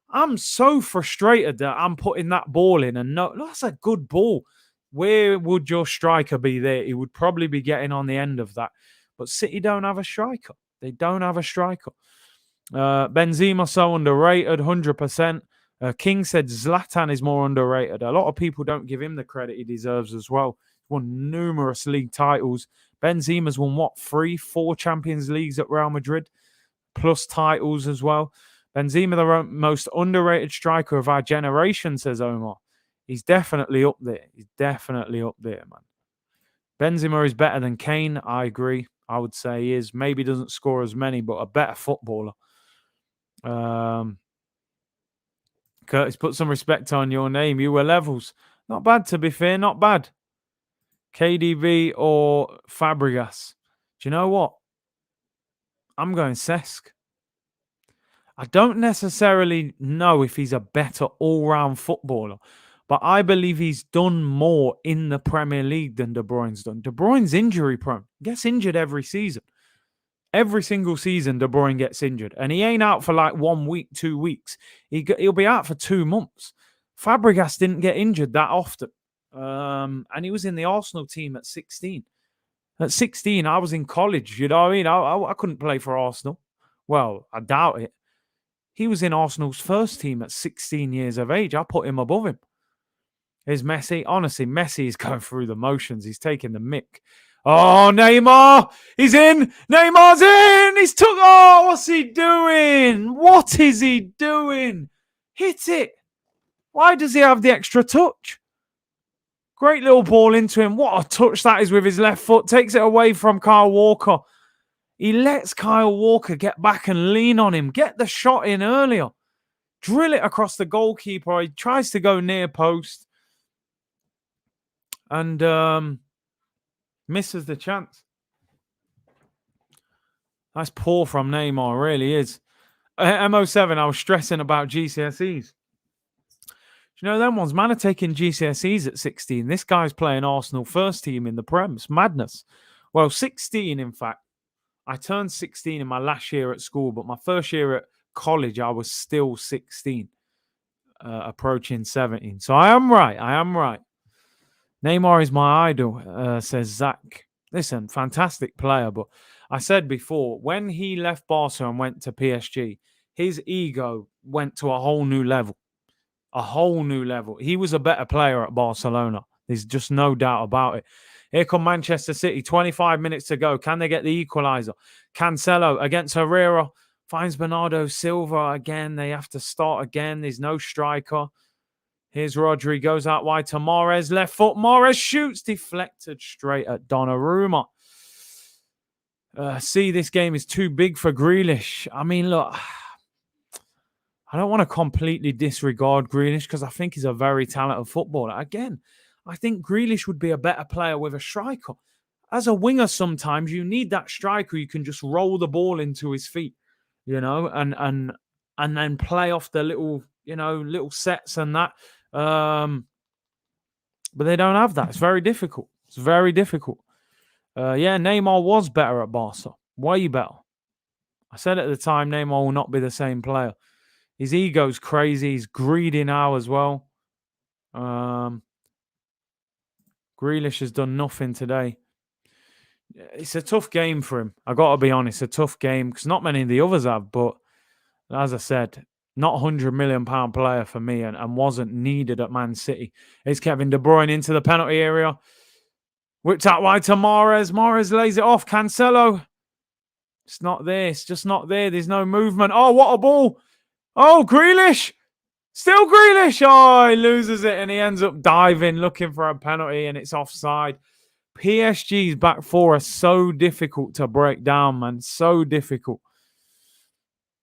I'm so frustrated that I'm putting that ball in. And no, that's a good ball. Where would your striker be there? He would probably be getting on the end of that. But City don't have a striker. They don't have a striker. Benzema so underrated, 100%. King said Zlatan is more underrated. A lot of people don't give him the credit he deserves as well. He's won numerous league titles. Benzema's won, 3-4 Champions Leagues at Real Madrid, plus titles as well. Benzema, the most underrated striker of our generation, says Omar. He's definitely up there. He's definitely up there, man. Benzema is better than Kane. I agree. I would say he is. Maybe doesn't score as many, but a better footballer. Curtis, put some respect on your name. You were levels. Not bad, to be fair. Not bad. KDB or Fabregas? Do you know what? I'm going Cesc. I don't necessarily know if he's a better all-round footballer, but I believe he's done more in the Premier League than De Bruyne's done. De Bruyne's injury prone. Gets injured every season. Every single season, De Bruyne gets injured. And he ain't out for like 1 week, 2 weeks. He'll be out for 2 months. Fabregas didn't get injured that often. And he was in the Arsenal team at 16. At 16, I was in college. You know what I mean? I couldn't play for Arsenal. Well, I doubt it. He was in Arsenal's first team at 16 years of age. I put him above him. Here's Messi. Honestly, Messi is going through the motions. He's taking the mick. Oh, Neymar. He's in. Neymar's in. He's took. Oh, what's he doing? What is he doing? Hit it. Why does he have the extra touch? Great little ball into him. What a touch that is with his left foot. Takes it away from Kyle Walker. He lets Kyle Walker get back and lean on him. Get the shot in earlier. Drill it across the goalkeeper. He tries to go near post. And misses the chance. That's poor from Neymar, really is. MO7, I was stressing about GCSEs. You know, them ones, man are taking GCSEs at 16. This guy's playing Arsenal first team in the Prem. It's madness. Well, 16, in fact. I turned 16 in my last year at school, but my first year at college, I was still 16, approaching 17. So I am right. Neymar is my idol, says Zach. Listen, fantastic player, but I said before, when he left Barca and went to PSG, his ego went to a whole new level. A whole new level. He was a better player at Barcelona. There's just no doubt about it. Here come Manchester City. 25 minutes to go. Can they get the equaliser? Cancelo against Herrera. Finds Bernardo Silva again. They have to start again. There's no striker. Here's Rodri. Goes out wide to Mahrez. Left foot. Mahrez shoots. Deflected straight at Donnarumma. This game is too big for Grealish. I mean, look, I don't want to completely disregard Grealish because I think he's a very talented footballer. Again, I think Grealish would be a better player with a striker. As a winger, sometimes you need that striker you can just roll the ball into his feet, and then play off the little sets and that. But they don't have that. It's very difficult. It's very difficult. Yeah, Neymar was better at Barca. Way better. I said at the time, Neymar will not be the same player. His ego's crazy. He's greedy now as well. Grealish has done nothing today. It's a tough game for him. I got to be honest, a tough game because not many of the others have. But as I said, not £100 million player for me and wasn't needed at Man City. It's Kevin De Bruyne into the penalty area. Whipped out wide to Mahrez. Mahrez lays it off. Cancelo. It's not there. It's just not there. There's no movement. Oh, what a ball. Oh, Grealish. Still Grealish. Oh, he loses it and he ends up diving, looking for a penalty, and it's offside. PSG's back four are so difficult to break down, man. So difficult.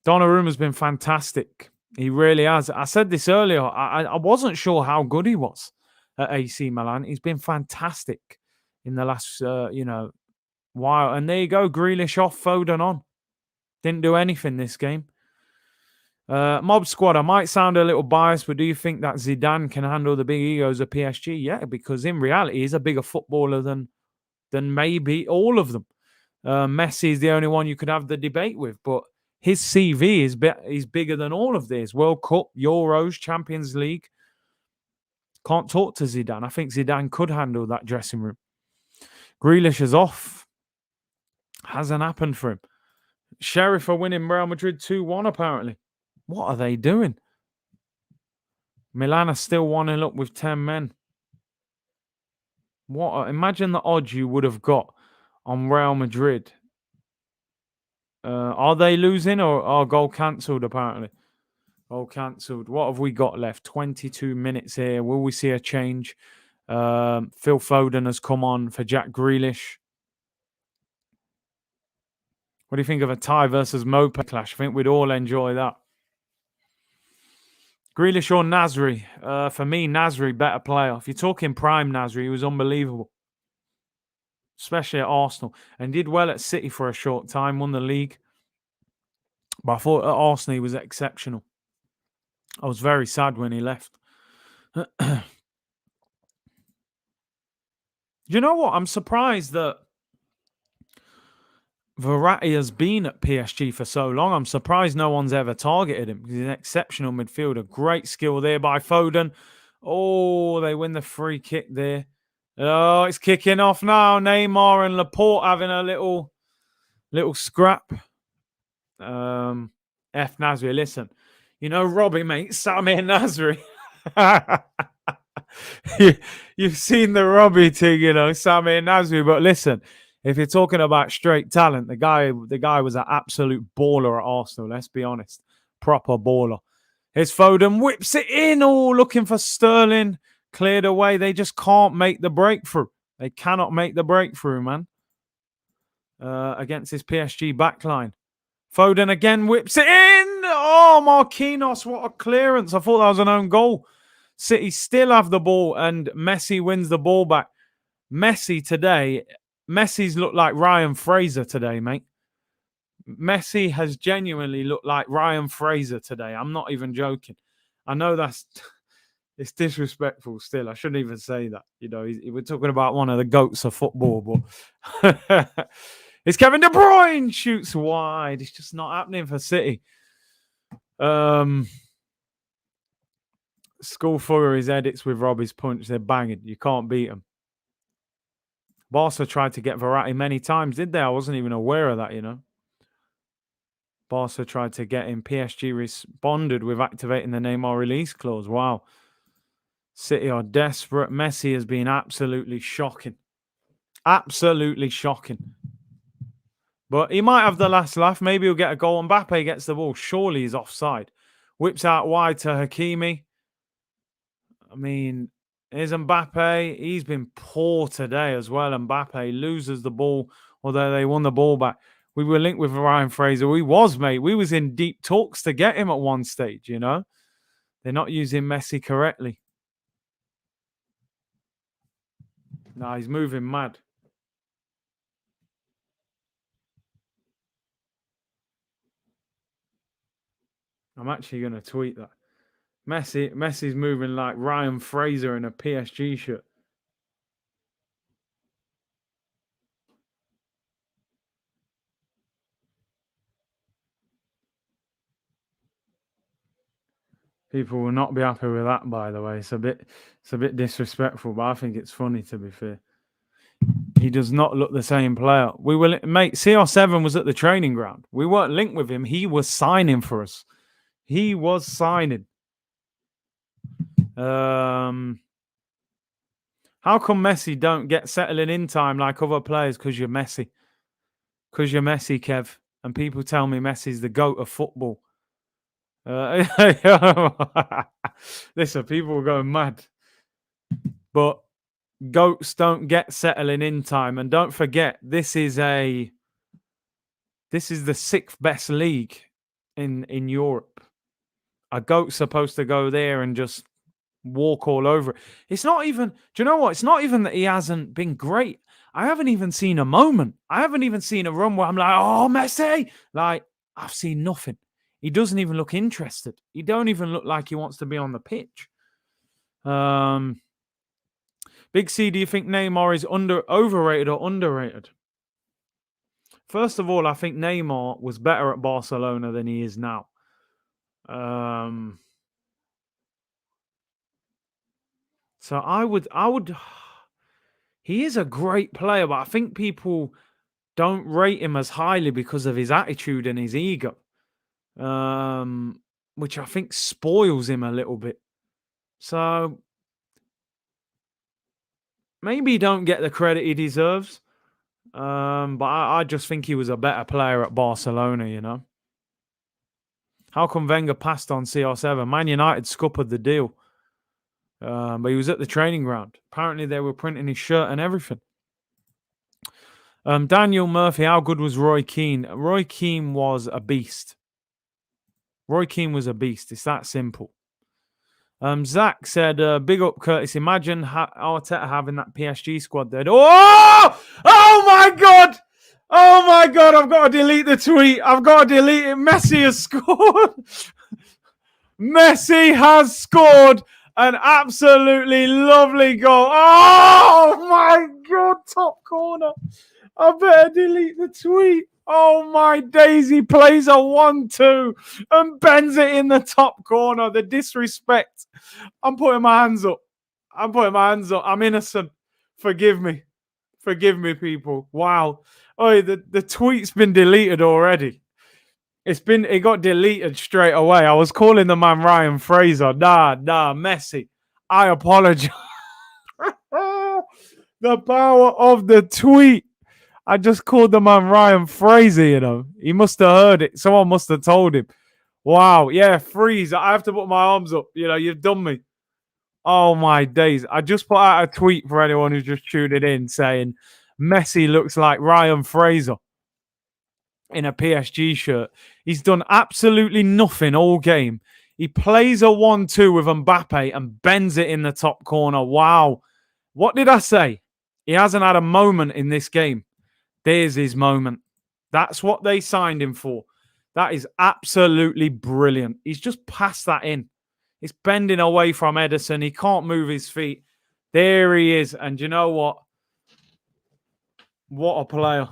Donnarumma's been fantastic. He really has. I said this earlier. I wasn't sure how good he was at AC Milan. He's been fantastic in the last, while. And there you go. Grealish off, Foden on. Didn't do anything this game. Mob Squad, I might sound a little biased, but do you think that Zidane can handle the big egos of PSG? Yeah, because in reality, he's a bigger footballer than maybe all of them. Messi is the only one you could have the debate with, but his CV is bigger than all of these. World Cup, Euros, Champions League. Can't talk to Zidane. I think Zidane could handle that dressing room. Grealish is off. Hasn't happened for him. Sheriff are winning Real Madrid 2-1 apparently. What are they doing? Milan are still 1-0 up with 10 men. Imagine the odds you would have got on Real Madrid. Are they losing or are goal cancelled apparently? Goal cancelled. What have we got left? 22 minutes here. Will we see a change? Phil Foden has come on for Jack Grealish. What do you think of a tie versus Moped clash? I think we'd all enjoy that. Grealish or Nasri? For me, Nasri, better player. If you're talking prime Nasri, he was unbelievable. Especially at Arsenal. And did well at City for a short time, won the league. But I thought at Arsenal he was exceptional. I was very sad when he left. You know what? I'm surprised that Verratti has been at PSG for so long. I'm surprised no one's ever targeted him. He's an exceptional midfielder. Great skill there by Foden. Oh, they win the free kick there. Oh, it's kicking off now. Neymar and Laporte having a little scrap. F. Nasri, listen. You know Robbie, mate. Samir Nasri. You've seen the Robbie thing, Samir Nasri. But listen, if you're talking about straight talent, the guy was an absolute baller at Arsenal. Let's be honest, proper baller. Here's Foden, whips it in. Oh, looking for Sterling, cleared away. They just can't make the breakthrough. They cannot make the breakthrough, man. Against this PSG backline, Foden again whips it in. Oh, Marquinhos, what a clearance! I thought that was an own goal. City still have the ball, and Messi wins the ball back. Messi's looked like Ryan Fraser today, mate. Messi has genuinely looked like Ryan Fraser today. I'm not even joking. I know it's disrespectful still. I shouldn't even say that. We're talking about one of the GOATs of football, but it's Kevin De Bruyne shoots wide. It's just not happening for City. School for his edits with Robbie's punch. They're banging. You can't beat them. Barca tried to get Verratti many times, did they? I wasn't even aware of that, Barca tried to get him. PSG responded with activating the Neymar release clause. Wow. City are desperate. Messi has been absolutely shocking. Absolutely shocking. But he might have the last laugh. Maybe he'll get a goal. Mbappe gets the ball. Surely he's offside. Whips out wide to Hakimi. I mean, here's Mbappe. He's been poor today as well. Mbappe loses the ball, although they won the ball back. We were linked with Ryan Fraser. We was in deep talks to get him at one stage, They're not using Messi correctly. Nah, he's moving mad. I'm actually going to tweet that. Messi's moving like Ryan Fraser in a PSG shirt. People will not be happy with that, by the way. It's a bit disrespectful, but I think it's funny, to be fair. He does not look the same player. We will, mate. CR7 was at the training ground. We weren't linked with him. He was signing for us. He was signing. How come Messi don't get settling in time like other players? Because you're Messi. Because you're Messi, Kev. And people tell me Messi's the GOAT of football. Listen, people are going mad. But GOATs don't get settling in time. And don't forget, this is the 6th best league in Europe. A GOAT's supposed to go there and just walk all over it. It's not even, do you know what? It's not even that he hasn't been great. I haven't even seen a moment. I haven't even seen a run where I'm like, oh, Messi. Like, I've seen nothing. He doesn't even look interested. He don't even look like he wants to be on the pitch. Big C, do you think Neymar is overrated or underrated? First of all, I think Neymar was better at Barcelona than he is now. So I would. He is a great player, but I think people don't rate him as highly because of his attitude and his ego, which I think spoils him a little bit. So maybe he don't get the credit he deserves. But I just think he was a better player at Barcelona, you know. How come Wenger passed on CR7? Man United scuppered the deal. But he was at the training ground. Apparently they were printing his shirt and everything. Daniel Murphy, how good was Roy Keane? Roy Keane was a beast. Roy Keane was a beast. It's that simple. Zach said, big up Curtis. Imagine Arteta having that PSG squad there. Oh! Oh my God! Oh my God! I've got to delete the tweet. I've got to delete it. Messi has scored. Messi has scored an absolutely lovely goal. Oh my God! Top corner. I better delete the tweet. Oh my days, he plays a 1-2 and bends it in the top corner. The disrespect. I'm putting my hands up. I'm innocent. Forgive me. Forgive me, people. Wow. Oh, the tweet's been deleted already. It got deleted straight away. I was calling the man Ryan Fraser. Nah, Messi. I apologize. The power of the tweet. I just called the man Ryan Fraser, you know. He must have heard it. Someone must have told him. Wow. Yeah, freeze. I have to put my arms up. You know, you've done me. Oh, my days. I just put out a tweet for anyone who's just tuning in saying Messi looks like Ryan Fraser in a PSG shirt. He's done absolutely nothing all game. He plays a 1-2 with Mbappe and bends it in the top corner. Wow. What did I say? He hasn't had a moment in this game. There's his moment. That's what they signed him for. That is absolutely brilliant. He's just passed that in. It's bending away from Edison. He can't move his feet. There he is. And you know what? What a player.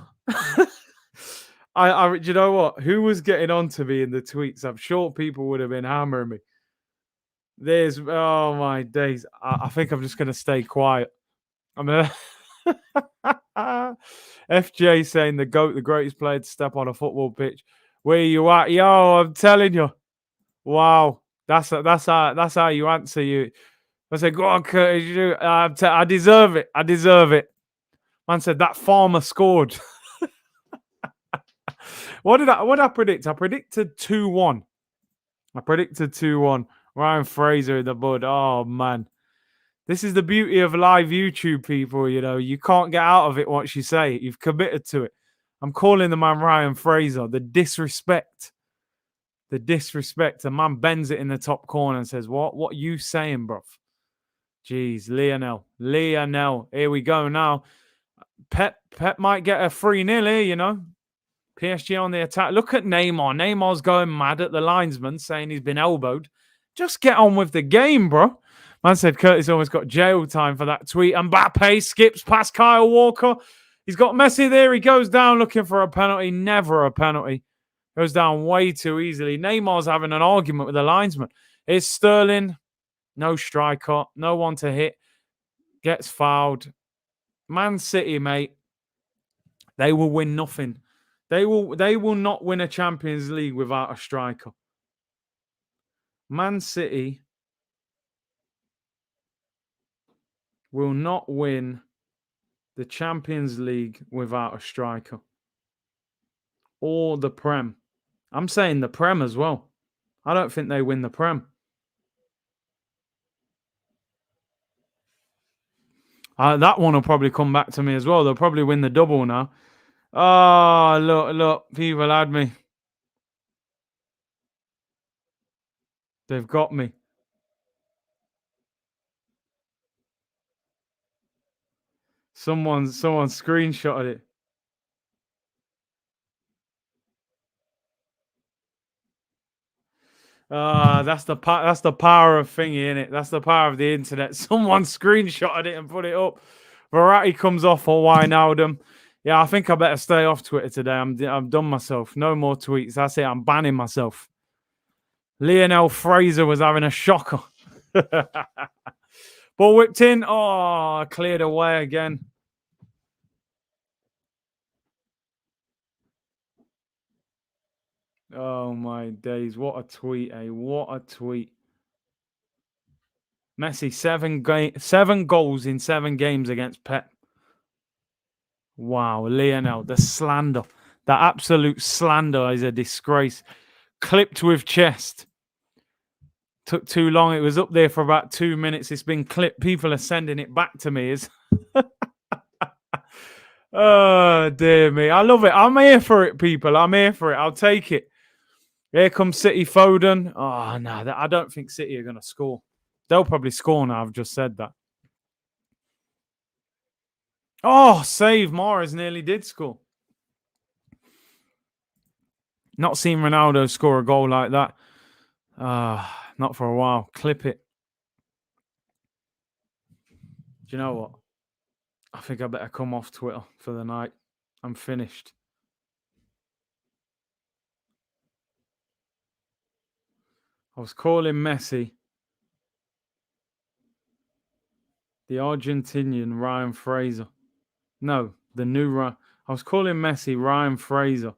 You know what? Who was getting on to me in the tweets? I'm sure people would have been hammering me. Oh my days. I think I'm just going to stay quiet. I'm going to... FJ saying the GOAT, the greatest player to step on a football pitch. Where you at? Yo, I'm telling you. Wow. That's how you answer you. I said, go on, Curtis. I deserve it. I deserve it. Man said that farmer scored. What did I predict? I predicted 2-1. Ryan Fraser in the bud. Oh man. This is the beauty of live YouTube, people. You know, you can't get out of it once you say it. You've committed to it. I'm calling the man Ryan Fraser. The disrespect. A man bends it in the top corner and says, what are you saying, bruv? Jeez, Lionel. Here we go now. Pep might get a 3-0 here, you know. PSG on the attack. Look at Neymar. Neymar's going mad at the linesman, saying he's been elbowed. Just get on with the game, bro. Man said Curtis almost got jail time for that tweet. Mbappe skips past Kyle Walker. He's got Messi there. He goes down looking for a penalty. Never a penalty. Goes down way too easily. Neymar's having an argument with the linesman. It's Sterling. No striker. No one to hit. Gets fouled. Man City, mate. They will win nothing. They will not win a Champions League without a striker. Man City will not win the Champions League without a striker. Or the Prem. I'm saying the Prem as well. I don't think they win the Prem. That one will probably come back to me as well. They'll probably win the double now. Oh, look. People had me. They've got me. Someone screenshotted it. That's the power of thingy, innit? That's the power of the internet. Someone screenshotted it and put it up. Verratti comes off for Wijnaldum. Yeah, I think I better stay off Twitter today. I'm done myself. No more tweets. That's it. I'm banning myself. Lionel Fraser was having a shocker. Ball whipped in. Oh, cleared away again. Oh, my days. What a tweet, eh? What a tweet. Messi, 7 goals in 7 games against Pep. Wow, Lionel, the slander. The absolute slander is a disgrace. Clipped with chest. Took too long. It was up there for about 2 minutes. It's been clipped. People are sending it back to me. Oh, dear me. I love it. I'm here for it, people. I'm here for it. I'll take it. Here comes City Foden. Oh, no. I don't think City are going to score. They'll probably score now. I've just said that. Oh, save. Mahrez nearly did score. Not seen Ronaldo score a goal like that. Not for a while. Clip it. Do you know what? I think I better come off Twitter for the night. I'm finished. I was calling Messi the Argentinian Ryan Fraser. No, the new Ryan. I was calling Messi Ryan Fraser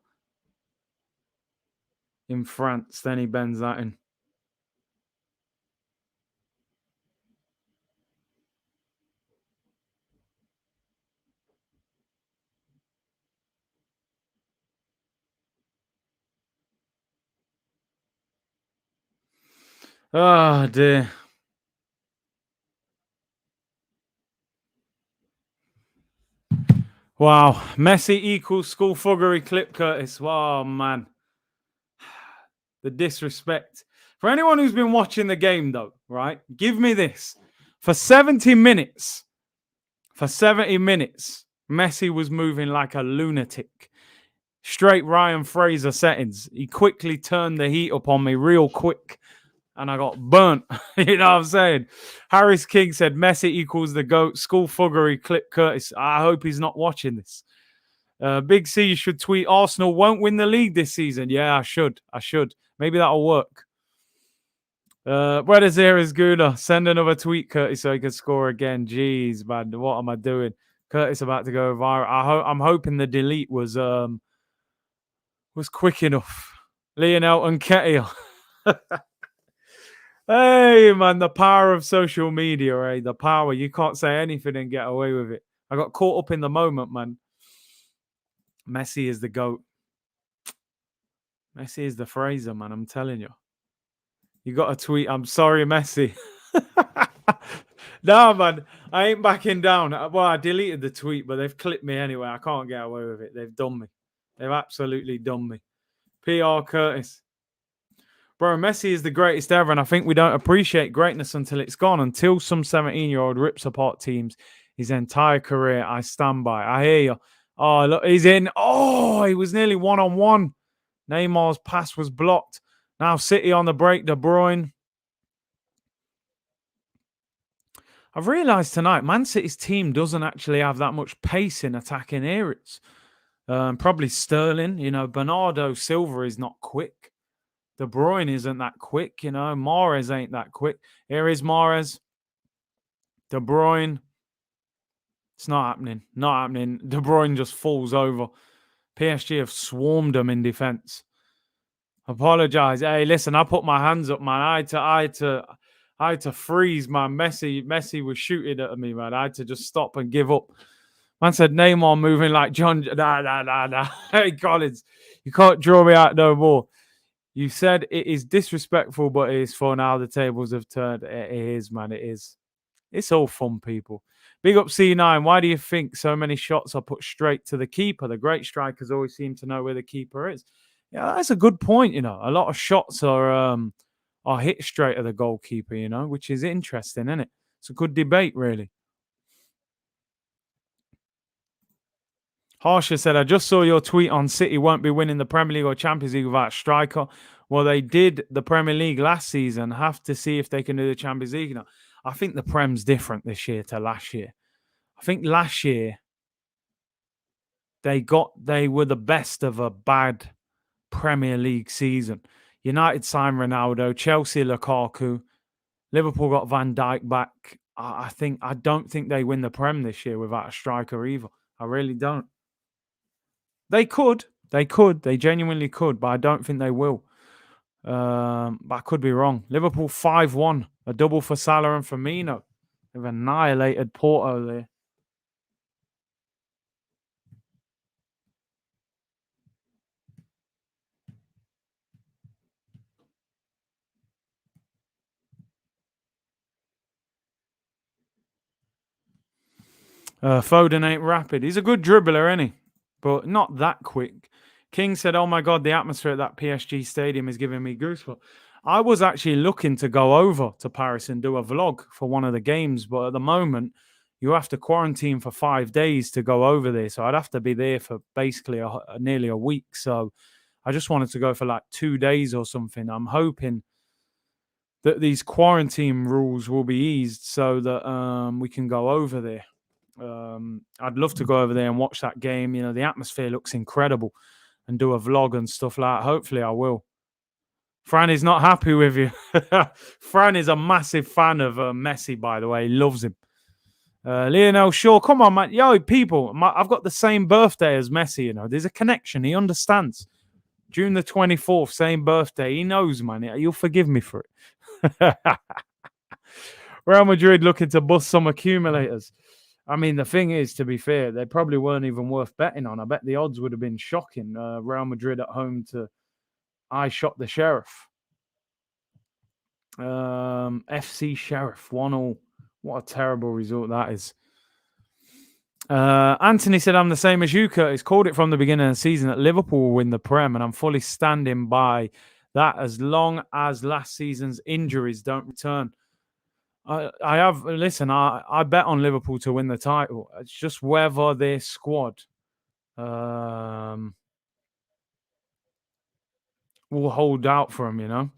in France. Then he bends that in. Oh, dear. Wow. Messi equals school fuggery clip, Curtis. Wow, man. The disrespect. For anyone who's been watching the game, though, right? Give me this. For 70 minutes, Messi was moving like a lunatic. Straight Ryan Fraser settings. He quickly turned the heat up on me real quick. And I got burnt. You know what I'm saying? Harris King said Messi equals the GOAT. School fuggery clip Curtis. I hope he's not watching this. Big C should tweet Arsenal won't win the league this season. Yeah, I should. Maybe that'll work. Where there is Gula. Send another tweet, Curtis, so he can score again. Jeez, man. What am I doing? Curtis about to go viral. I'm hoping the delete was quick enough. Lionel Nketiah. Hey, man, the power of social media, eh? The power. You can't say anything and get away with it. I got caught up in the moment, man. Messi is the GOAT. Messi is the Fraser, man. I'm telling you. You got a tweet. I'm sorry, Messi. No, man. I ain't backing down. Well, I deleted the tweet, but they've clipped me anyway. I can't get away with it. They've done me. They've absolutely done me. PR Curtis. Bro, Messi is the greatest ever, and I think we don't appreciate greatness until it's gone. Until some 17-year-old rips apart teams his entire career, I stand by. I hear you. Oh, look, he's in. Oh, he was nearly one-on-one. Neymar's pass was blocked. Now City on the break, De Bruyne. I've realised tonight, Man City's team doesn't actually have that much pace in attacking areas. Probably Sterling, Bernardo Silva is not quick. De Bruyne isn't that quick, Mahrez ain't that quick. Here is Mahrez. De Bruyne. It's not happening. Not happening. De Bruyne just falls over. PSG have swarmed them in defence. Apologise. Hey, listen, I put my hands up, man. I had to freeze, man. Messi was shooting at me, man. I had to just stop and give up. Man said Neymar moving like John. Nah. Hey, Collins, you can't draw me out no more. You said it is disrespectful, but it is fun. How the tables have turned. It is, man. It is. It's all fun, people. Big up C9. Why do you think so many shots are put straight to the keeper? The great strikers always seem to know where the keeper is. Yeah, that's a good point. A lot of shots are hit straight at the goalkeeper. Which is interesting, isn't it? It's a good debate, really. Harsha said, I just saw your tweet on City won't be winning the Premier League or Champions League without a striker. Well, they did the Premier League last season. Have to see if they can do the Champions League. I think the Prem's different this year to last year. I think last year they were the best of a bad Premier League season. United signed Ronaldo, Chelsea Lukaku, Liverpool got Van Dijk back. I don't think they win the Prem this year without a striker either. I really don't. They could. They genuinely could, but I don't think they will. But I could be wrong. Liverpool 5-1. A double for Salah and Firmino. They've annihilated Porto there. Foden ain't rapid. He's a good dribbler, isn't he? But not that quick. King said, oh my God, the atmosphere at that PSG stadium is giving me goosebumps. I was actually looking to go over to Paris and do a vlog for one of the games, but at the moment, you have to quarantine for 5 days to go over there. So I'd have to be there for basically nearly a week. So I just wanted to go for like 2 days or something. I'm hoping that these quarantine rules will be eased so that we can go over there. I'd love to go over there and watch that game. The atmosphere looks incredible and do a vlog and stuff like that. Hopefully I will. Fran is not happy with you. Fran is a massive fan of Messi, by the way. He loves him. Lionel Shaw, come on, man. Yo, people, I've got the same birthday as Messi, There's a connection. He understands. June the 24th, same birthday. He knows, man. You'll forgive me for it. Real Madrid looking to bust some accumulators. I mean, the thing is, to be fair, they probably weren't even worth betting on. I bet the odds would have been shocking. Real Madrid at home to I Shot the Sheriff. FC Sheriff 1-0. What a terrible result that is. Anthony said, I'm the same as you, Curtis. Called it from the beginning of the season that Liverpool will win the Prem, and I'm fully standing by that as long as last season's injuries don't return. I bet on Liverpool to win the title. It's just whether their squad will hold out for them,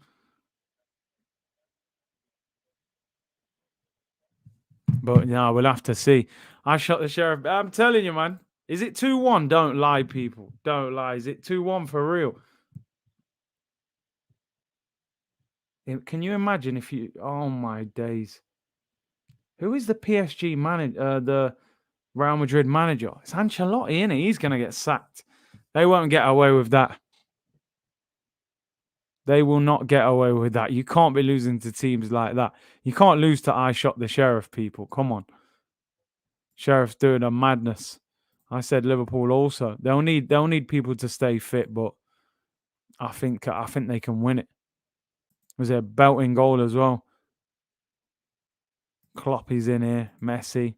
But we'll have to see. I Shot the Sheriff. I'm telling you, man. Is it 2-1? Don't lie, people. Don't lie. Is it 2-1 for real? Can you imagine if you... Oh, my days. Who is the PSG manager? The Real Madrid manager? It's Ancelotti, isn't he? He's going to get sacked. They won't get away with that. They will not get away with that. You can't be losing to teams like that. You can't lose to I Shot the Sheriff, people. Come on. Sheriff's doing a madness. I said Liverpool also. They'll need people to stay fit, but I think they can win it. Was a belting goal as well. Klopp is in here. Messi.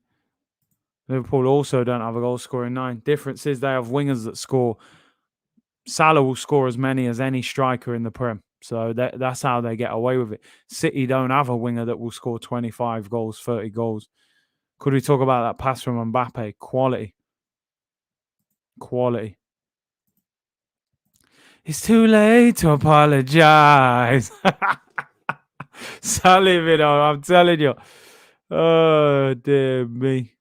Liverpool also don't have a goal scoring 9. Difference is they have wingers that score. Salah will score as many as any striker in the Prem. So that's how they get away with it. City don't have a winger that will score 25 goals, 30 goals. Could we talk about that pass from Mbappe? Quality. Quality. It's too late to apologize. Salivino, I'm telling you. Oh, dear me.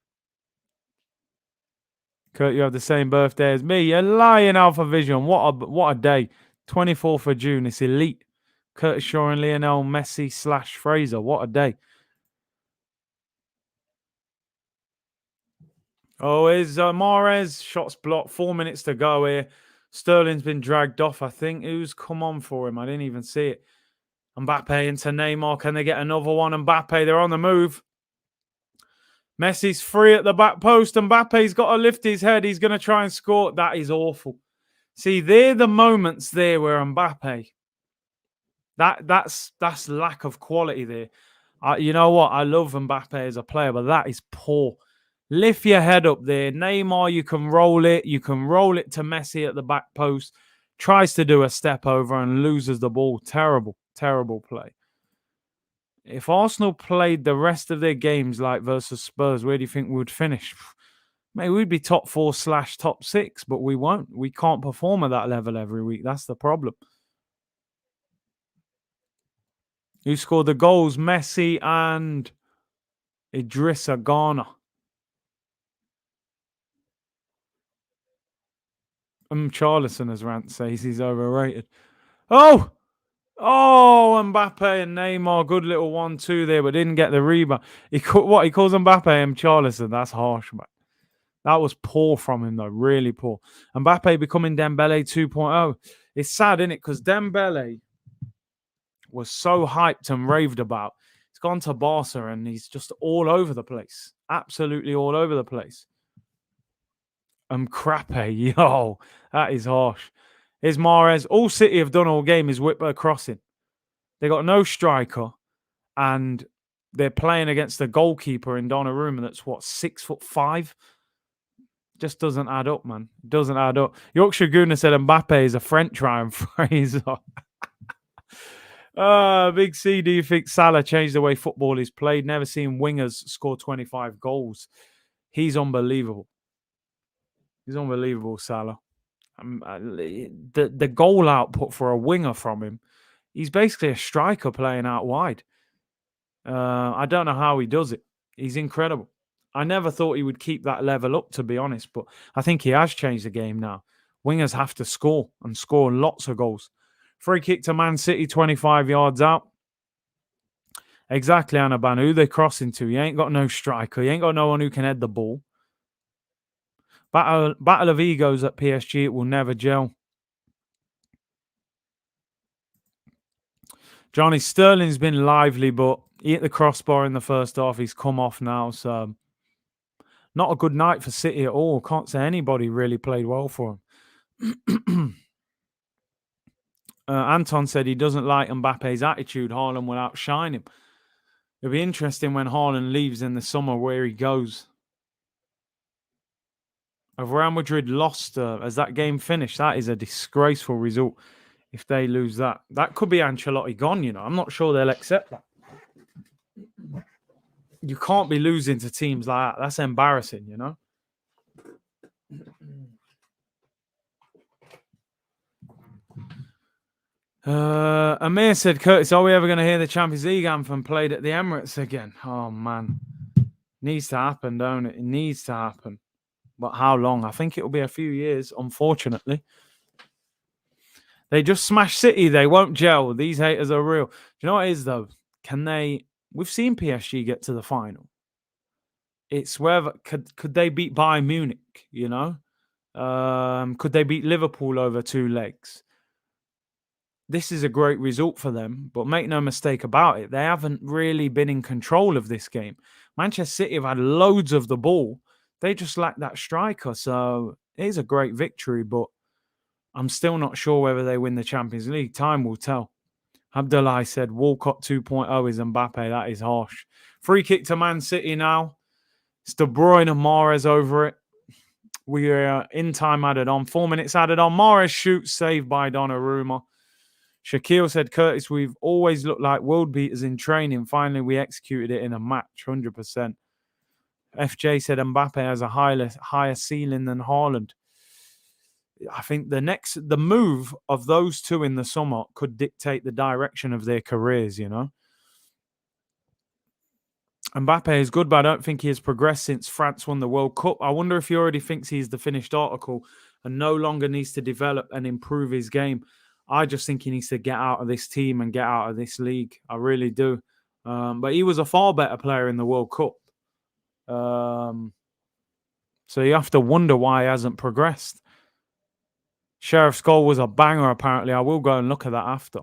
Kurt, you have the same birthday as me. You're lying, Alpha Vision. What a day. 24th of June. It's elite. Curtis Shaw and Lionel Messi / Fraser. What a day. Oh, is Mahrez. Shots blocked. 4 minutes to go here. Sterling's been dragged off, I think. Who's come on for him? I didn't even see it. Mbappe into Neymar. Can they get another one? Mbappe, they're on the move. Messi's free at the back post. Mbappe's got to lift his head. He's going to try and score. That is awful. See, they're the moments there where Mbappe, that's lack of quality there. You know what? I love Mbappe as a player, but that is poor. Lift your head up there. Neymar, you can roll it. You can roll it to Messi at the back post. Tries to do a step over and loses the ball. Terrible, terrible play. If Arsenal played the rest of their games like versus Spurs, where do you think we would finish? Maybe we'd be top 4 / top 6, but we won't. We can't perform at that level every week. That's the problem. Who scored the goals? Messi and Idrissa Gana. Charlison, as Rant says, he's overrated. Oh, Mbappe and Neymar, good little 1-2 there, but didn't get the rebound. He calls Mbappe and Charlison. That's harsh, man. That was poor from him, though. Really poor. Mbappe becoming Dembele 2.0. It's sad, isn't it? Because Dembele was so hyped and raved about. He's gone to Barca and he's just all over the place. Absolutely all over the place. Crappe, yo, that is harsh. Here's Mahrez. All City have done all game is whip a crossing. They got no striker, and they're playing against a goalkeeper in Donnarumma that's 6'5". Just doesn't add up, man. Doesn't add up. Yorkshire Gooner said Mbappe is a French Ryan Fraser. Big C, do you think Salah changed the way football is played? Never seen wingers score 25 goals. He's unbelievable. He's unbelievable, Salah. The goal output for a winger from him, he's basically a striker playing out wide. I don't know how he does it. He's incredible. I never thought he would keep that level up, to be honest, but I think he has changed the game now. Wingers have to score and score lots of goals. Free kick to Man City, 25 yards out. Exactly, Anaban. Who they crossing to? You ain't got no striker. You ain't got no one who can head the ball. Battle of egos at PSG. It will never gel. Johnny Sterling's been lively, but he hit the crossbar in the first half. He's come off now, so not a good night for City at all. Can't say anybody really played well for him. Anton said he doesn't like Mbappe's attitude. Haaland will outshine him. It'll be interesting when Haaland leaves in the summer where he goes. Have Real Madrid lost as that game finished? That is a disgraceful result if they lose that. That could be Ancelotti gone, you know. I'm not sure they'll accept that. You can't be losing to teams like that. That's embarrassing, you know. Amir said, Curtis, are we ever going to hear the Champions League anthem played at the Emirates again? Oh, man. Needs to happen, don't it? It needs to happen. But how long? I think it'll be a few years, unfortunately. They just smash City. They won't gel. These haters are real. Do you know what it is, though? Can they... We've seen PSG get to the final. It's whether... Could they beat Bayern Munich, you know? Could they beat Liverpool over 2 legs? This is a great result for them, but make no mistake about it, they haven't really been in control of this game. Manchester City have had loads of the ball. They just lack that striker, so it is a great victory, but I'm still not sure whether they win the Champions League. Time will tell. Abdullah said, Walcott 2.0 is Mbappe. That is harsh. Free kick to Man City now. It's De Bruyne and Mahrez over it. We are in time added on. 4 minutes added on. Mahrez shoots, saved by Donnarumma. Shaquille said, Curtis, we've always looked like world beaters in training. Finally, we executed it in a match, 100%. FJ said Mbappe has a higher ceiling than Haaland. I think the move of those two in the summer could dictate the direction of their careers, you know. Mbappe is good, but I don't think he has progressed since France won the World Cup. I wonder if he already thinks he's the finished article and no longer needs to develop and improve his game. I just think he needs to get out of this team and get out of this league. I really do. But he was a far better player in the World Cup. So you have to wonder why he hasn't progressed. Sheriff's goal was a banger, apparently. I will go and look at that after.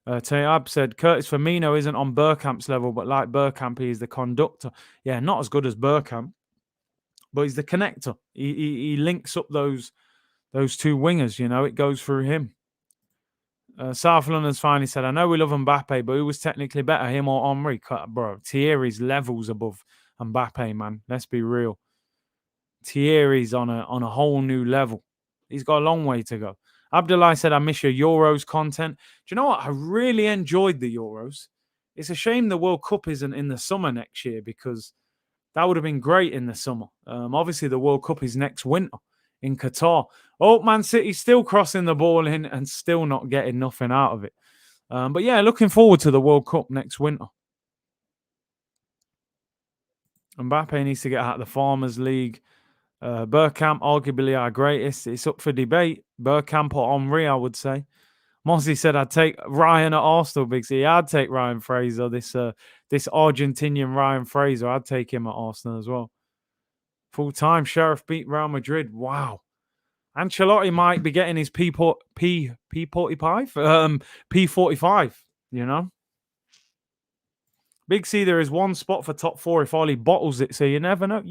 Tayab said, Curtis Firmino isn't on Bergkamp's level, but like Bergkamp, he is the conductor. Yeah, not as good as Bergkamp, but he's the connector. He links up those two wingers, you know. It goes through him. South London's finally said, I know we love Mbappe, but who was technically better, him or Henry? Bro, Thierry's levels above Mbappe, man. Let's be real. Thierry's on a whole new level. He's got a long way to go. Abdullah said, I miss your Euros content. Do you know what? I really enjoyed the Euros. It's a shame the World Cup isn't in the summer next year because that would have been great in the summer. Obviously, the World Cup is next winter in Qatar. Oh, Man City still crossing the ball in and still not getting nothing out of it. But yeah, looking forward to the World Cup next winter. Mbappe needs to get out of the Farmers League. Bergkamp, arguably our greatest. It's up for debate. Bergkamp or Henry, I would say. Mossy said, I'd take Ryan at Arsenal, Big C. I'd take Ryan Fraser, this Argentinian Ryan Fraser. I'd take him at Arsenal as well. Full-time, Sheriff beat Real Madrid. Wow. Ancelotti might be getting his P45, P45, you know. Big C, there is one spot for top four if Ollie bottles it, so you never know.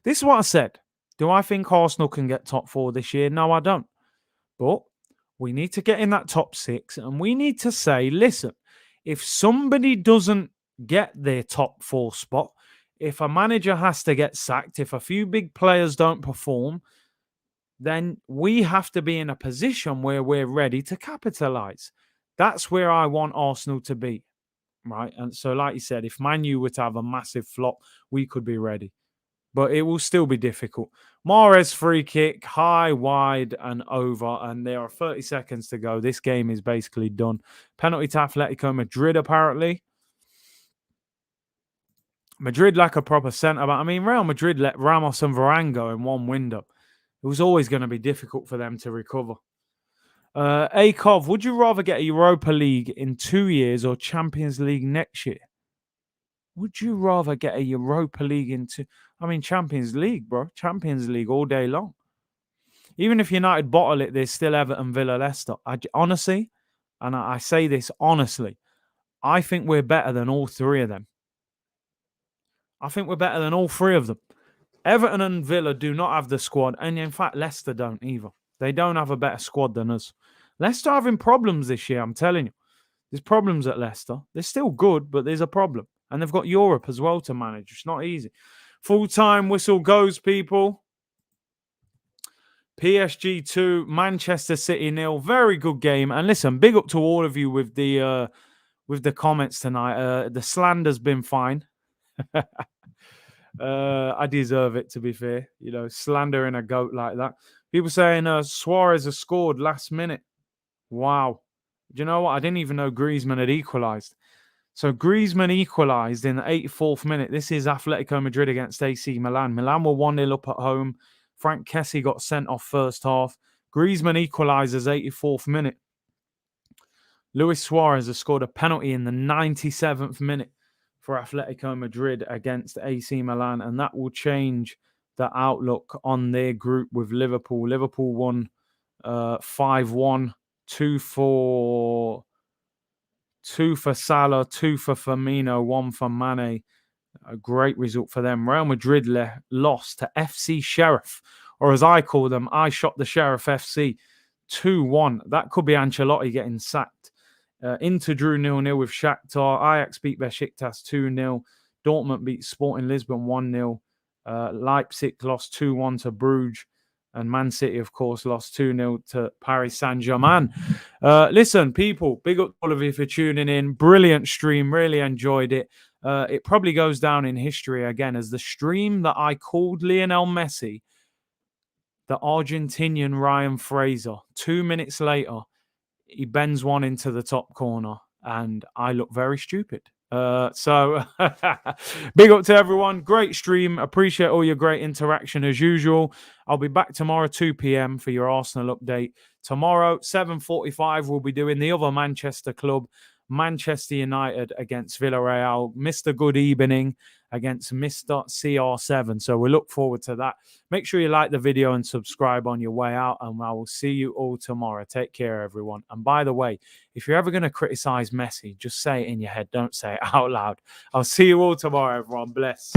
This is what I said. Do I think Arsenal can get top four this year? No, I don't. But we need to get in that top six, and we need to say, listen, if somebody doesn't get their top four spot, if a manager has to get sacked, if a few big players don't perform, then we have to be in a position where we're ready to capitalize. That's where I want Arsenal to be, right? And so, like you said, if Man U were to have a massive flop, we could be ready. But it will still be difficult. Mahrez free kick, high, wide, and over. And there are 30 seconds to go. This game is basically done. Penalty to Atletico Madrid, apparently. Madrid like a proper centre. But I mean, Real Madrid let Ramos and Varane go in one window. It was always going to be difficult for them to recover. Akov, would you rather get a Europa League in 2 years or Champions League next year? Would you rather get a Europa League into... I mean, Champions League, bro. Champions League all day long. Even if United bottle it, there's still Everton, Villa, Leicester. Honestly, and I say this honestly, I think we're better than all three of them. I think we're better than all three of them. Everton and Villa do not have the squad. And in fact, Leicester don't either. They don't have a better squad than us. Leicester are having problems this year, I'm telling you. There's problems at Leicester. They're still good, but there's a problem. And they've got Europe as well to manage. It's not easy. Full-time whistle goes, people. PSG 2, Manchester City 0. Very good game. And listen, big up to all of you with the comments tonight. The slander's been fine. I deserve it, to be fair. You know, slandering a goat like that. People saying Suarez has scored last minute. Wow. Do you know what? I didn't even know Griezmann had equalised. So Griezmann equalised in the 84th minute. This is Atletico Madrid against AC Milan. Milan were 1-0 up at home. Frank Kessie got sent off first half. Griezmann equalises 84th minute. Luis Suarez has scored a penalty in the 97th minute for Atletico Madrid against AC Milan, and that will change the outlook on their group with Liverpool. Liverpool won 5-1, 2 for Salah, 2 for Firmino, 1 for Mane. A great result for them. Real Madrid lost to FC Sheriff, or as I call them, I shot the Sheriff FC, 2-1. That could be Ancelotti getting sacked. Inter drew 0-0 with Shakhtar. Ajax beat Besiktas 2-0. Dortmund beat Sporting Lisbon 1-0. Leipzig lost 2-1 to Bruges. And Man City, of course, lost 2-0 to Paris Saint-Germain. Listen, people, big up to all of you for tuning in. Brilliant stream. Really enjoyed it. It probably goes down in history again as the stream that I called Lionel Messi the Argentinian Ryan Fraser. 2 minutes later, he bends one into the top corner, and I look very stupid. So big up to everyone. Great stream. Appreciate all your great interaction as usual. I'll be back tomorrow 2 p.m. for your Arsenal update. Tomorrow 7:45 we'll be doing the other Manchester club, Manchester United against Villarreal. Mr. Good Evening against Mr. CR7. So we look forward to that. Make sure you like the video and subscribe on your way out, and I will see you all tomorrow. Take care, everyone. And by the way, if you're ever going to criticize Messi, just say it in your head. Don't say it out loud. I'll see you all tomorrow, everyone. Bless.